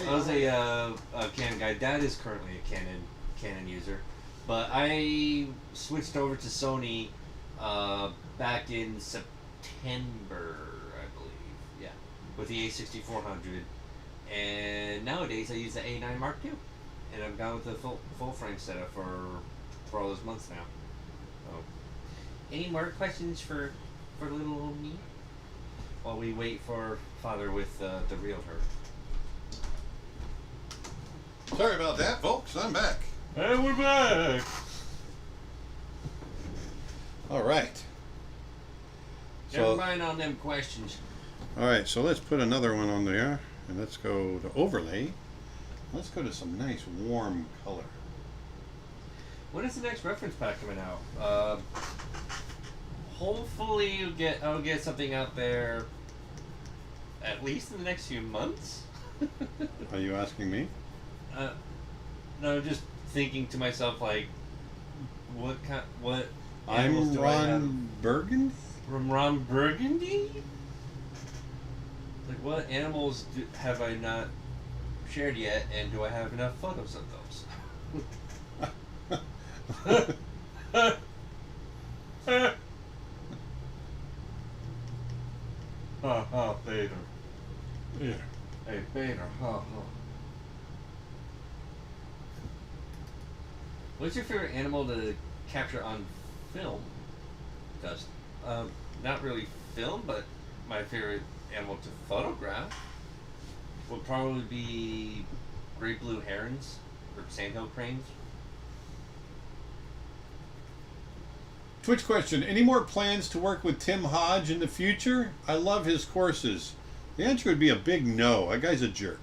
B: was a Canon guy. Dad is currently a Canon user, but I switched over to Sony back in September, I believe. Yeah, with the A6400, and nowadays I use the A9 Mark II, and I've gone with the full frame setup for all those months now. So, any more questions for little old me? While we wait for Father with the realtor.
A: Sorry about that, folks. I'm back.
B: And we're back.
A: All right.
B: Never mind on them questions.
A: All right. So let's put another one on there, and let's go to overlay. Let's go to some nice warm color.
B: When is the next reference pack coming out? Hopefully I'll get something out there at least in the next few months.
A: Are you asking me?
B: No, just thinking to myself like, what animals
A: I'm
B: do I have?
A: Ron Burgundy.
B: From Ron Burgundy? Like, what animals have I not shared yet, and do I have enough photos of those? Ha ha, Peter.
A: Yeah.
B: Hey, Peter, ha ha. What's your favorite animal to capture on film, Dust? Not really film, but my favorite animal to photograph would probably be great blue herons or sandhill cranes.
A: Twitch question: any more plans to work with Tim Hodge in the future? I love his courses. The answer would be a big no. That guy's a jerk.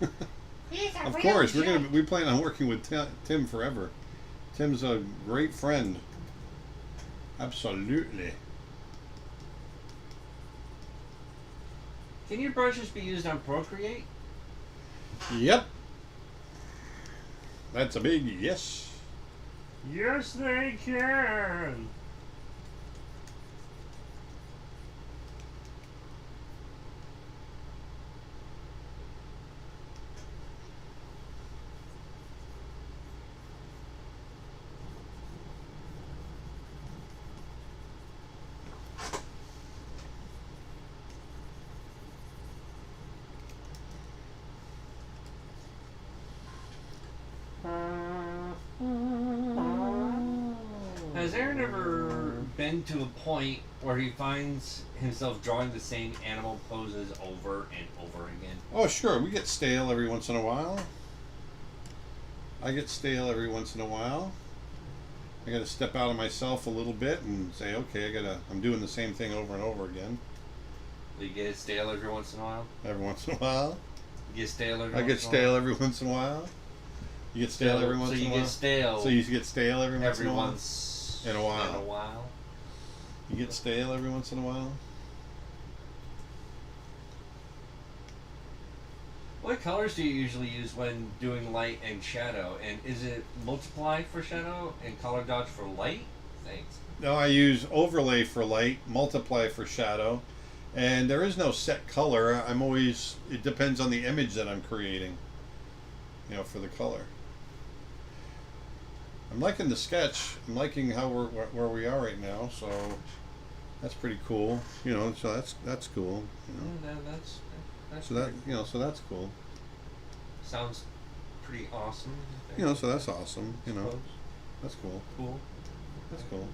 A: Of course, we plan on working with Tim forever. Tim's a great friend. Absolutely.
B: Can your brushes be used on Procreate?
A: Yep. That's a big yes.
B: Yes, they can. Has Aaron ever been to a point where he finds himself drawing the same animal poses over and over again?
A: Oh, sure. We get stale every once in a while. I get stale every once in a while. I got to step out of myself a little bit and say, okay, I'm doing the same thing over and over again.
B: Do you get stale every once in a while?
A: Every once in a while.
B: You get stale every
A: I
B: once
A: get
B: in a
A: stale
B: while?
A: every once in a while. You get stale every once in a while.
B: So you get stale.
A: So you get stale every once in a while.
B: once
A: in a while.
B: In a while.
A: You get stale every once in a while.
B: What colors do you usually use when doing light and shadow? And is it multiply for shadow and color dodge for light? Thanks.
A: No, I use overlay for light, multiply for shadow, and there is no set color. It depends on the image that I'm creating, for the color. I'm liking the sketch. I'm liking where we are right now, so that's pretty cool. So that's cool.
B: That's
A: So that's cool.
B: Sounds pretty awesome.
A: So that's awesome.
B: Suppose.
A: That's cool.
B: Cool.
A: That's cool.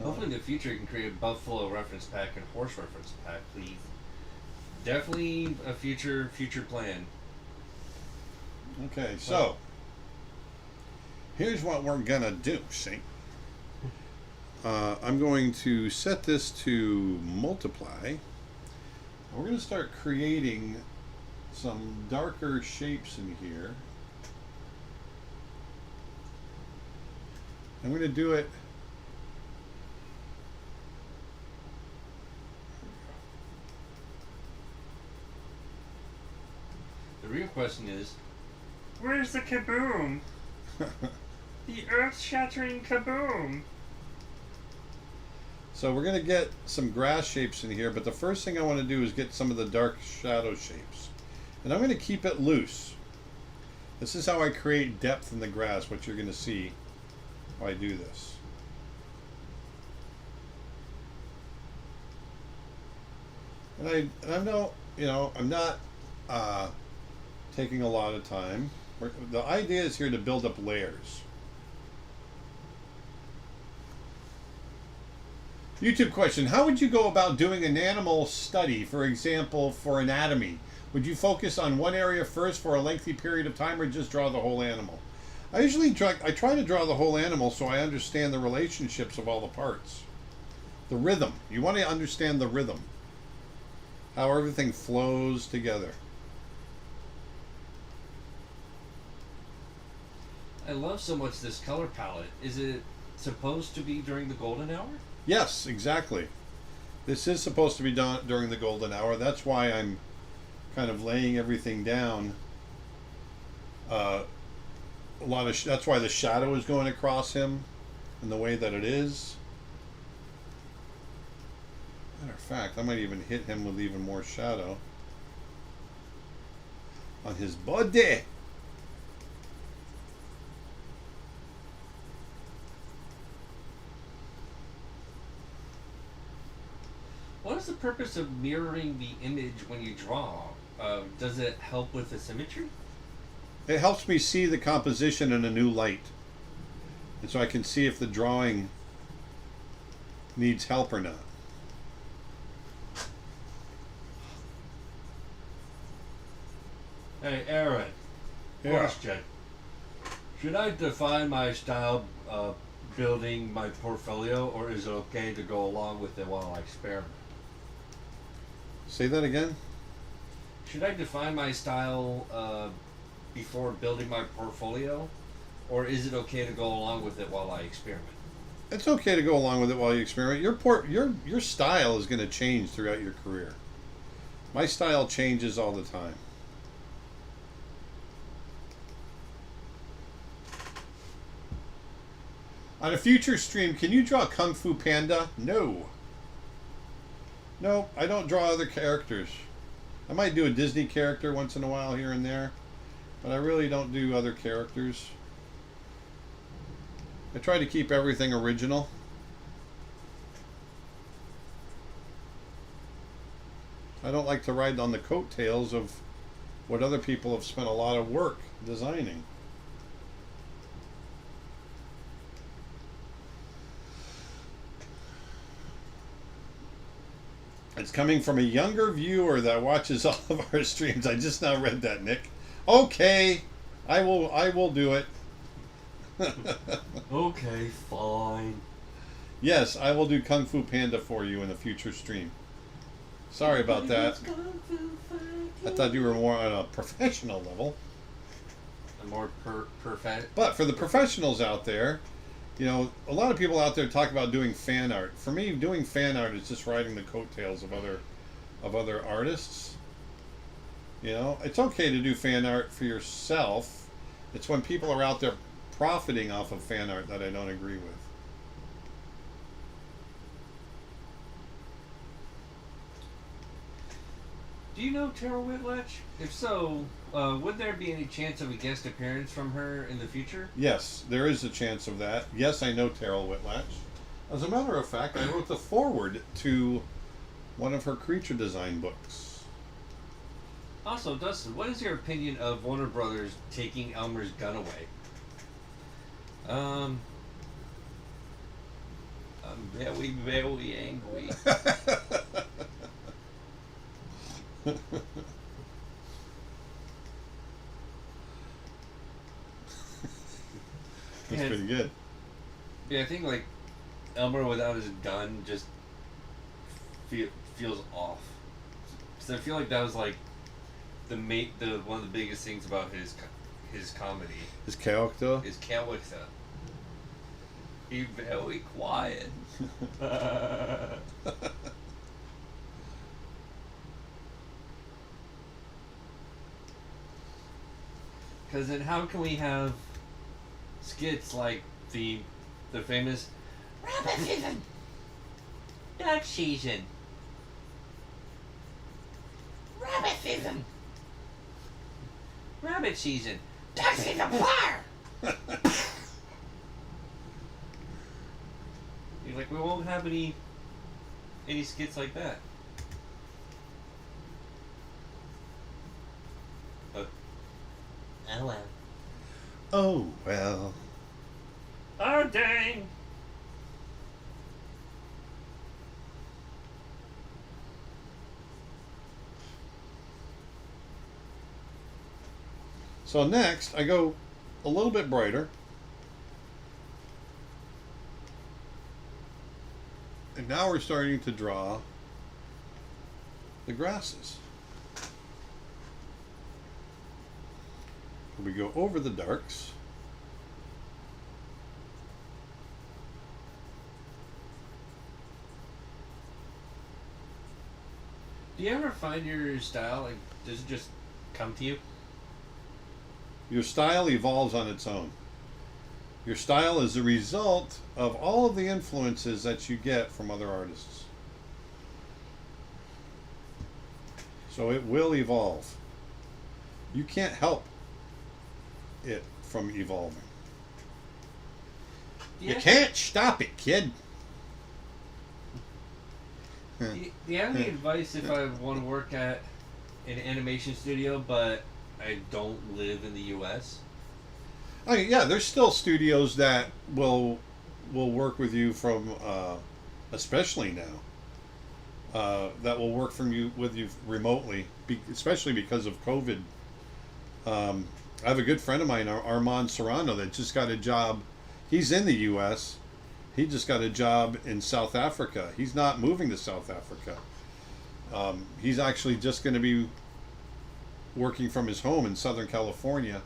B: Hopefully in the future you can create a buffalo reference pack and horse reference pack, please. Definitely a future plan.
A: Okay, so here's what we're gonna do. See, I'm going to set this to multiply. We're gonna start creating some darker shapes in here. I'm gonna do it.
B: The real question is,
C: Where's the kaboom? The earth-shattering kaboom.
A: So we're going to get some grass shapes in here, but the first thing I want to do is get some of the dark shadow shapes. And I'm going to keep it loose. This is how I create depth in the grass, what you're going to see while I do this. And I know, you know, I'm not taking a lot of time. The idea is here to build up layers. YouTube question: how would you go about doing an animal study, for example, for anatomy? Would you focus on one area first for a lengthy period of time, or just draw the whole animal? I usually try to draw the whole animal so I understand the relationships of all the parts. The rhythm. You want to understand the rhythm. How everything flows together.
B: I love so much this color palette. Is it supposed to be during the golden hour?
A: Yes, exactly. This is supposed to be done during the golden hour. That's why I'm kind of laying everything down. That's why the shadow is going across him in the way that it is. Matter of fact, I might even hit him with even more shadow on his body.
B: What is the purpose of mirroring the image when you draw? Does it help with the symmetry?
A: It helps me see the composition in a new light. And so I can see if the drawing needs help or not.
B: Hey, Aaron.
A: Yeah.
B: Question. Should I define my style building my portfolio, or is it okay to go along with it while I experiment?
A: Say that again?
B: Should I define my style before building my portfolio, or is it okay to go along with it while I experiment?
A: It's okay to go along with it while you experiment. Your style is going to change throughout your career. My style changes all the time. On a future stream, can you draw Kung Fu Panda? No. No, I don't draw other characters. I might do a Disney character once in a while here and there, but I really don't do other characters. I try to keep everything original. I don't like to ride on the coattails of what other people have spent a lot of work designing. It's coming from a younger viewer that watches all of our streams. I just now read that, Nick. Okay, I will do it.
B: Okay, fine.
A: Yes, I will do Kung Fu Panda for you in a future stream. Sorry about that. I thought you were more on a professional level.
B: A more perfect.
A: But for the professionals out there, you know, a lot of people out there talk about doing fan art. For me, doing fan art is just riding the coattails of other artists. You know, it's okay to do fan art for yourself. It's when people are out there profiting off of fan art that I don't agree with.
B: Do you know Tara Whitlatch? If so, would there be any chance of a guest appearance from her in the future?
A: Yes, there is a chance of that. Yes, I know Terrell Whitlatch. As a matter of fact, I wrote the foreword to one of her creature design books.
B: Also, Dustin, what is your opinion of Warner Brothers taking Elmer's gun away? I'm very, very angry.
A: That's pretty good.
B: Yeah, I think like Elmer without his gun just feels off. So I feel like that was like the one of the biggest things about his comedy.
A: His character.
B: His character. He's very quiet. Because then how can we have skits like the famous Rabbit Season, Duck Season, Rabbit Season, Rabbit Season, Duck Season, fire! You're like, we won't have any skits like that. Oh well.
A: Oh well.
B: Oh dang!
A: So next, I go a little bit brighter. And now we're starting to draw the grasses. We go over the darks.
B: Do you ever find your style, like, does it just come to you?
A: Your style evolves on its own. Your style is a result of all of the influences that you get from other artists. So it will evolve. You can't help it from evolving.
B: Yeah.
A: You can't stop it, kid.
B: Do you have any advice if I want to work at an animation studio, but I don't live in the U.S.?
A: I mean, yeah, there's still studios that will work with you from, especially now, that will work with you remotely, especially because of COVID. I have a good friend of mine, Armand Serrano, that just got a job. He's in the U.S. He just got a job in South Africa. He's not moving to South Africa. He's actually just going to be working from his home in Southern California.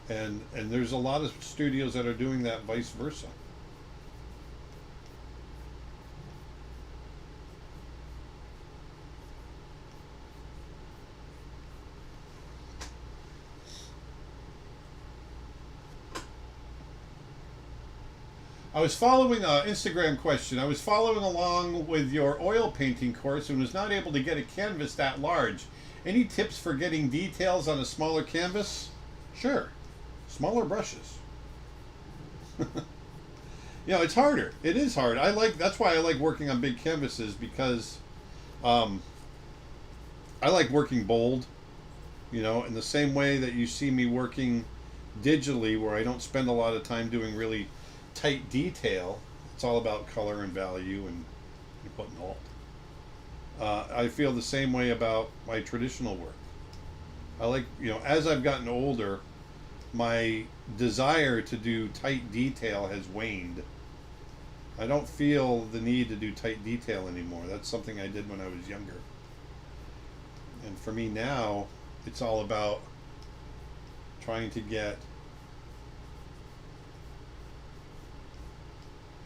A: And there's a lot of studios that are doing that vice versa. I was following an Instagram question. I was following along with your oil painting course and was not able to get a canvas that large. Any tips for getting details on a smaller canvas? Sure. Smaller brushes. It's harder. It is hard. That's why I like working on big canvases, because I like working bold, in the same way that you see me working digitally, where I don't spend a lot of time doing really tight detail. It's all about color and value and putting alt. I feel the same way about my traditional work. I like, as I've gotten older, my desire to do tight detail has waned. I don't feel the need to do tight detail anymore. That's something I did when I was younger. And for me now, it's all about trying to get...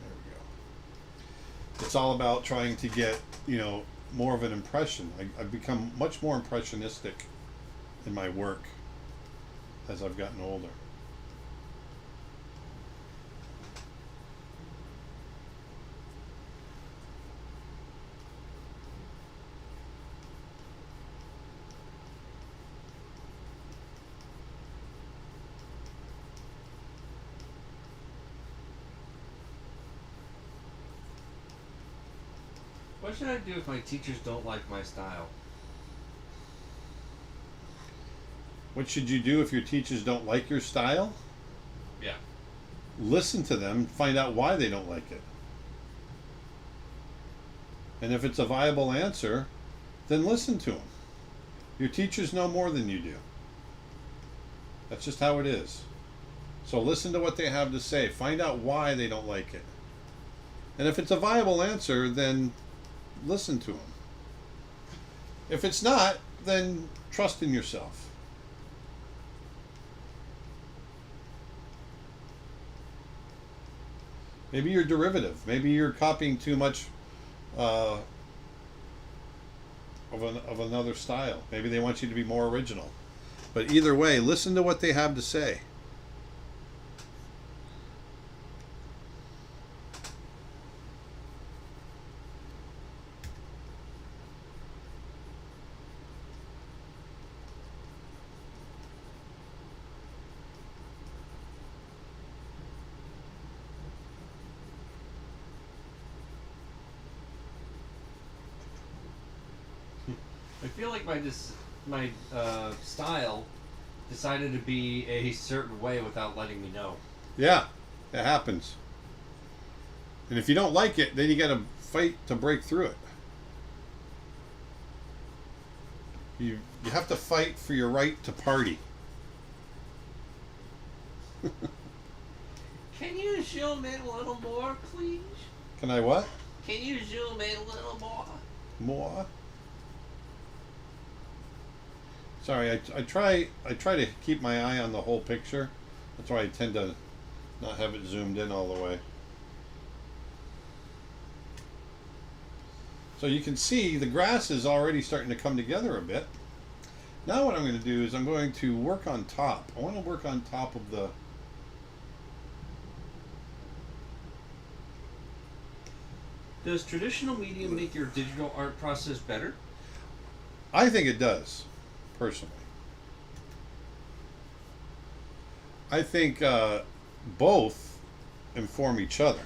A: There we go. It's all about trying to get, more of an impression. I've become much more impressionistic in my work as I've gotten older.
B: What should I do if my teachers don't like my style?
A: What should you do if your teachers don't like your style?
B: Yeah.
A: Listen to them, find out why they don't like it. And if it's a viable answer, then listen to them. Your teachers know more than you do. That's just how it is. So listen to what they have to say. Find out why they don't like it. And if it's a viable answer, then listen to them. If it's not, then trust in yourself. Maybe you're derivative. Maybe you're copying too much of another style. Maybe they want you to be more original. But either way, listen to what they have to say.
B: I feel like my style decided to be a certain way without letting me know.
A: Yeah, it happens. And if you don't like it, then you got to fight to break through it. You have to fight for your right to party.
B: Can you zoom in a little more, please?
A: Can I what?
B: Can you zoom in a little more?
A: More? Sorry, I try to keep my eye on the whole picture. That's why I tend to not have it zoomed in all the way. So you can see the grass is already starting to come together a bit. Now what I'm going to do is I'm going to work on top. I want to work on top of the...
B: Does traditional media make your digital art process better?
A: I think it does, personally. I think both inform each other.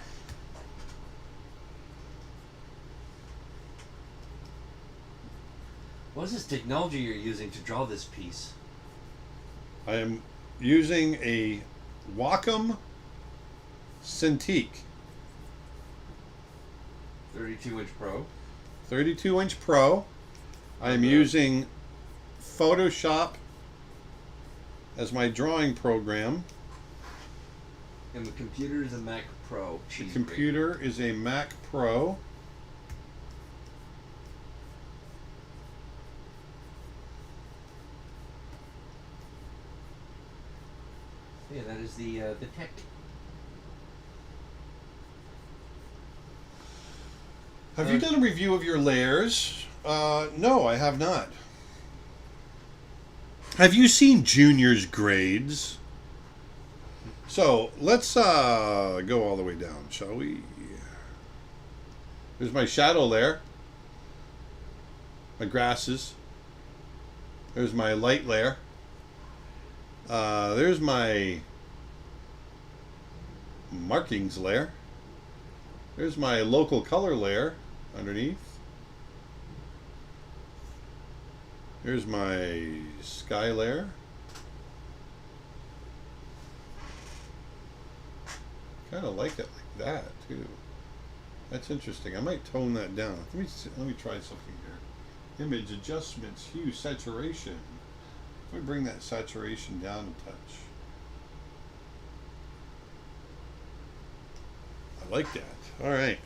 B: What is this technology you're using to draw this piece?
A: I am using a Wacom Cintiq
B: 32-inch Pro.
A: 32-inch Pro. I am using Photoshop as my drawing program.
B: And the computer is a Mac Pro.
A: The computer is a Mac Pro.
B: Yeah, that is the tech.
A: Have you done a review of your layers? No, I have not. Have you seen Junior's grades? So let's go all the way down, shall we? There's my shadow layer. My grasses. There's my light layer. There's my markings layer. There's my local color layer underneath. Here's my sky layer. Kind of like it like that too. That's interesting. I might tone that down. Let me try something here. Image adjustments, hue, saturation. Let me bring that saturation down a touch. I like that. All right.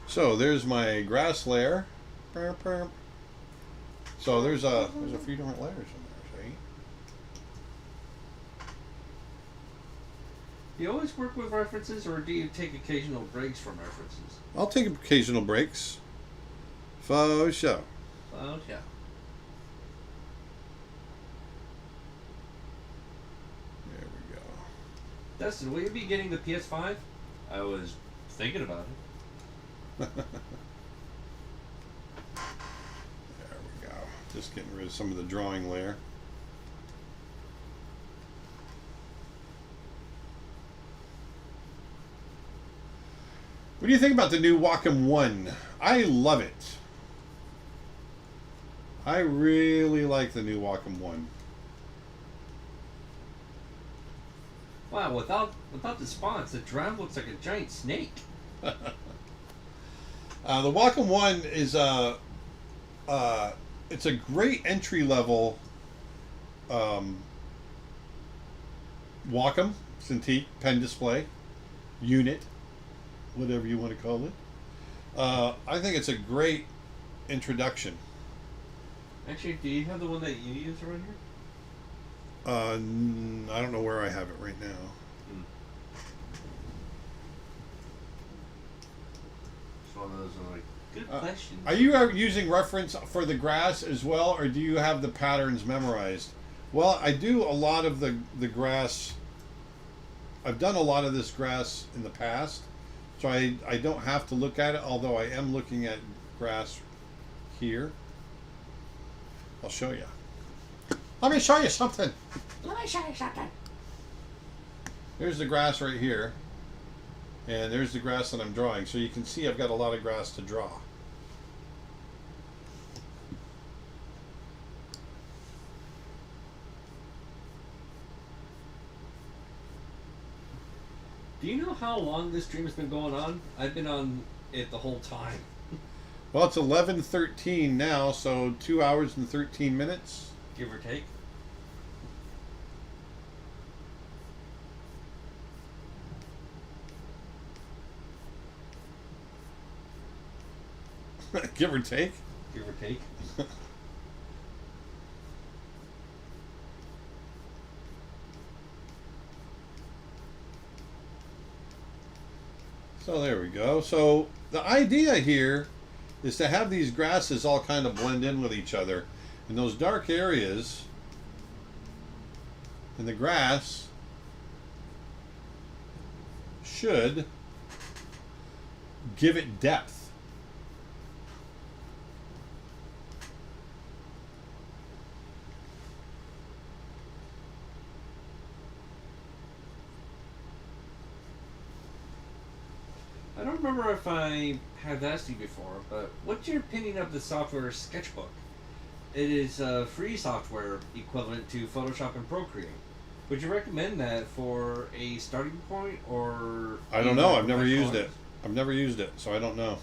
A: So there's my grass layer. So there's a few different layers in there. See?
B: Do you always work with references, or do you take occasional breaks from references?
A: I'll take occasional breaks. For sure.
B: Oh, yeah.
A: There we go.
B: Dustin, will you be getting the PS5? I was thinking about it.
A: There we go. Just getting rid of some of the drawing layer. What do you think about the new Wacom 1? I love it. I really like the new Wacom 1.
B: Wow, without the spawns, the giraffe looks like a giant snake.
A: The Wacom One is it's a great entry level Wacom Cintiq pen display unit, whatever you want to call it. I think it's a great introduction.
B: Actually, do you have the one that you use around here?
A: I don't know where I have it right now.
B: It's one of those like good questions.
A: Are you using reference for the grass as well, or do you have the patterns memorized? Well, I do a lot of the grass. I've done a lot of this grass in the past, so I don't have to look at it, although I am looking at grass here. I'll show you. Let me show you something.
C: Let me show you something.
A: There's the grass right here. And there's the grass that I'm drawing. So you can see I've got a lot of grass to draw.
B: Do you know how long this stream has been going on? I've been on it the whole time.
A: Well, it's 11:13 now, so 2 hours and 13 minutes.
B: Give or take.
A: Give or take.
B: Give or take.
A: So there we go. So the idea here is to have these grasses all kind of blend in with each other. And those dark areas in the grass should give it depth.
B: I don't remember if I have asked you before, but what's your opinion of the software Sketchbook? It is free software equivalent to Photoshop and Procreate. Would you recommend that for a starting point, or?
A: I don't know. I've never used it. I've never used it, so I don't know.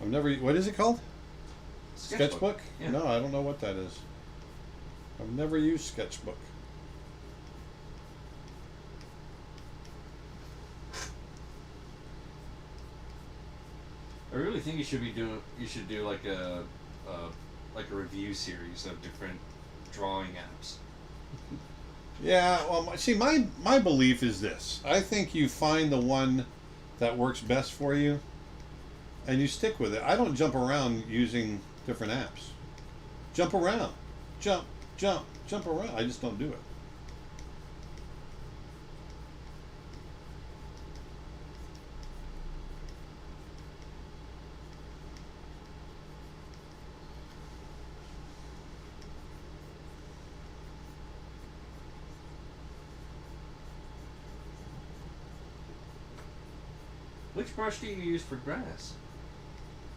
A: I've never. What is it called? Sketchbook?
B: Yeah.
A: No, I don't know what that is. I've never used Sketchbook.
B: I really think you should be doing. You should do like a review series of different drawing apps.
A: Yeah, well, see, my belief is this. I think you find the one that works best for you, and you stick with it. I don't jump around using different apps. Jump around. Jump around. I just don't do it.
B: Which brush do you use for grass?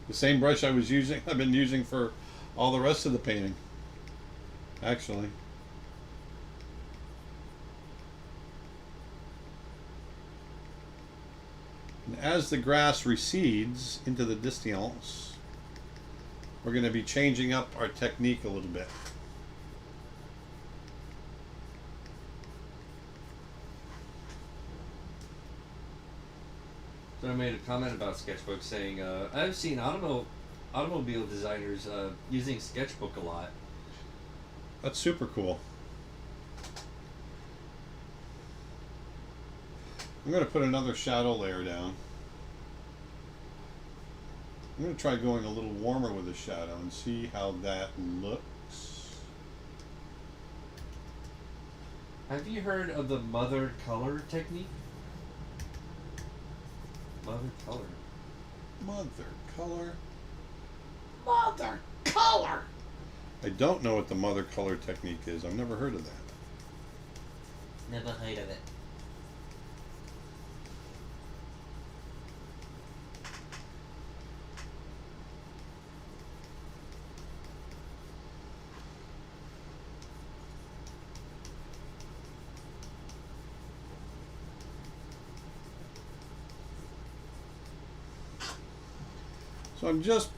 A: The same brush I've been using for all the rest of the painting. Actually. And as the grass recedes into the distance, we're going to be changing up our technique a little bit.
B: So I made a comment about Sketchbook saying, I've seen automobile designers using Sketchbook a lot.
A: That's super cool. I'm going to put another shadow layer down. I'm going to try going a little warmer with the shadow and see how that looks.
B: Have you heard of the mother color technique? Mother color.
A: Mother color.
C: Mother color.
A: I don't know what the mother color technique is. I've never heard of that.
C: Never heard of it.
A: So I'm just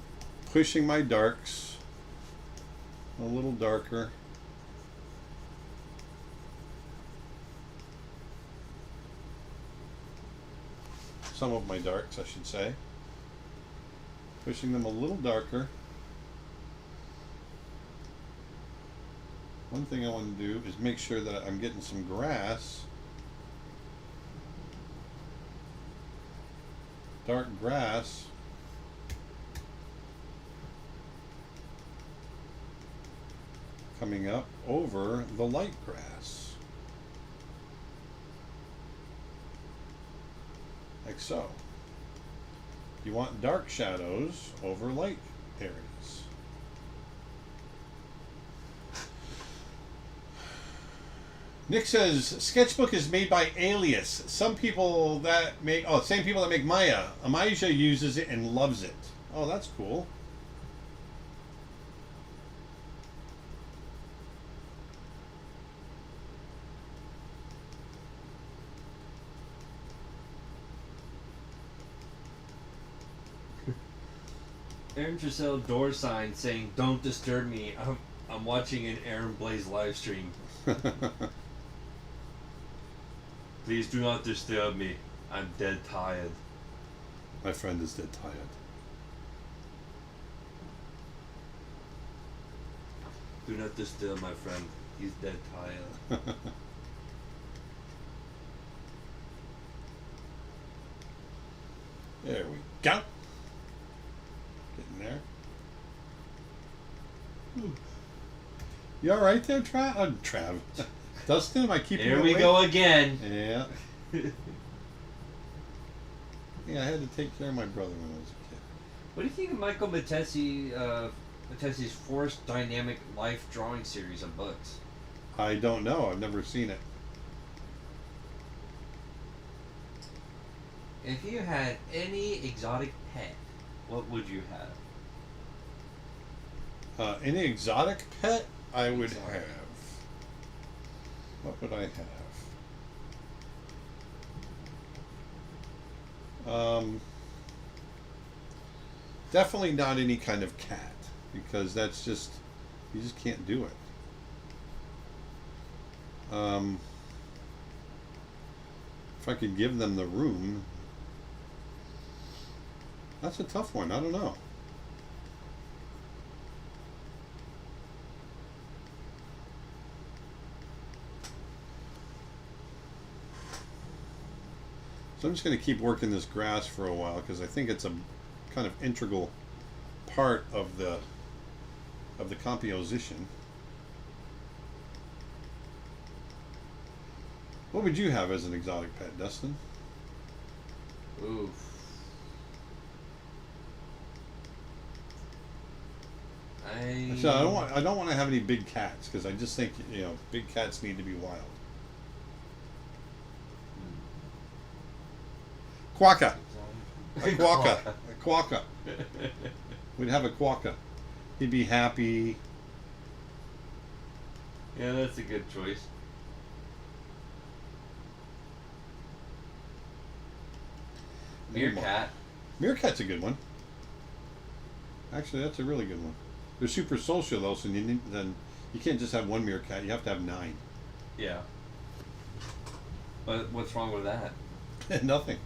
A: pushing my darks a little darker. Some of my darks, I should say. Pushing them a little darker. One thing I want to do is make sure that I'm getting some grass. Dark grass. Coming up over the light grass. Like so. You want dark shadows over light areas. Nick says sketchbook is made by Alias. Some people that make same people that make Maya. Amijah uses it and loves it. Oh, that's cool.
B: Aaron Trisell door sign saying, "Don't disturb me. I'm watching an Aaron Blaise live stream. Please do not disturb me. I'm dead tired."
A: My friend is dead tired.
B: Do not disturb my friend. He's dead tired.
A: There we go. Getting there. You all right there, Trav? Dustin, am I keeping you
B: Here we
A: awake?
B: go again.
A: Yeah. Yeah, I had to take care of my brother when I was a kid.
B: What do you think of Michael Mattesi's Forced Dynamic Life drawing series of books?
A: I don't know. I've never seen it.
B: If you had any exotic pet, what would you have?
A: Any exotic pet I would
B: Exotic.
A: have. What would I have? Definitely not any kind of cat, because that's just, you just can't do it. If I could give them the room, that's a tough one. I don't know. So I'm just going to keep working this grass for a while because I think it's a kind of integral part of the composition. What would you have as an exotic pet, Dustin?
B: Oof.
A: Actually, I don't want to have any big cats because I just think, you know, big cats need to be wild. Quokka. A quokka. A quokka. We'd have a quokka. He'd be happy.
B: Yeah, that's a good choice. Meerkat.
A: Meerkat's a good one. Actually, that's a really good one. They're super social though, so then you can't just have one meerkat. You have to have 9.
B: Yeah. But what's wrong with that?
A: Nothing.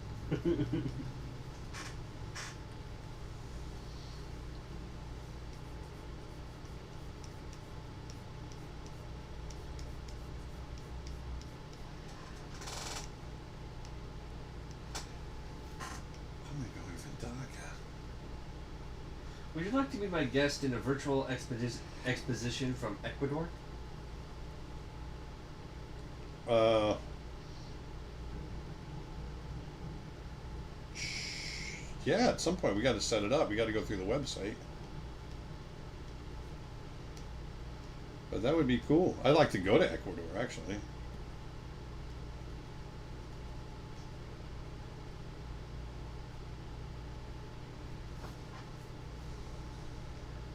B: Would you like to be my guest in a virtual exposition from Ecuador?
A: Yeah, at some point we got to set it up. We got to go through the website. But that would be cool. I'd like to go to Ecuador, actually.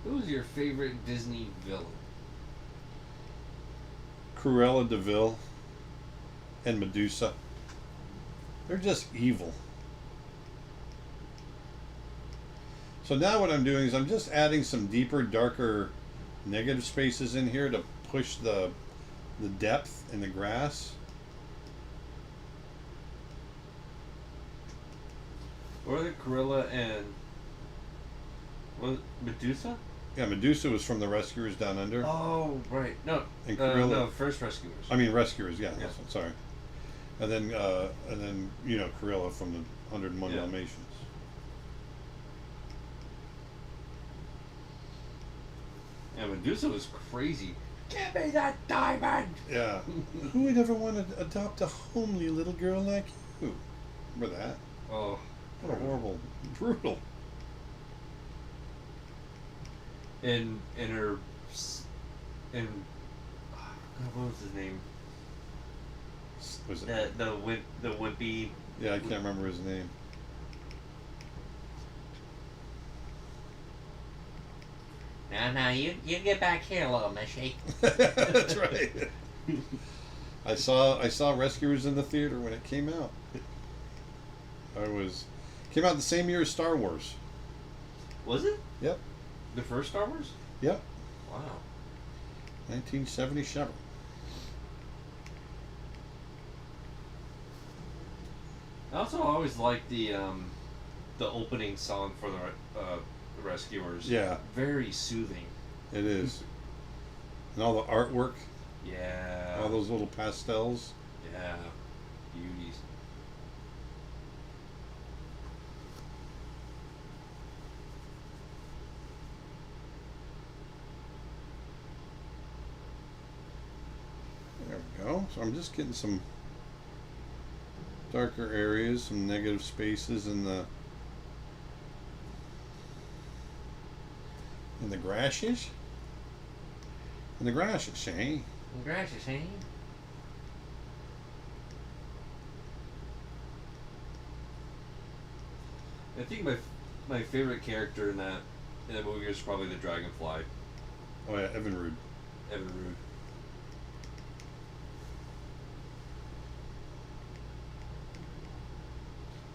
B: Who's your favorite Disney villain?
A: Cruella de Vil and Medusa. They're just evil. So now what I'm doing is I'm just adding some deeper, darker negative spaces in here to push the depth in the grass.
B: Or the gorilla and what, Medusa?
A: Yeah, Medusa was from the Rescuers Down Under.
B: Oh, right. No,
A: And gorilla.
B: no, first Rescuers.
A: I mean Rescuers, yeah.
B: Yeah.
A: Sorry. And then you know Gorilla from the 101
B: Yeah.
A: Dalmatians.
B: Yeah, Medusa was crazy. Give me that diamond!
A: Yeah. Who would ever want to adopt a homely little girl like you? Remember that?
B: Oh.
A: What a horrible, brutal.
B: And her, and what was his name?
A: Was it?
B: The wimpy.
A: Yeah, I can't remember his name.
C: Now, you get back here, little Mishy.
A: That's right. I saw Rescuers in the theater when it came out. Came out the same year as Star Wars.
B: Was it?
A: Yep.
B: The first Star Wars?
A: Yep.
B: Wow.
A: 1977.
B: I also always liked the opening song for the Rescuers.
A: Yeah.
B: Very soothing.
A: It is. And all the artwork,
B: Yeah.
A: all those little pastels.
B: Yeah. Beauties.
A: There we go. So I'm just getting some darker areas, some negative spaces in the grasses. In the grasses, eh?
C: Gracious, eh?
B: I think my favorite character in that movie is probably the Dragonfly,
A: Oh yeah, Evan Rude.
B: Evan Rude.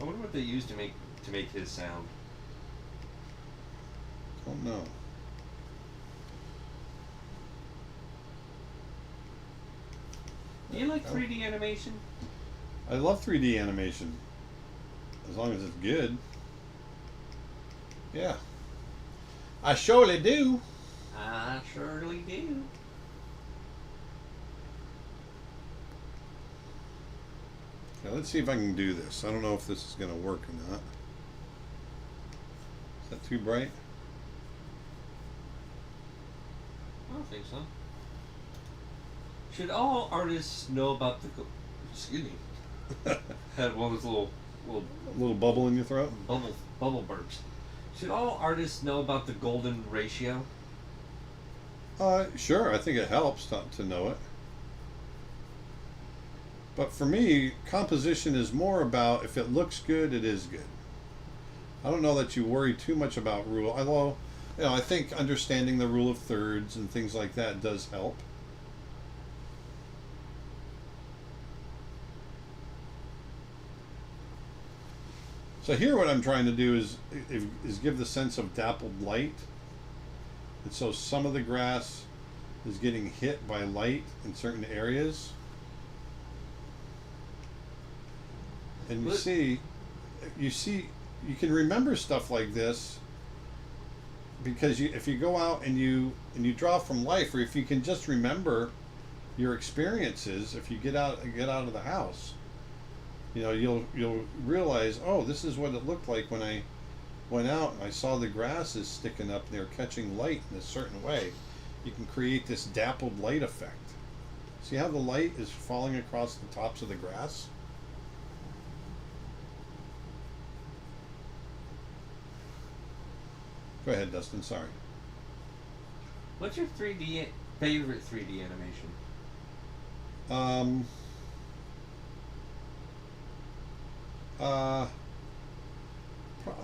B: I wonder what they used to make his sound.
A: Don't know.
B: Do you like 3D animation?
A: I love 3D animation. As long as it's good. Yeah. I surely do.
C: I surely do.
A: Okay, let's see if I can do this. I don't know if this is going to work or not. Is that too bright?
B: I don't think so. Should all artists know about the? Excuse me. Had one of those little
A: A little bubble in your throat?
B: bubble burps. Should all artists know about the golden ratio?
A: Sure. I think it helps to know it. But for me, composition is more about if it looks good, it is good. I don't know that you worry too much about rule, although, I think understanding the rule of thirds and things like that does help. So here what I'm trying to do is give the sense of dappled light. And so some of the grass is getting hit by light in certain areas. And you can remember stuff like this because if you go out and you draw from life, or if you can just remember your experiences, if you get out of the house, you'll realize, oh, this is what it looked like when I went out and I saw the grasses sticking up and they're catching light in a certain way. You can create this dappled light effect. See how the light is falling across the tops of the grass? Go ahead, Dustin. Sorry.
B: What's your favorite 3D animation?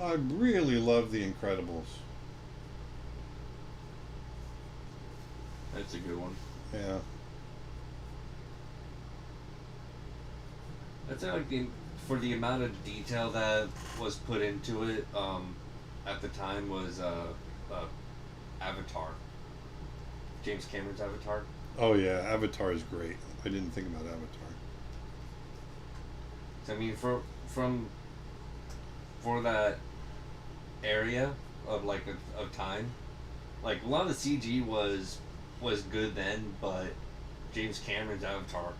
A: I really love The Incredibles.
B: That's a good one.
A: Yeah.
B: That's like for the amount of detail that was put into it. at the time was Avatar. James Cameron's Avatar.
A: Oh yeah, Avatar is great. I didn't think about Avatar.
B: So, I mean, for that area of of time, like a lot of the CG was good then, but James Cameron's Avatar,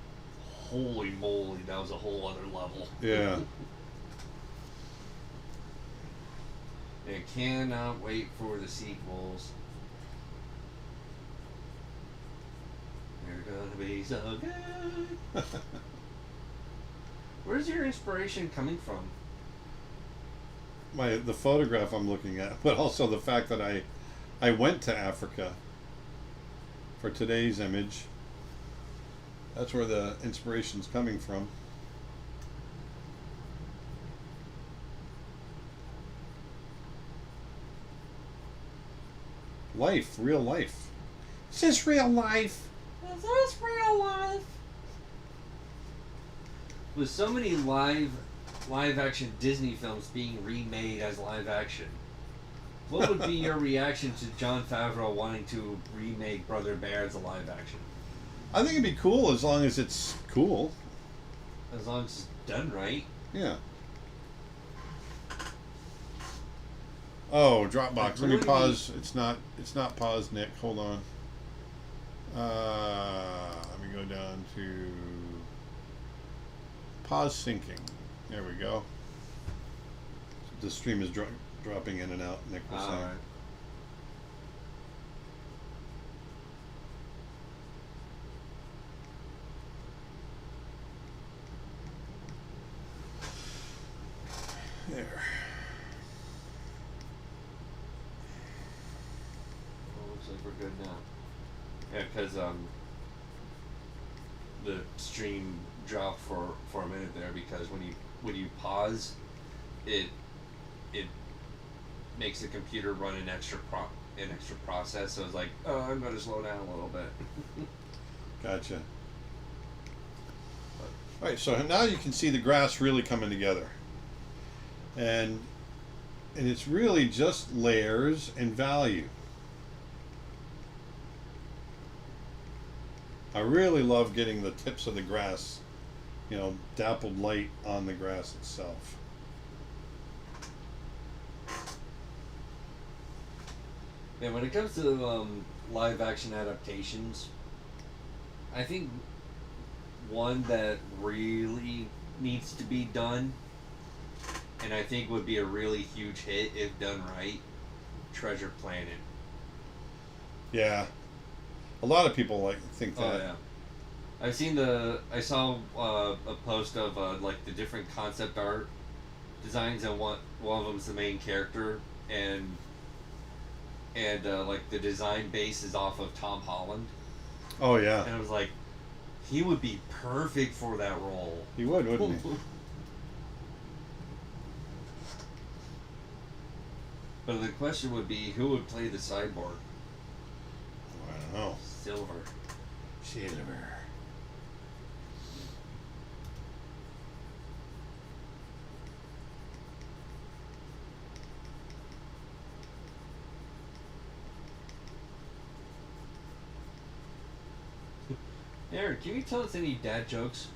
B: holy moly, that was a whole other level.
A: Yeah.
B: I cannot wait for the sequels. They're gonna be so good. Where's your inspiration coming from?
A: The photograph I'm looking at, but also the fact that I went to Africa for today's image. That's where the inspiration's coming from. Life, real life. Is this real life?
C: Is this real life?
B: With so many live action Disney films being remade as live action, what would be your reaction to Jon Favreau wanting to remake Brother Bear as a live action?
A: I think it'd be cool as long as it's cool.
B: As long as it's done right.
A: Yeah. Oh, Dropbox. Let me pause. It's not paused, Nick. Hold on. Let me go down to pause syncing. There we go. The stream is dropping in and out, Nick was saying.
B: Right.
A: There.
B: Well, looks like we're good now. Yeah, because the stream dropped for a minute there because when you pause, it makes the computer run an extra process. So it's like, oh, I'm going to slow down a little bit.
A: Gotcha. All right, so now you can see the grass really coming together. And it's really just layers and value. I really love getting the tips of the grass, dappled light on the grass itself.
B: Yeah, when it comes to live action adaptations, I think one that really needs to be done, and I think would be a really huge hit if done right, Treasure Planet.
A: Yeah. A lot of people think that.
B: Oh yeah. I saw a post of the different concept art designs, and one of them's the main character, and the design base is off of Tom Holland.
A: Oh yeah.
B: And I was like, he would be perfect for that role.
A: He would, wouldn't he?
B: But the question would be, who would play the cyborg?
A: I don't know.
B: Silver. Aaron, can you tell us any dad jokes?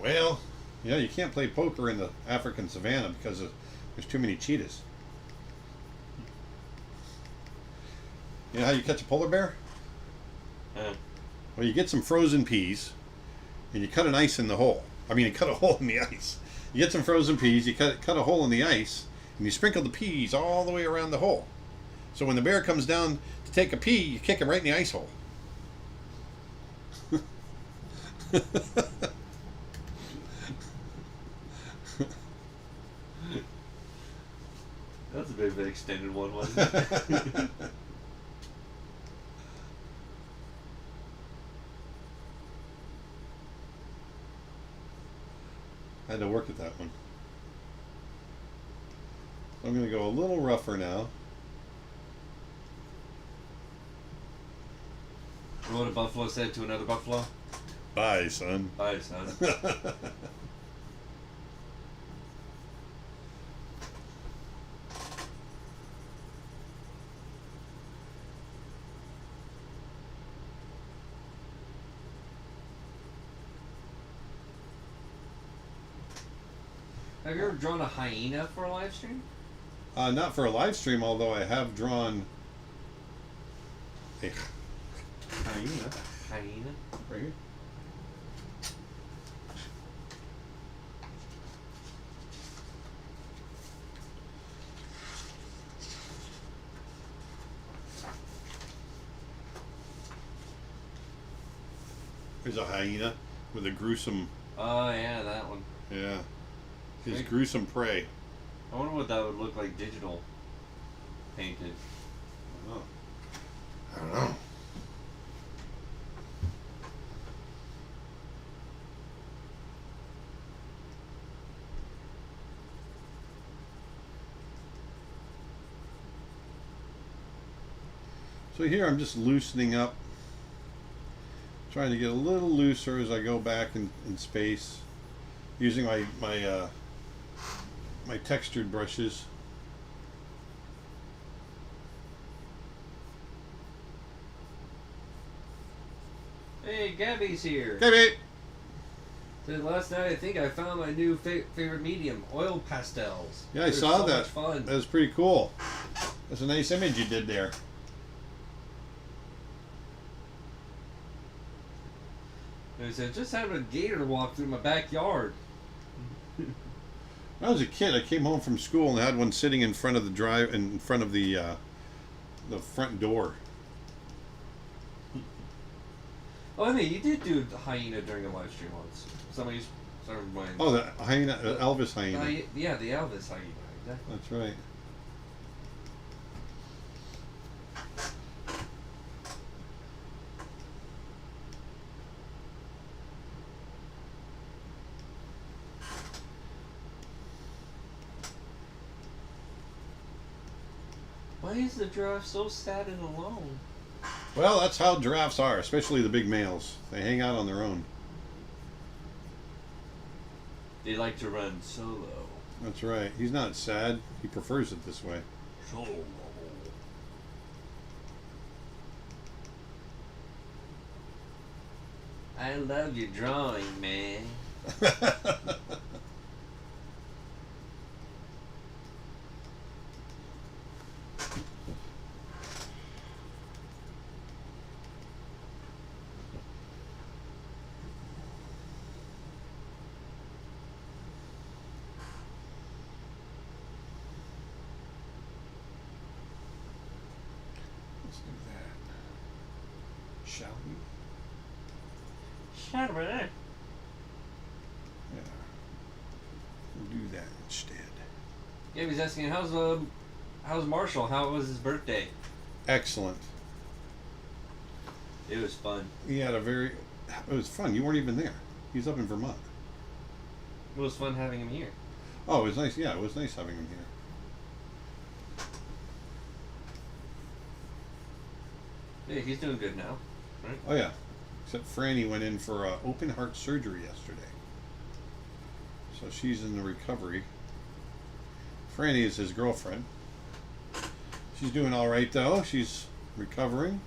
A: Well, you can't play poker in the African savannah because there's too many cheetahs. You know how you catch a polar bear? Well, you get some frozen peas, and you cut an ice in the hole. You cut a hole in the ice. You get some frozen peas, you cut a hole in the ice, and you sprinkle the peas all the way around the hole. So when the bear comes down to take a pee, you kick him right in the ice hole.
B: That's a bit of an extended one, wasn't it?
A: I had to work at that one. I'm going to go a little rougher now.
B: You know what a buffalo said to another buffalo?
A: Bye, son.
B: Bye, son. Have you ever drawn a hyena for a live stream?
A: Not for a live stream, although I have drawn a hyena.
B: Hyena?
A: Right here. There's a hyena with a gruesome.
B: Oh yeah, that one.
A: Yeah. His
B: Sweet.
A: gruesome prey.
B: I wonder what that would look like digital painted.
A: Oh. I don't know. So here I'm just loosening up, trying to get a little looser as I go back in space, using my textured brushes.
B: Hey, Gabby's here.
A: Gabby!
B: Said last night I think I found my new favorite medium, oil pastels.
A: Yeah, I
B: They're
A: saw
B: so
A: that.
B: Much fun.
A: That was pretty cool. That's a nice image you did there.
B: I said just having a gator walk through my backyard.
A: When I was a kid, I came home from school and had one sitting in front of the front door.
B: Oh, I mean, you did do the hyena during a live stream once. Somebody reminded.
A: Oh, the hyena, the Elvis hyena.
B: Yeah, the Elvis hyena. Exactly.
A: That's right.
B: Why is the giraffe so sad and alone?
A: Well, that's how giraffes are, especially the big males. They hang out on their own.
B: They like to run solo.
A: That's right. He's not sad. He prefers it this way.
B: Solo. I love your drawing, man.
A: Let's do that. Shall we?
B: Shut up.
A: Yeah. We'll do that instead.
B: Gabby's asking, how's Marshall? How was his birthday?
A: Excellent.
B: It was fun.
A: He had it was fun. You weren't even there. He's up in Vermont.
B: It was fun having him here.
A: Oh, it was nice. Yeah, it was nice having him here.
B: Yeah, he's doing good now, right?
A: Oh, yeah. Except Franny went in for open heart surgery yesterday. So she's in the recovery. Franny is his girlfriend. She's doing all right, though. She's recovering.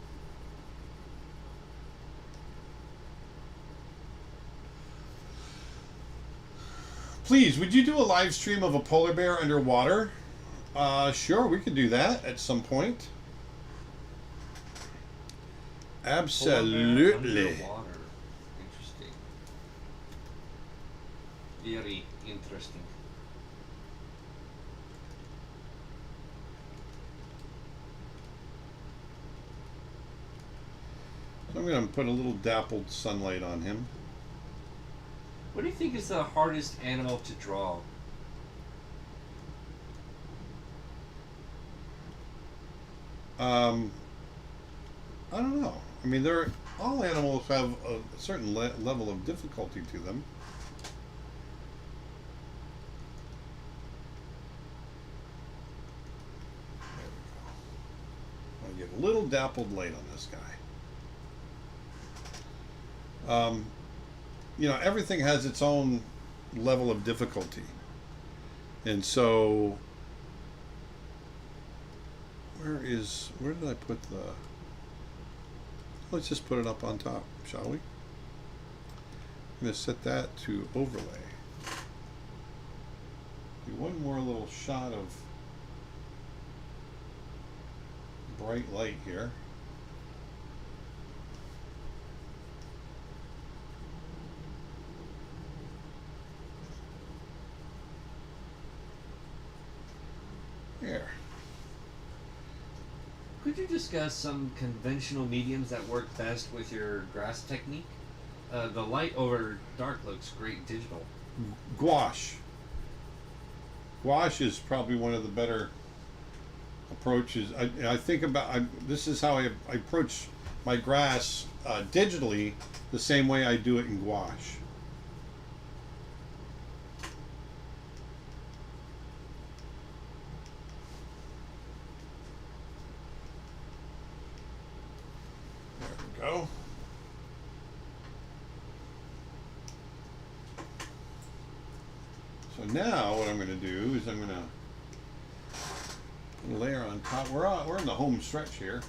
A: Please, would you do a live stream of a polar bear underwater? Sure, we could do that at some point. Absolutely.
B: Underwater. Interesting. Very interesting.
A: So I'm going to put a little dappled sunlight on him.
B: What do you think is the hardest animal to draw?
A: I don't know. I mean, all animals have a certain level of difficulty to them. There we go. I'll get a little dappled light on this guy. You know, everything has its own level of difficulty. And so, where did I put let's just put it up on top, shall we? I'm going to set that to overlay. Do one more little shot of bright light here. There.
B: Could you discuss some conventional mediums that work best with your grass technique? The light over dark looks great digital.
A: Gouache. Gouache is probably one of the better approaches. I think about, this is how I approach my grass digitally, the same way I do it in gouache. There we go. So now what I'm going to do is I'm going to layer on top. We're in the home stretch here.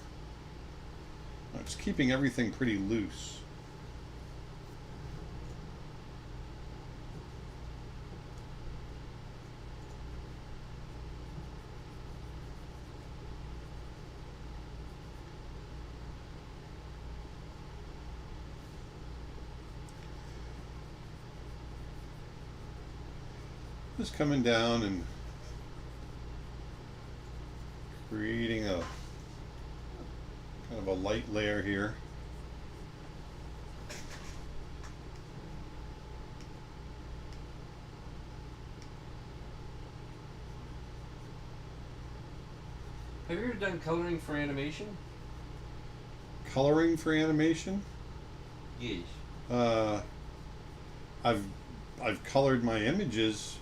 A: It's keeping everything pretty loose. Just coming down and creating a kind of a light layer here.
B: Have you ever done coloring for animation?
A: Coloring for animation?
B: Yes.
A: I've colored my images.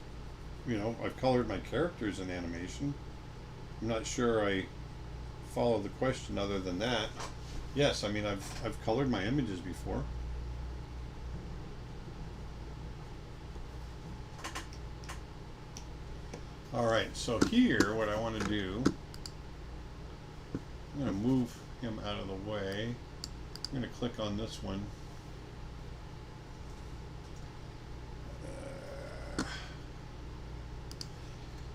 A: You know, I've colored my characters in animation. I'm not sure I follow the question other than that. Yes, I mean I've colored my images before. All right, so here what I want to do, I'm going to move him out of the way. I'm going to click on this one.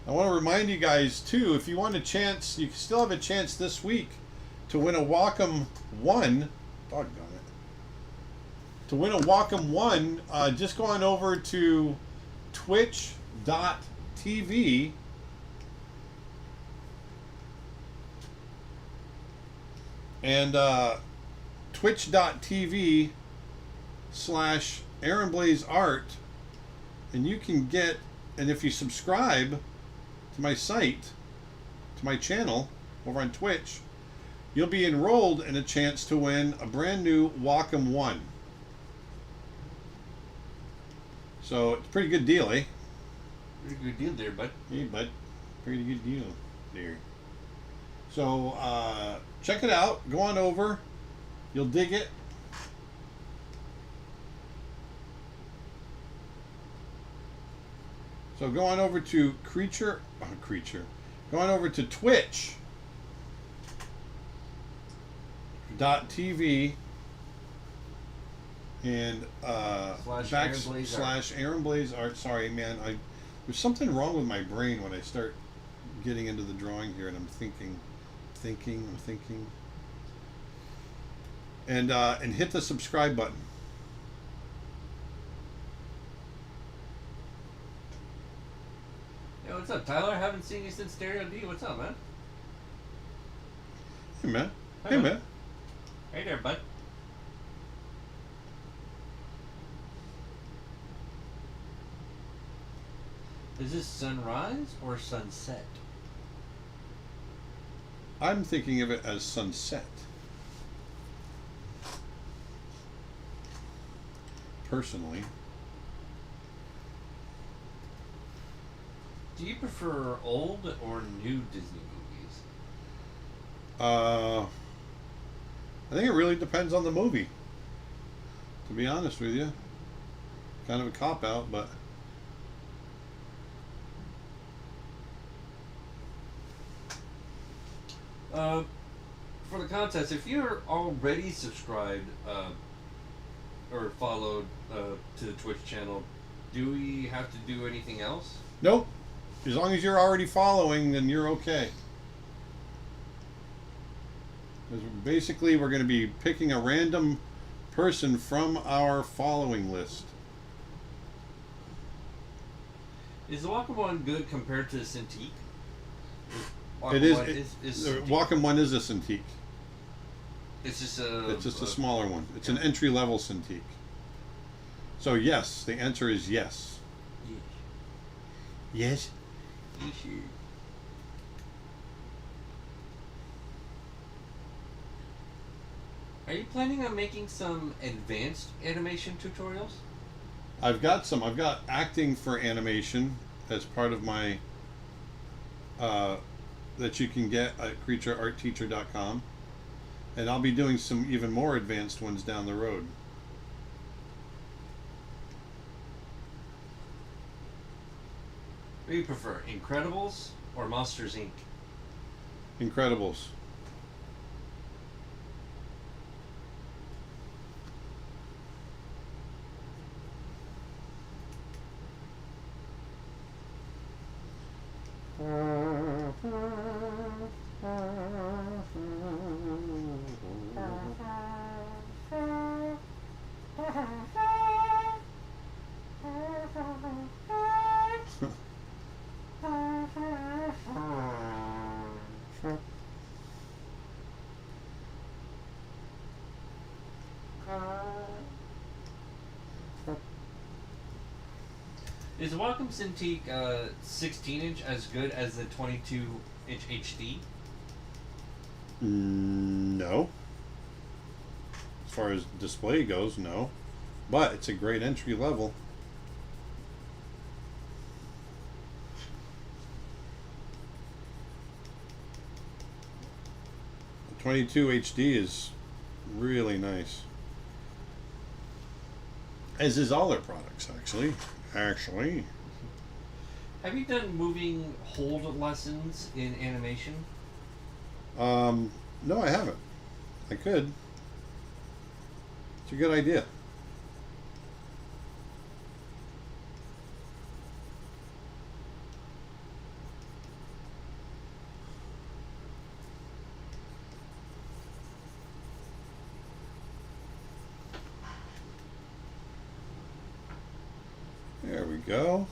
A: I want to remind you guys too, if you want a chance, you still have a chance this week to win a Wacom 1. Doggone it. To win a Wacom 1, just go on over to twitch.tv and twitch.tv/AaronBlaiseArt, and you can get, and if you subscribe to my site, to my channel over on Twitch, you'll be enrolled in a chance to win a brand new Wacom 1. So it's a pretty good deal, eh?
B: Pretty good deal there, bud.
A: Hey, bud. Pretty good deal there. So check it out. Go on over. You'll dig it. So go on over to Go on over to twitch.tv and /AaronBlaiseArt. Sorry, man. There's something wrong with my brain when I start getting into the drawing here, and I'm thinking. And hit the subscribe button.
B: Hey, what's up, Tyler? Haven't seen you since Stereo D. What's up, man?
A: Hey, man.
B: Hey, man. Hey there, bud. Is this sunrise or sunset?
A: I'm thinking of it as sunset. Personally.
B: Do you prefer old or new Disney movies?
A: I think it really depends on the movie. To be honest with you. Kind of a cop-out, but...
B: For the contest, if you're already subscribed or followed to the Twitch channel, do we have to do anything else?
A: Nope. As long as you're already following, then you're okay. 'Cause basically, we're going to be picking a random person from our following list.
B: Is the Wacom one good compared to the Cintiq?
A: It is.
B: One
A: The
B: Cintiq.
A: Wacom one is a Cintiq.
B: It's just a.
A: It's just a smaller one. It's an entry level Cintiq. So yes, the answer is yes. Yes.
B: Are you planning on making some advanced animation tutorials?
A: I've got some. I've got acting for animation as part of my that you can get at creatureartteacher.com, and I'll be doing some even more advanced ones down the road.
B: What do you prefer, Incredibles or Monsters Inc.?
A: Incredibles.
B: Is the Wacom Cintiq 16-inch as good as the 22-inch HD?
A: No. As far as display goes, no. But it's a great entry level. The 22 HD is really nice. As is all their products, actually.
B: Have you done moving hold lessons in animation?
A: No, I haven't. I could. It's a good idea. There we go.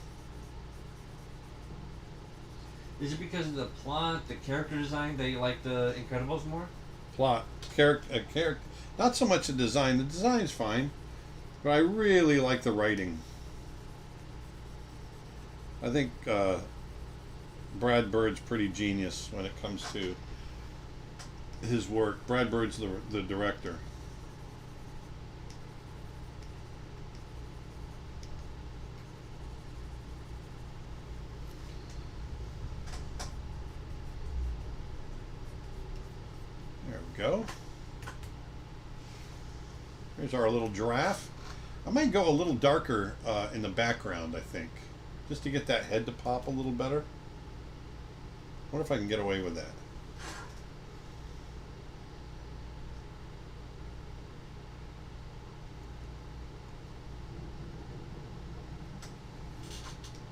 B: Is it because of the plot, the character design that you like the Incredibles more?
A: Plot, character, not so much the design. The design's fine, but I really like the writing. I think Brad Bird's pretty genius when it comes to his work. Brad Bird's the director. There we go. Here's our little giraffe. I might go a little darker in the background, I think, just to get that head to pop a little better. I wonder if I can get away with that.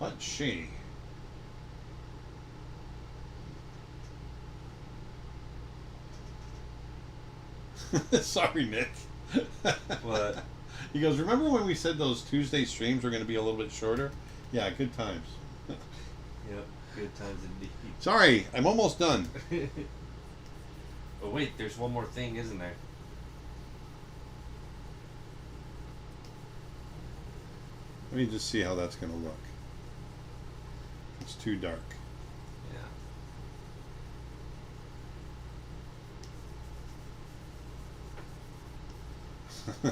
A: Let's see. Sorry, Nick.
B: What?
A: He goes, remember when we said those Tuesday streams were going to be a little bit shorter? Yeah, good times.
B: Yep, good times indeed.
A: Sorry, I'm almost done.
B: Oh wait, there's one more thing, isn't there?
A: Let me just see how that's going to look. It's too dark.
B: Yeah.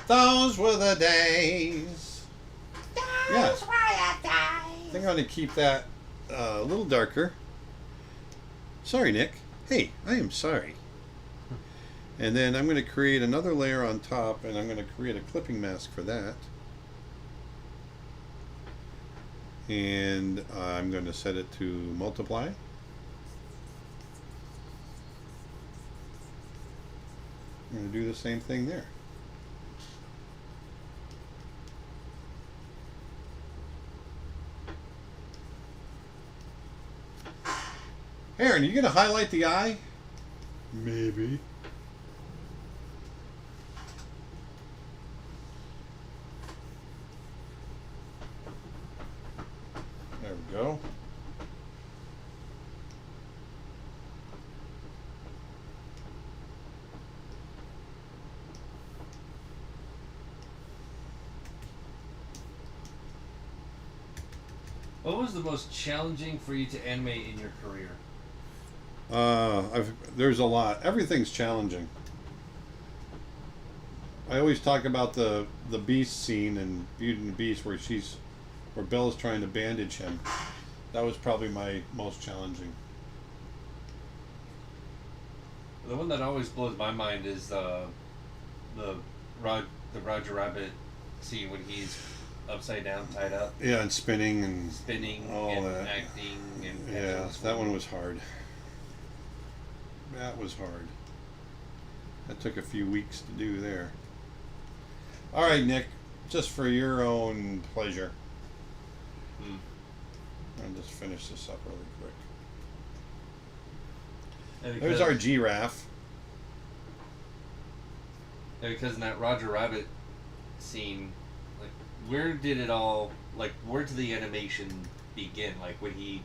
A: Those were the days.
C: Those
A: Yeah.
C: were the days.
A: I think I'm going to keep that a little darker. Sorry, Nick. Hey, I am sorry. And then I'm going to create another layer on top, and I'm going to create a clipping mask for that. And I'm going to set it to multiply. I'm going to do the same thing there. Aaron, are you gonna highlight the eye? Maybe. There we go.
B: What was the most challenging for you to animate in your career?
A: There's a lot. Everything's challenging. I always talk about the Beast scene in Beauty and the Beast where Belle's trying to bandage him. That was probably my most challenging.
B: The one that always blows my mind is the Roger Rabbit scene when he's upside down, tied up.
A: Yeah, and spinning all
B: and
A: that.
B: acting and
A: Yeah, that one was hard. That was hard. That took a few weeks to do there. All right, Nick, just for your own pleasure. I'll just finish this up really quick. There's our giraffe.
B: And because in that Roger Rabbit scene, like, where did the animation begin? Like when he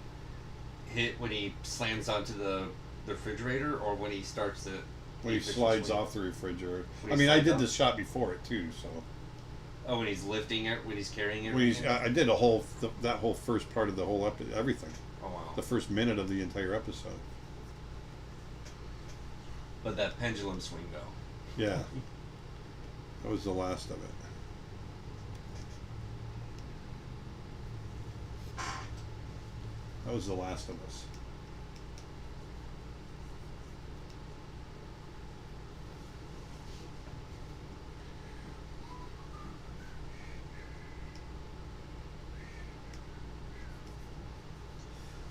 B: slams onto the refrigerator, or when he starts the
A: When he slides off the refrigerator. I mean, I did this shot before it too, so.
B: Oh, when he's lifting it, when he's carrying it.
A: I did that whole first part of the whole everything.
B: Oh wow!
A: The first minute of the entire episode.
B: But that pendulum swing though.
A: Yeah. That was the last of it. That was the last of us.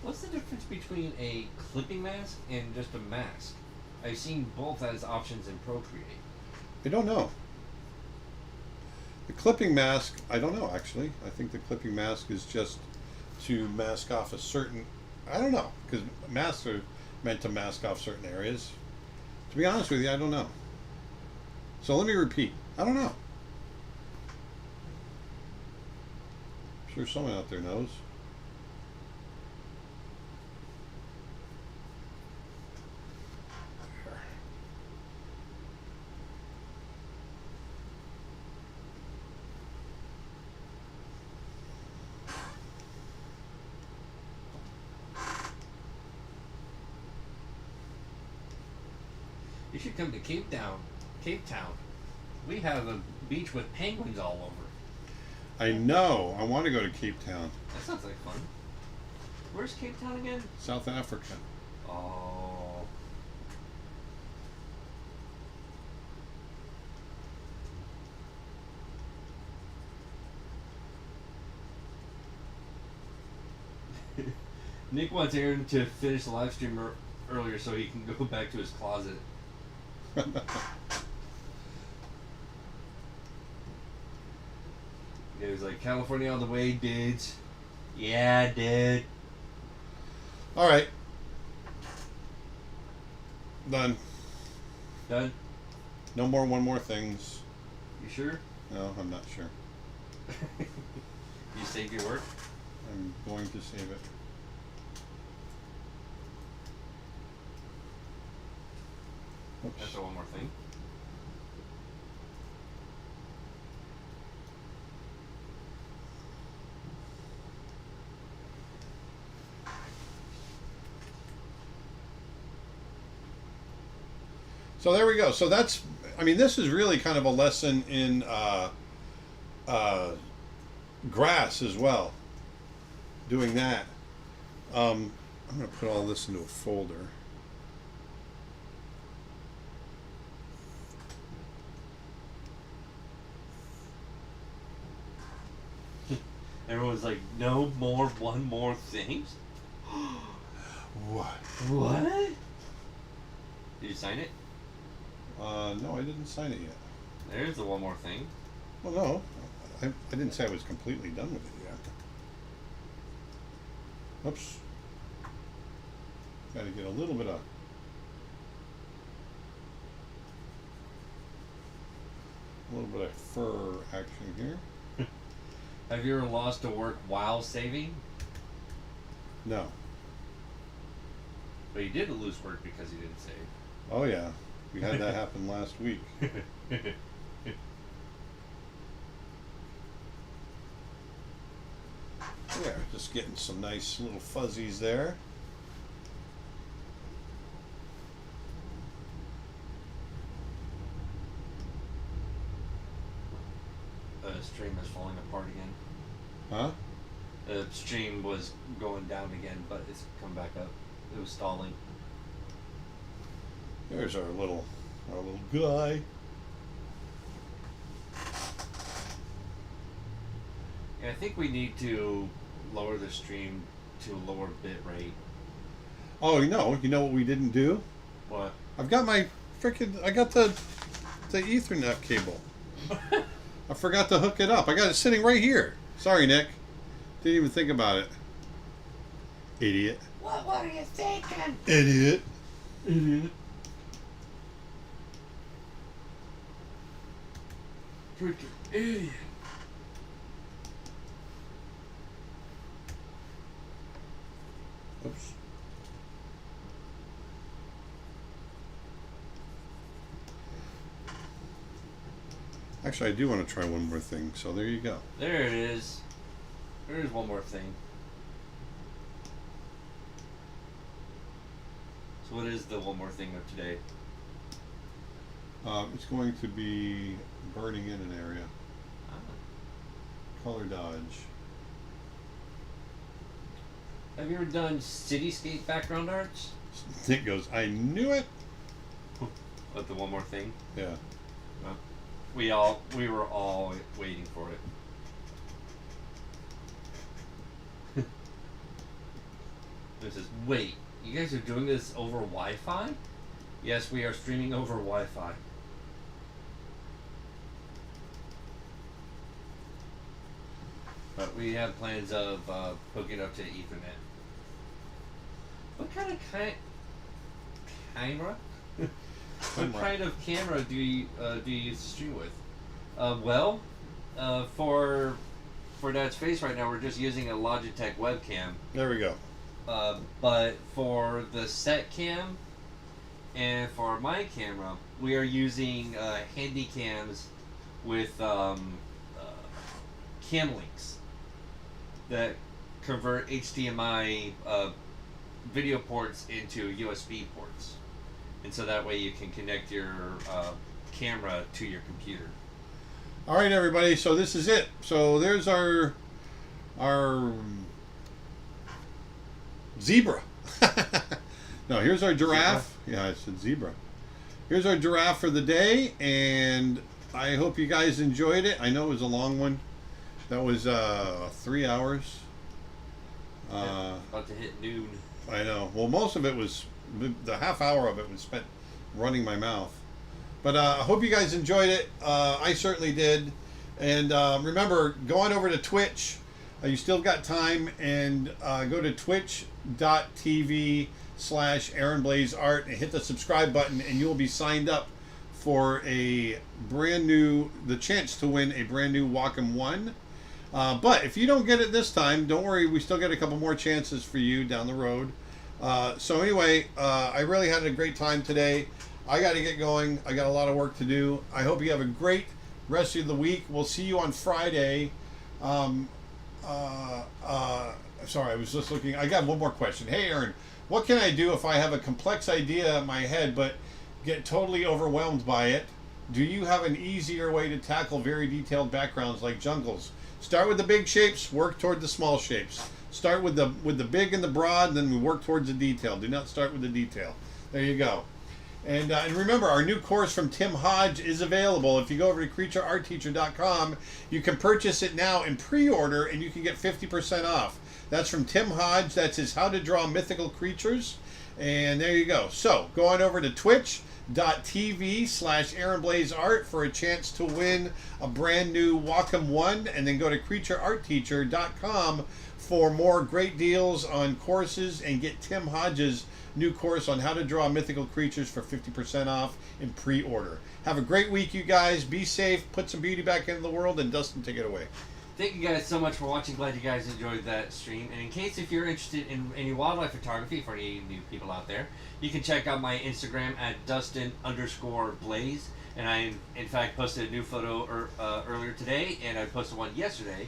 B: What's the difference between a clipping mask and just a mask? I've seen both as options in Procreate.
A: I don't know. The clipping mask, I don't know actually. I think the clipping mask is just to mask off a certain, I don't know, because masks are meant to mask off certain areas. To be honest with you, I don't know. So let me repeat. I don't know. I'm sure someone out there knows.
B: You should come to Cape Town. Cape Town. We have a beach with penguins all over.
A: I know. I want to go to Cape Town.
B: That sounds like fun. Where's Cape Town again?
A: South Africa.
B: Oh. Nick wants Aaron to finish the live stream earlier so he can go back to his closet. It was like, California on the way, dudes. Yeah, dude.
A: All right. Done.
B: Done?
A: No more one more things.
B: You sure?
A: No, I'm not sure.
B: You saved your work?
A: I'm going to save it. Oops.
B: That's one more thing.
A: So there we go. So that's, I mean, this is really kind of a lesson in grass as well. Doing that. I'm going to put all this into a folder.
B: Everyone's like, no more one more things?
A: What?
B: What? Did you sign it?
A: No, I didn't sign it yet.
B: There's the one more thing.
A: Well, no. I didn't say I was completely done with it yet. Oops. Got to get a little bit of fur action here.
B: Have you ever lost to work while saving?
A: No.
B: But you did lose work because you didn't save.
A: Oh yeah, we had that happen last week. Yeah, just getting some nice little fuzzies there.
B: The stream is falling apart again.
A: Huh?
B: The stream was going down again, but it's come back up. It was stalling.
A: There's our little guy.
B: Yeah, I think we need to lower the stream to a lower bit rate.
A: Oh, you know what we didn't do?
B: What?
A: I got the Ethernet cable. I forgot to hook it up. I got it sitting right here. Sorry, Nick. Didn't even think about it. Idiot.
C: What were you thinking?
A: Idiot.
B: Idiot. Freaking idiot.
A: Oops. Actually, I do want to try one more thing, so there you go.
B: There it is. There's one more thing. So what is the one more thing of today?
A: It's going to be burning in an area. Color dodge.
B: Have you ever done cityscape background arts?
A: Nick goes, I knew it.
B: What, the one more thing?
A: Yeah.
B: We were all waiting for it. This is, wait, you guys are doing this over Wi-Fi? Yes, we are streaming over Wi-Fi. But we have plans of hooking up to Ethernet. What kind of camera? What kind of camera do you use to stream with? For Dad's face right now, we're just using a Logitech webcam.
A: There we go.
B: But for the set cam and for my camera, we are using handy cams with cam links that convert HDMI video ports into USB ports. And so that way you can connect your camera to your computer.
A: All right, everybody. So this is it. So there's our zebra. No, here's our giraffe. Yeah, I said zebra. Here's our giraffe for the day, and I hope you guys enjoyed it. I know it was a long one. That was 3 hours.
B: About to hit noon.
A: I know. Well, most of it was, the half hour of it was spent running my mouth. But I hope you guys enjoyed it. I certainly did. And remember, go on over to Twitch. You still got time, and go to twitch.tv/AaronBlaiseArt and hit the subscribe button, and you'll be signed up for the chance to win a brand new Wacom 1. But if you don't get it this time, don't worry. We still get a couple more chances for you down the road. So anyway, I really had a great time today. I got to get going. I got a lot of work to do. I hope you have a great rest of the week. We'll see you on Friday. Sorry, I was just looking. I got one more question. Hey, Aaron, what can I do if I have a complex idea in my head but get totally overwhelmed by it? Do you have an easier way to tackle very detailed backgrounds like jungles? Start with the big shapes, work toward the small shapes. Start with the big and the broad, and then we work towards the detail. Do not start with the detail. There you go. And remember, our new course from Tim Hodge is available. If you go over to creatureartteacher.com, you can purchase it now in pre-order, and you can get 50% off. That's from Tim Hodge. That's his How to Draw Mythical Creatures. And there you go. So go on over to twitch.tv/AaronBlaiseArt for a chance to win a brand new Wacom 1, and then go to creatureartteacher.com for more great deals on courses and get Tim Hodges' new course on how to draw mythical creatures for 50% off in pre-order. Have a great week, you guys. Be safe. Put some beauty back into the world. And Dustin, take it away.
B: Thank you guys so much for watching. Glad you guys enjoyed that stream. And in case if you're interested in any wildlife photography, for any new people out there, you can check out my Instagram at Dustin_Blaise. And I, in fact, posted a new photo earlier today, and I posted one yesterday.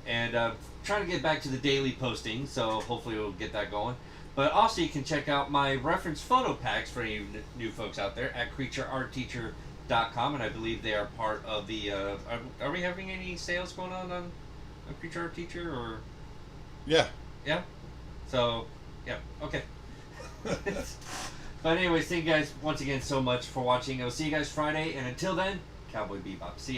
B: And trying to get back to the daily posting, so hopefully we'll get that going. But also you can check out my reference photo packs for any new folks out there at creatureartteacher.com, and I believe they are part of the are we having any sales going on Creature Art Teacher, or
A: Yeah.
B: So okay. But anyways, thank you guys once again so much for watching. I'll see you guys Friday, and until then, Cowboy Bebop. See you.